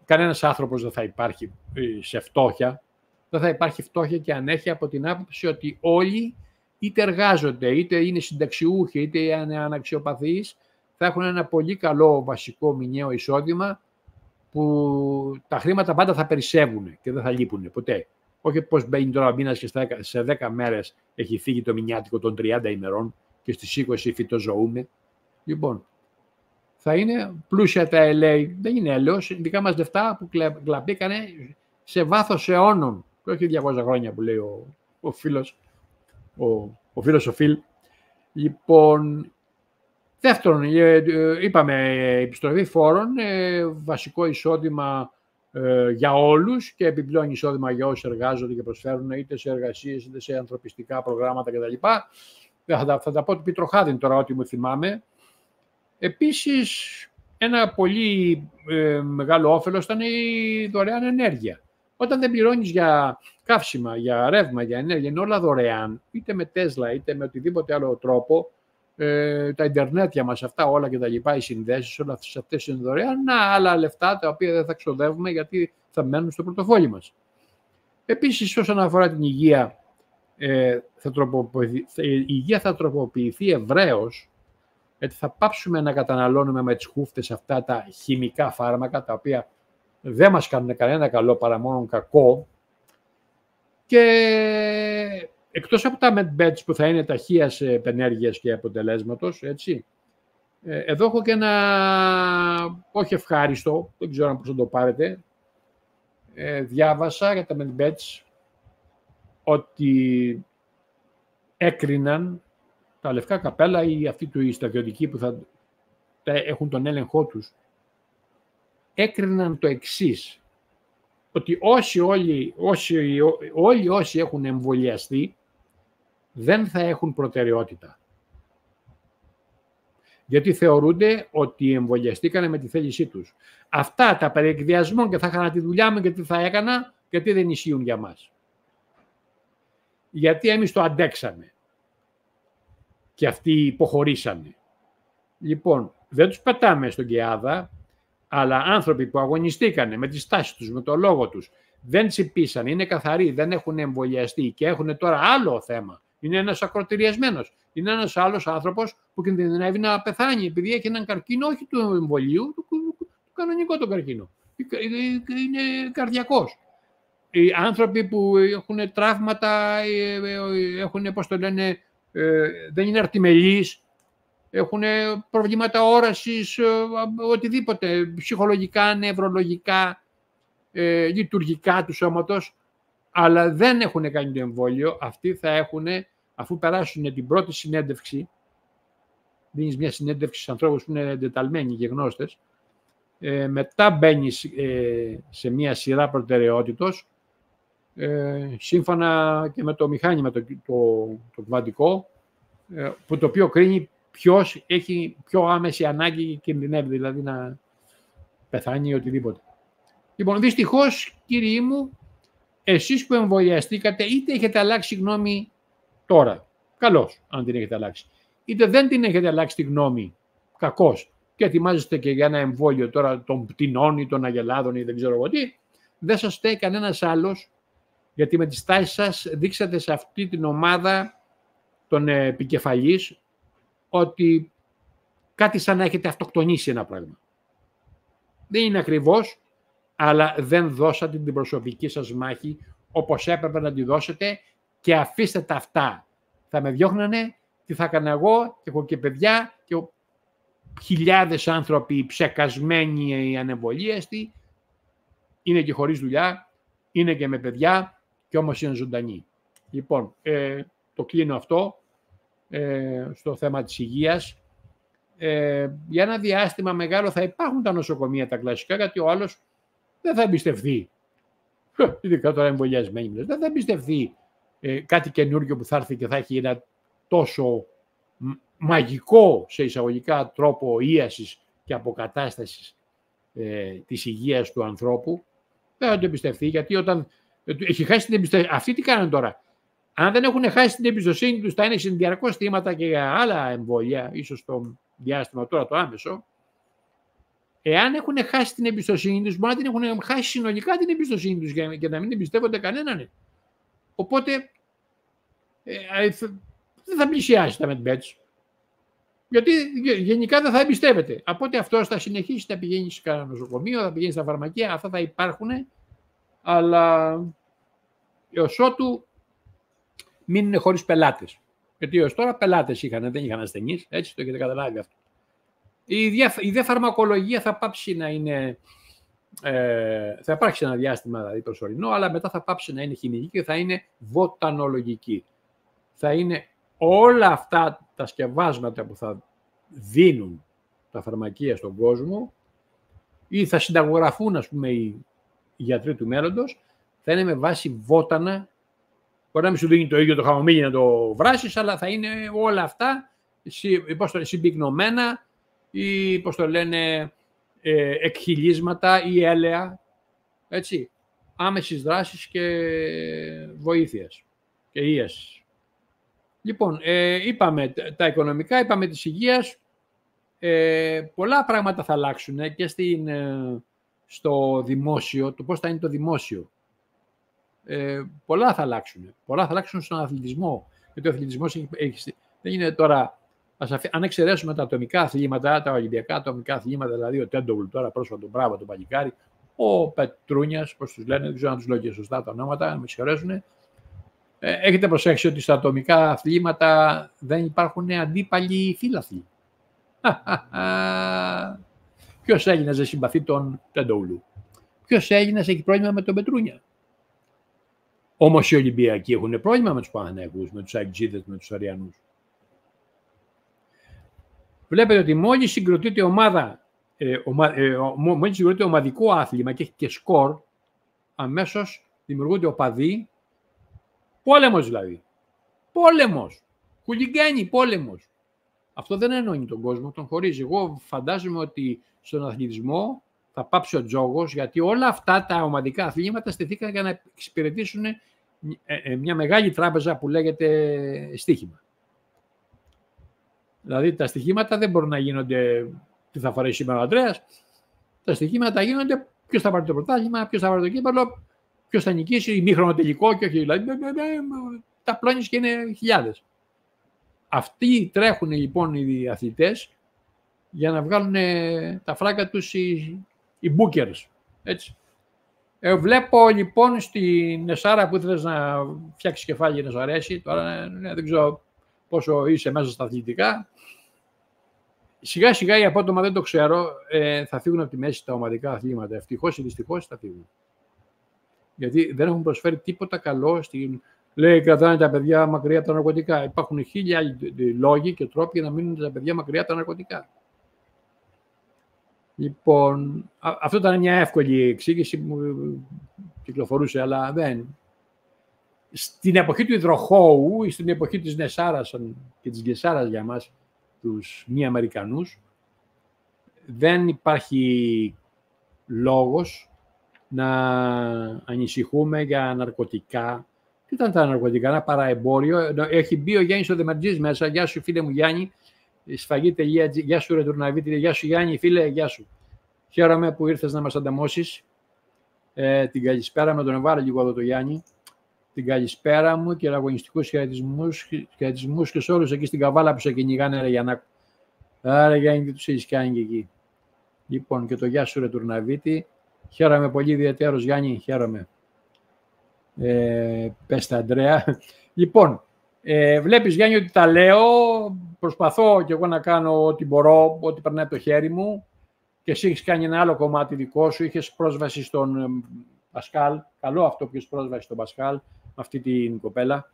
κανένας άνθρωπος δεν θα υπάρχει σε φτώχεια. Δεν θα υπάρχει φτώχεια και ανέχεια από την άποψη ότι όλοι είτε εργάζονται, είτε είναι συνταξιούχοι, είτε είναι αναξιοπαθείς, θα έχουν ένα πολύ καλό βασικό μηνιαίο εισόδημα που τα χρήματα πάντα θα περισσεύουν και δεν θα λείπουν ποτέ. Όχι πώς μπαίνει τώρα ο μήνας και σε 10 μέρες έχει φύγει το μηνιάτικο των 30 ημερών και στις 20 φυτοζωούμε. Λοιπόν, θα είναι πλούσια τα LA, δεν είναι έλεος, δικά μας λεφτά που κλαπήκανε σε βάθος αιώνων. Όχι 200 χρόνια που λέει ο φίλος, ο φίλος ο Φιλ. Λοιπόν, δεύτερον, είπαμε επιστροφή φόρων, βασικό εισόδημα για όλους και επιπλέον εισόδημα για όσοι εργάζονται και προσφέρουν είτε σε εργασίες είτε σε ανθρωπιστικά προγράμματα κτλ. Θα τα πω πιτροχάδιν τώρα ό,τι μου θυμάμαι. Επίσης, ένα πολύ μεγάλο όφελος ήταν η δωρεάν ενέργεια. Όταν δεν πληρώνεις για καύσιμα, για ρεύμα, για ενέργεια, είναι όλα δωρεάν, είτε με Τέσλα, είτε με οτιδήποτε άλλο τρόπο, τα ιντερνέτια μας, αυτά όλα και τα λοιπά, οι συνδέσεις, όλα αυτές είναι δωρεάν, άλλα λεφτά τα οποία δεν θα ξοδεύουμε γιατί θα μένουν στο πορτοφόλι μας. Επίσης, όσον αφορά την υγεία, η υγεία θα τροποποιηθεί ευρέως, γιατί θα πάψουμε να καταναλώνουμε με τις χούφτες αυτά τα χημικά φάρμακα, τα οποία δεν μας κάνουν κανένα καλό παρά μόνο κακό. Και εκτός από τα medbeds που θα είναι ταχείας επενέργειας και αποτελέσματος, έτσι, εδώ έχω και ένα όχι ευχάριστο, δεν ξέρω αν πώς θα το πάρετε. Διάβασα για τα medbeds ότι έκριναν τα λευκά καπέλα ή αυτοί οι στρατιωτικοί που θα έχουν τον έλεγχό τους, έκριναν το εξής, ότι όλοι όσοι έχουν εμβολιαστεί δεν θα έχουν προτεραιότητα. Γιατί θεωρούνται ότι εμβολιαστήκανε με τη θέλησή τους. Αυτά τα περί εκβιασμών και θα έκανα τη δουλειά μου και τι θα έκανα, γιατί δεν ισχύουν για μας. Γιατί εμείς το αντέξαμε. και αυτοί υποχωρήσανε. Λοιπόν, δεν τους πετάμε στον ΚΕΑΔΑ, αλλά άνθρωποι που αγωνιστήκανε με τη στάση τους, με το λόγο τους, δεν τσιπήσαν, είναι καθαροί, δεν έχουν εμβολιαστεί και έχουν τώρα άλλο θέμα. Είναι ένας ακροτηριασμένος. Είναι ένας άλλος άνθρωπος που κινδυνεύει να πεθάνει επειδή έχει έναν καρκίνο, όχι του εμβολίου, του κανονικό τον καρκίνο. Είναι καρδιακός. Οι άνθρωποι που έχουν τραύματα, έχουν, πώς το λένε, δεν είναι αρτιμελείς, έχουν προβλήματα όρασης, οτιδήποτε, ψυχολογικά, νευρολογικά, λειτουργικά του σώματος, αλλά δεν έχουν κάνει το εμβόλιο. Αυτοί θα έχουν, αφού περάσουν την πρώτη συνέντευξη, δίνεις μια συνέντευξη στους ανθρώπους που είναι εντεταλμένοι και γνώστες, μετά μπαίνεις σε μια σειρά προτεραιότητος, σύμφωνα και με το μηχάνημα το κβαντικό, που το οποίο κρίνει ποιος έχει πιο άμεση ανάγκη και κινδυνεύει, δηλαδή να πεθάνει ή οτιδήποτε. Λοιπόν, δυστυχώς, κύριοι μου, εσείς που εμβολιαστήκατε, είτε έχετε αλλάξει γνώμη τώρα, καλώς, αν την έχετε αλλάξει, είτε δεν την έχετε αλλάξει τη γνώμη, κακώς, και ετοιμάζεστε και για ένα εμβόλιο τώρα των πτηνών ή των αγελάδων ή δεν ξέρω εγώ τι, δεν σας φταίει κανένας άλλος, γιατί με τη στάση σας δείξατε σε αυτή την ομάδα των επικεφαλής ότι κάτι σαν να έχετε αυτοκτονήσει ένα πράγμα. Δεν είναι ακριβώς, αλλά δεν δώσατε την προσωπική σας μάχη όπως έπρεπε να τη δώσετε και αφήστε τα αυτά. Θα με διώχνανε, τι θα έκανα εγώ, και έχω και παιδιά και χιλιάδες άνθρωποι ψεκασμένοι ή ανεμβολίαστοι, είναι και χωρίς δουλειά, είναι και με παιδιά και όμως είναι ζωντανοί. Λοιπόν, το κλείνω αυτό στο θέμα της υγείας. Για ένα διάστημα μεγάλο θα υπάρχουν τα νοσοκομεία τα κλασικά, γιατί ο άλλος δεν θα εμπιστευτεί. Ειδικά τώρα εμβολιασμένοι, δεν θα εμπιστευτεί κάτι καινούργιο που θα έρθει και θα έχει ένα τόσο μαγικό σε εισαγωγικά τρόπο ίασης και αποκατάστασης της υγείας του ανθρώπου. Δεν θα το εμπιστευτεί, γιατί όταν έχει χάσει την εμπιστοσύνη. Αυτοί τι κάνουν τώρα? Αν δεν έχουν χάσει την εμπιστοσύνη τους, θα είναι συνδυαρκώς θύματα και για άλλα εμβόλια, ίσως το διάστημα τώρα το άμεσο. Εάν έχουν χάσει την εμπιστοσύνη τους, μπορεί να την έχουν χάσει συνολικά την εμπιστοσύνη τους και να μην εμπιστεύονται κανέναν. Οπότε δεν θα πλησιάσει τα medbeds. Γιατί γενικά δεν θα εμπιστεύεται. Οπότε αυτός θα συνεχίσει να πηγαίνει σε κανένα νοσοκομείο, θα πηγαίνει στα φαρμακεία, αυτά θα υπάρχουν, αλλά έως ότου μείνουν χωρίς πελάτες. Γιατί έως τώρα πελάτες είχαν, δεν είχαν ασθενείς, έτσι το έχετε καταλάβει αυτό. Η δε φαρμακολογία θα πάψει να είναι, θα υπάρξει ένα διάστημα δηλαδή προσωρινό, αλλά μετά θα πάψει να είναι χημική και θα είναι βοτανολογική. Θα είναι όλα αυτά τα σκευάσματα που θα δίνουν τα φαρμακεία στον κόσμο ή θα συνταγογραφούν, ας πούμε, οι γιατροί του μέλλοντος, θα είναι με βάση βότανα. Μπορεί να μην σου δίνει το ίδιο το χαμομήλι να το βράσεις, αλλά θα είναι όλα αυτά συμπυκνωμένα ή, πώς το λένε, εκχυλίσματα ή έλαια, έτσι, άμεσης δράσης και βοήθειας και ίασης. Λοιπόν, είπαμε τα οικονομικά, είπαμε της υγείας, πολλά πράγματα θα αλλάξουν και στο δημόσιο, το πώς θα είναι το δημόσιο. Πολλά θα αλλάξουν. Πολλά θα αλλάξουν στον αθλητισμό. Γιατί ο αθλητισμός δεν είναι τώρα. Αν εξαιρέσουμε τα ατομικά αθλήματα, τα ολυμπιακά ατομικά αθλήματα, δηλαδή ο Τέντογλ τώρα πρόσφατο, μπράβο το παλικάρι, ο Πετρούνιας, πώς τους λένε, δεν ξέρω αν τους λέω και σωστά τα ονόματα, να με συγχωρέσουν. Έχετε προσέξει ότι στα ατομικά αθλήματα δεν υπάρχουν αντίπαλοι φύλαθλοι. Ποιος Έλληνας δεν συμπαθεί τον Τέντογλου? Ποιος Έλληνας έχει πρόβλημα με τον Πετρούνια? Όμως οι Ολυμπιακοί έχουν πρόβλημα με τους Παναθηναϊκούς, με τους Αιγτζίδες, με τους Αριανούς. Βλέπετε ότι μόλις συγκροτείται μόλις συγκροτείται ομαδικό άθλημα και έχει και σκορ, αμέσως δημιουργούνται οπαδοί. Πόλεμος δηλαδή. Πόλεμος. Χουλιγκάνι, πόλεμος. Αυτό δεν ενώνει τον κόσμο, τον χωρίζει. Εγώ φαντάζομαι ότι στον αθλητισμό θα πάψει ο τζόγος, γιατί όλα αυτά τα ομαδικά αθλήματα στηθήκαν για να εξυπηρετήσουν μια μεγάλη τράπεζα που λέγεται στοίχημα. Οπότε, μόλις συγκροτείται ομαδικό άθλημα και έχει και σκορ, αμέσως δημιουργούνται οπαδοί. Πόλεμος. Χουλιγκάνι, πόλεμος. Αυτό δεν ενώνει τον κόσμο, τον χωρίζει. Εγώ φαντάζομαι ότι στον αθλητισμό θα πάψει ο τζόγος, γιατί όλα αυτά τα ομαδικά αθλήματα στηθήκαν για να εξυπηρετήσουν μια μεγάλη τράπεζα που λέγεται στοίχημα. Δηλαδή τα στοιχήματα δεν μπορούν να γίνονται τι θα φορέσει σήμερα ο Ανδρέας. Τα στοιχήματα γίνονται ποιος θα πάρει το πρωτάθλημα, ποιος θα πάρει το κύπελλο, ποιος θα νικήσει, ημίχρονο τελικό και όχι. Δηλαδή τα πλώνεις και είναι χιλιάδες. Αυτοί τρέχουν λοιπόν οι αθλητές για να βγάλουν τα φράγκα τους οι bookers. Έτσι. Βλέπω λοιπόν στην Εσάρα που ήθελες να φτιάξεις κεφάλι για να σου αρέσει. Τώρα δεν ξέρω πόσο είσαι μέσα στα αθλητικά. Σιγά σιγά ή απότομα δεν το ξέρω, θα φύγουν από τη μέση τα ομαδικά αθλήματα. Ευτυχώς ή δυστυχώς θα φύγουν. Γιατί δεν έχουν προσφέρει τίποτα καλό. Λέει κρατάνε τα παιδιά μακριά από τα ναρκωτικά. Υπάρχουν χίλια λόγοι και τρόποι για να μείνουν τα παιδιά μακριά από τα ναρκωτικά. Λοιπόν, αυτό ήταν μια εύκολη εξήγηση που κυκλοφορούσε, αλλά δεν. Στην εποχή του υδροχώου ή στην εποχή της Νεσάρας και της Γκεσάρας για μας, τους μη Αμερικανούς, δεν υπάρχει λόγος να ανησυχούμε για ναρκωτικά. Τι ήταν τα ναρκωτικά, ένα παραεμπόριο. Έχει μπει ο Γιάννης ο Δεμαρτζής μέσα. Γεια σου φίλε μου Γιάννη. Σφαγή.gr. Γεια σου Ρετουρναβίτη. Γεια σου Γιάννη φίλε. Γεια σου. Χαίρομαι που ήρθες να μας ανταμώσεις. Την καλησπέρα με τον εβάρε λίγο εδώ το Γιάννη. Την καλησπέρα μου και αγωνιστικούς χαιρετισμούς και σε όλους εκεί στην καβάλα που σε κυνηγάνε ρε Γιαννάκο. Άρα Γιάννη τι τους έχεις κάνει και εκεί. Λοιπόν και το γεια σου Ρετουρναβίτη. Χαίρομαι πολύ ιδιαίτερος Γιάννη. Χαίρομαι. Πες τα Αντρέα. Λοιπόν, βλέπεις Γιάννη ότι τα λέω, προσπαθώ και εγώ να κάνω ό,τι μπορώ, ό,τι περνάει από το χέρι μου και εσύ έχεις κάνει ένα άλλο κομμάτι δικό σου, είχες πρόσβαση στον Πασκάλ, καλό αυτό που έχεις πρόσβαση στον Πασκάλ, με αυτή την κοπέλα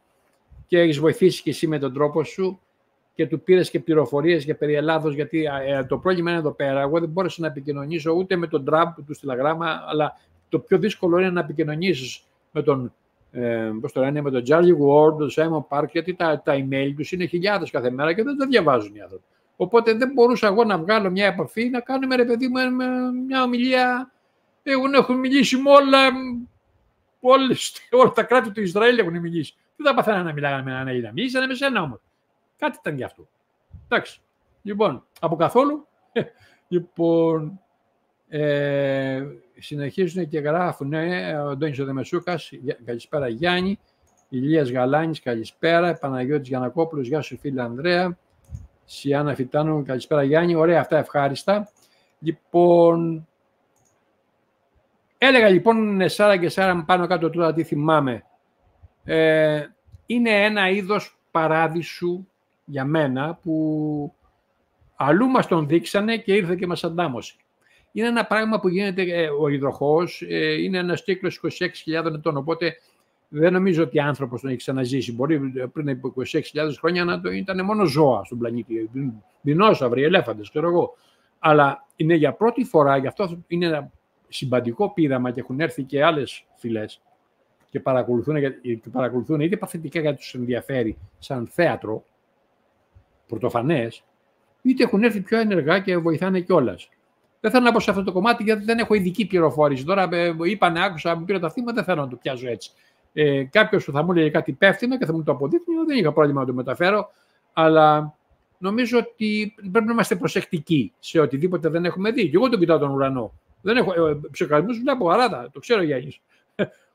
και έχεις βοηθήσει και εσύ με τον τρόπο σου και του πήρες και πληροφορίες για περί Ελλάδος, γιατί το πρόβλημα είναι εδώ πέρα, εγώ δεν μπόρεσα να επικοινωνήσω ούτε με τον Τραμπ που του στείλα γράμμα, αλλά το πιο δύσκολο είναι να επικοινωνήσεις με τον με τον Charlie Ward, τον Simon Park, γιατί τα email τους είναι χιλιάδες κάθε μέρα και δεν τα διαβάζουν οι άνθρωποι. Οπότε δεν μπορούσα εγώ να βγάλω μια επαφή, να κάνουμε ρε παιδί μου μια ομιλία. Έχουν μιλήσει με όλα τα κράτη του Ισραήλ έχουν μιλήσει. Δεν θα παθαίνανε να μιλάγανε με έναν Έλληνα. Μιλήσανε με σένα όμως. Κάτι ήταν γι' αυτό. Εντάξει. Λοιπόν, από καθόλου. Λοιπόν, συνεχίζουν και γράφουν ο Αντώνης ο Δεμεσούκας, καλησπέρα Γιάννη, Ηλίας Γαλάνης, καλησπέρα, Παναγιώτης Γιαννακόπουλος, γεια σου φίλε Ανδρέα, Σιάννα Φιτάνου, καλησπέρα Γιάννη, ωραία αυτά ευχάριστα. Λοιπόν, έλεγα λοιπόν Σάρα και Σάρα πάνω κάτω τώρα τι θυμάμαι. Είναι ένα είδος παράδεισου για μένα που αλλού μας τον δείξανε και ήρθε και μας αντάμωσε. Είναι ένα πράγμα που γίνεται ο υδροχώος, είναι ένας κύκλος 26.000 ετών, οπότε δεν νομίζω ότι άνθρωπος τον έχει ξαναζήσει. Μπορεί πριν από 26.000 χρόνια να ήταν μόνο ζώα στον πλανήτη, δεινόσαυροι, ελέφαντες, ξέρω εγώ. Αλλά είναι για πρώτη φορά, γι' αυτό είναι ένα συμπαντικό πείραμα και έχουν έρθει και άλλες φυλές και παρακολουθούν είτε παθητικά γιατί τους ενδιαφέρει σαν θέατρο, πρωτοφανές, είτε έχουν έρθει πιο ενεργά και βοηθάνε κιόλας. Δεν θέλω να πω σε αυτό το κομμάτι γιατί δεν έχω ειδική πληροφόρηση. Τώρα είπανε, άκουσα, μου πήρε τα θύματα, δεν θέλω να το πιάσω έτσι. Κάποιος που θα μου λέει κάτι υπεύθυνο και θα μου το αποδείχνει, δεν είχα πρόβλημα να το μεταφέρω. Αλλά νομίζω ότι πρέπει να είμαστε προσεκτικοί σε οτιδήποτε δεν έχουμε δει. Και εγώ τον κοιτάω τον ουρανό. Δεν έχω ψεκασμούς, βλέπω αράτα, το ξέρω Γιάννης.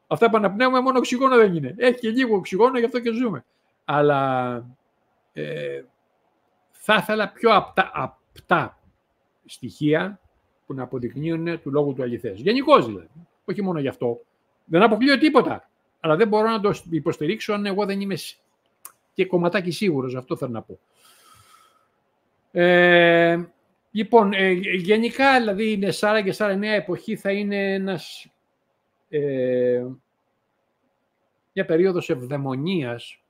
Αυτά που αναπνέουμε μόνο οξυγόνο δεν είναι. Έχει και λίγο οξυγόνο, γι' αυτό και ζούμε. Αλλά θα ήθελα πιο απτά στοιχεία που να αποδεικνύουν του λόγου του αληθές. Γενικώς δηλαδή. Όχι μόνο γι' αυτό. Δεν αποκλείω τίποτα. Αλλά δεν μπορώ να το υποστηρίξω αν εγώ δεν είμαι και κομματάκι σίγουρος. Αυτό θέλω να πω. Λοιπόν, γενικά δηλαδή η Νεσάρα και Σάρα νέα εποχή θα είναι μια περίοδος ευδαιμονίας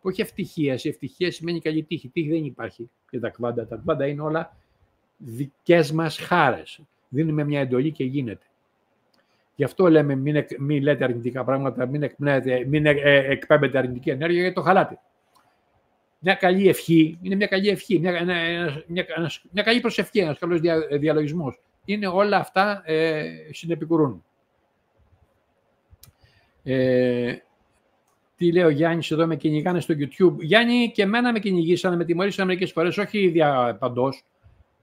που όχι ευτυχίας. Η ευτυχία σημαίνει καλή τύχη. Τύχη δεν υπάρχει για τα κβάντα. Τα κβάντα είναι όλα δικές μας χάρες. Δίνουμε μια εντολή και γίνεται. Γι' αυτό λέμε μην λέτε αρνητικά πράγματα, μην εκπέμπετε αρνητική ενέργεια γιατί το χαλάτε. Μια καλή ευχή, είναι μια καλή ευχή, μια καλή προσευχή, ένας καλός διαλογισμός. Είναι όλα αυτά συνεπικουρούν. Τι λέει ο Γιάννης εδώ, με κυνηγάνε στο YouTube. Γιάννη, και εμένα με κυνηγήσανε, με τιμωρήσανε μερικές φορές, όχι ίδια παντός,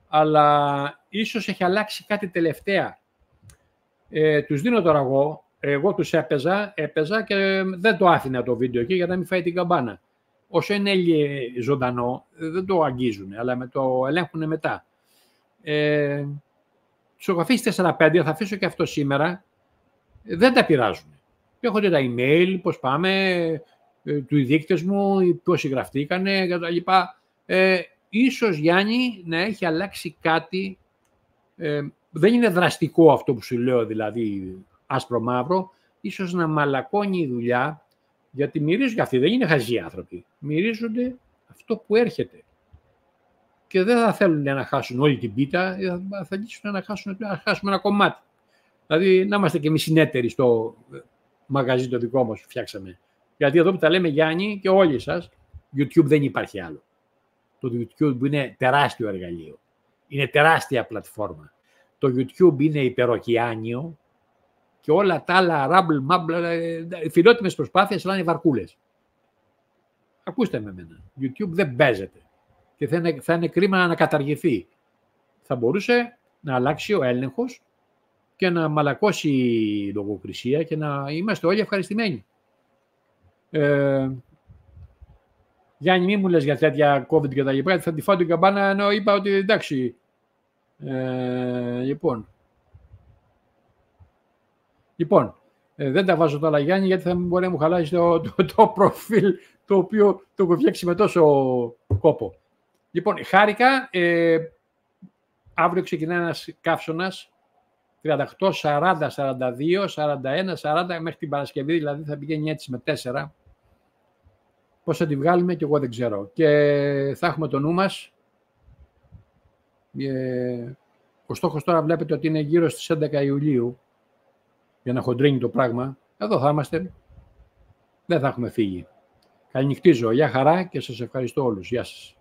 αλλά ίσως έχει αλλάξει κάτι τελευταία. Τους δίνω τώρα εγώ τους έπαιζα και δεν το άφηνα το βίντεο εκεί για να μην φάει την καμπάνα. Όσο είναι ζωντανό, δεν το αγγίζουν, αλλά με το ελέγχουν μετά. Τους έχω αφήσει 4-5, θα αφήσω και αυτό σήμερα. Δεν τα πειράζουν. Έχονται τα email, πώς πάμε, του δείκτες μου, πόσοι γραφτήκανε κτλ. Ίσως, Γιάννη, να έχει αλλάξει κάτι. Δεν είναι δραστικό αυτό που σου λέω, δηλαδή άσπρο-μαύρο. Ίσως να μαλακώνει η δουλειά, γιατί μυρίζουν και αυτοί, δεν είναι χαζοί άνθρωποι. Μυρίζονται αυτό που έρχεται. Και δεν θα θέλουν να χάσουν όλη την πίτα, θα αρχίσουν να χάσουμε ένα κομμάτι. Δηλαδή, να είμαστε και εμείς συνέτεροι στο μαγαζί το δικό μας που φτιάξαμε. Γιατί εδώ που τα λέμε, Γιάννη, και όλοι σας, YouTube δεν υπάρχει άλλο. Το YouTube είναι τεράστιο εργαλείο. Είναι τεράστια πλατφόρμα. Το YouTube είναι υπεροκειάνιο και όλα τα άλλα φιλότιμες προσπάθειες, αλλά είναι βαρκούλες. Ακούστε με εμένα. YouTube δεν παίζεται. Και θα είναι κρίμα να καταργηθεί. Θα μπορούσε να αλλάξει ο έλεγχος και να μαλακώσει η λογοκρισία και να είμαστε όλοι ευχαριστημένοι. Γιάννη, μη μου λες για τέτοια COVID και τα λοιπά, θα τη φάω την καμπάνα, ενώ είπα ότι εντάξει. Λοιπόν, δεν τα βάζω τώρα, Γιάννη, γιατί θα μπορεί να μου χαλάσει το προφίλ το οποίο το έχω φτιάξει με τόσο κόπο. Λοιπόν, χάρηκα. Αύριο ξεκινάει ένας καύσωνας 38, 40, 42, 41, 40 μέχρι την Παρασκευή, δηλαδή θα πηγαίνει έτσι με 4. Πώς θα τη βγάλουμε και εγώ δεν ξέρω. Και θα έχουμε το νου μας. Ο στόχος τώρα βλέπετε ότι είναι γύρω στις 11 Ιουλίου για να χοντρίνει το πράγμα. Εδώ θα είμαστε. Δεν θα έχουμε φύγει. Καληνυχτίζω. Γεια χαρά και σας ευχαριστώ όλους. Γεια σας.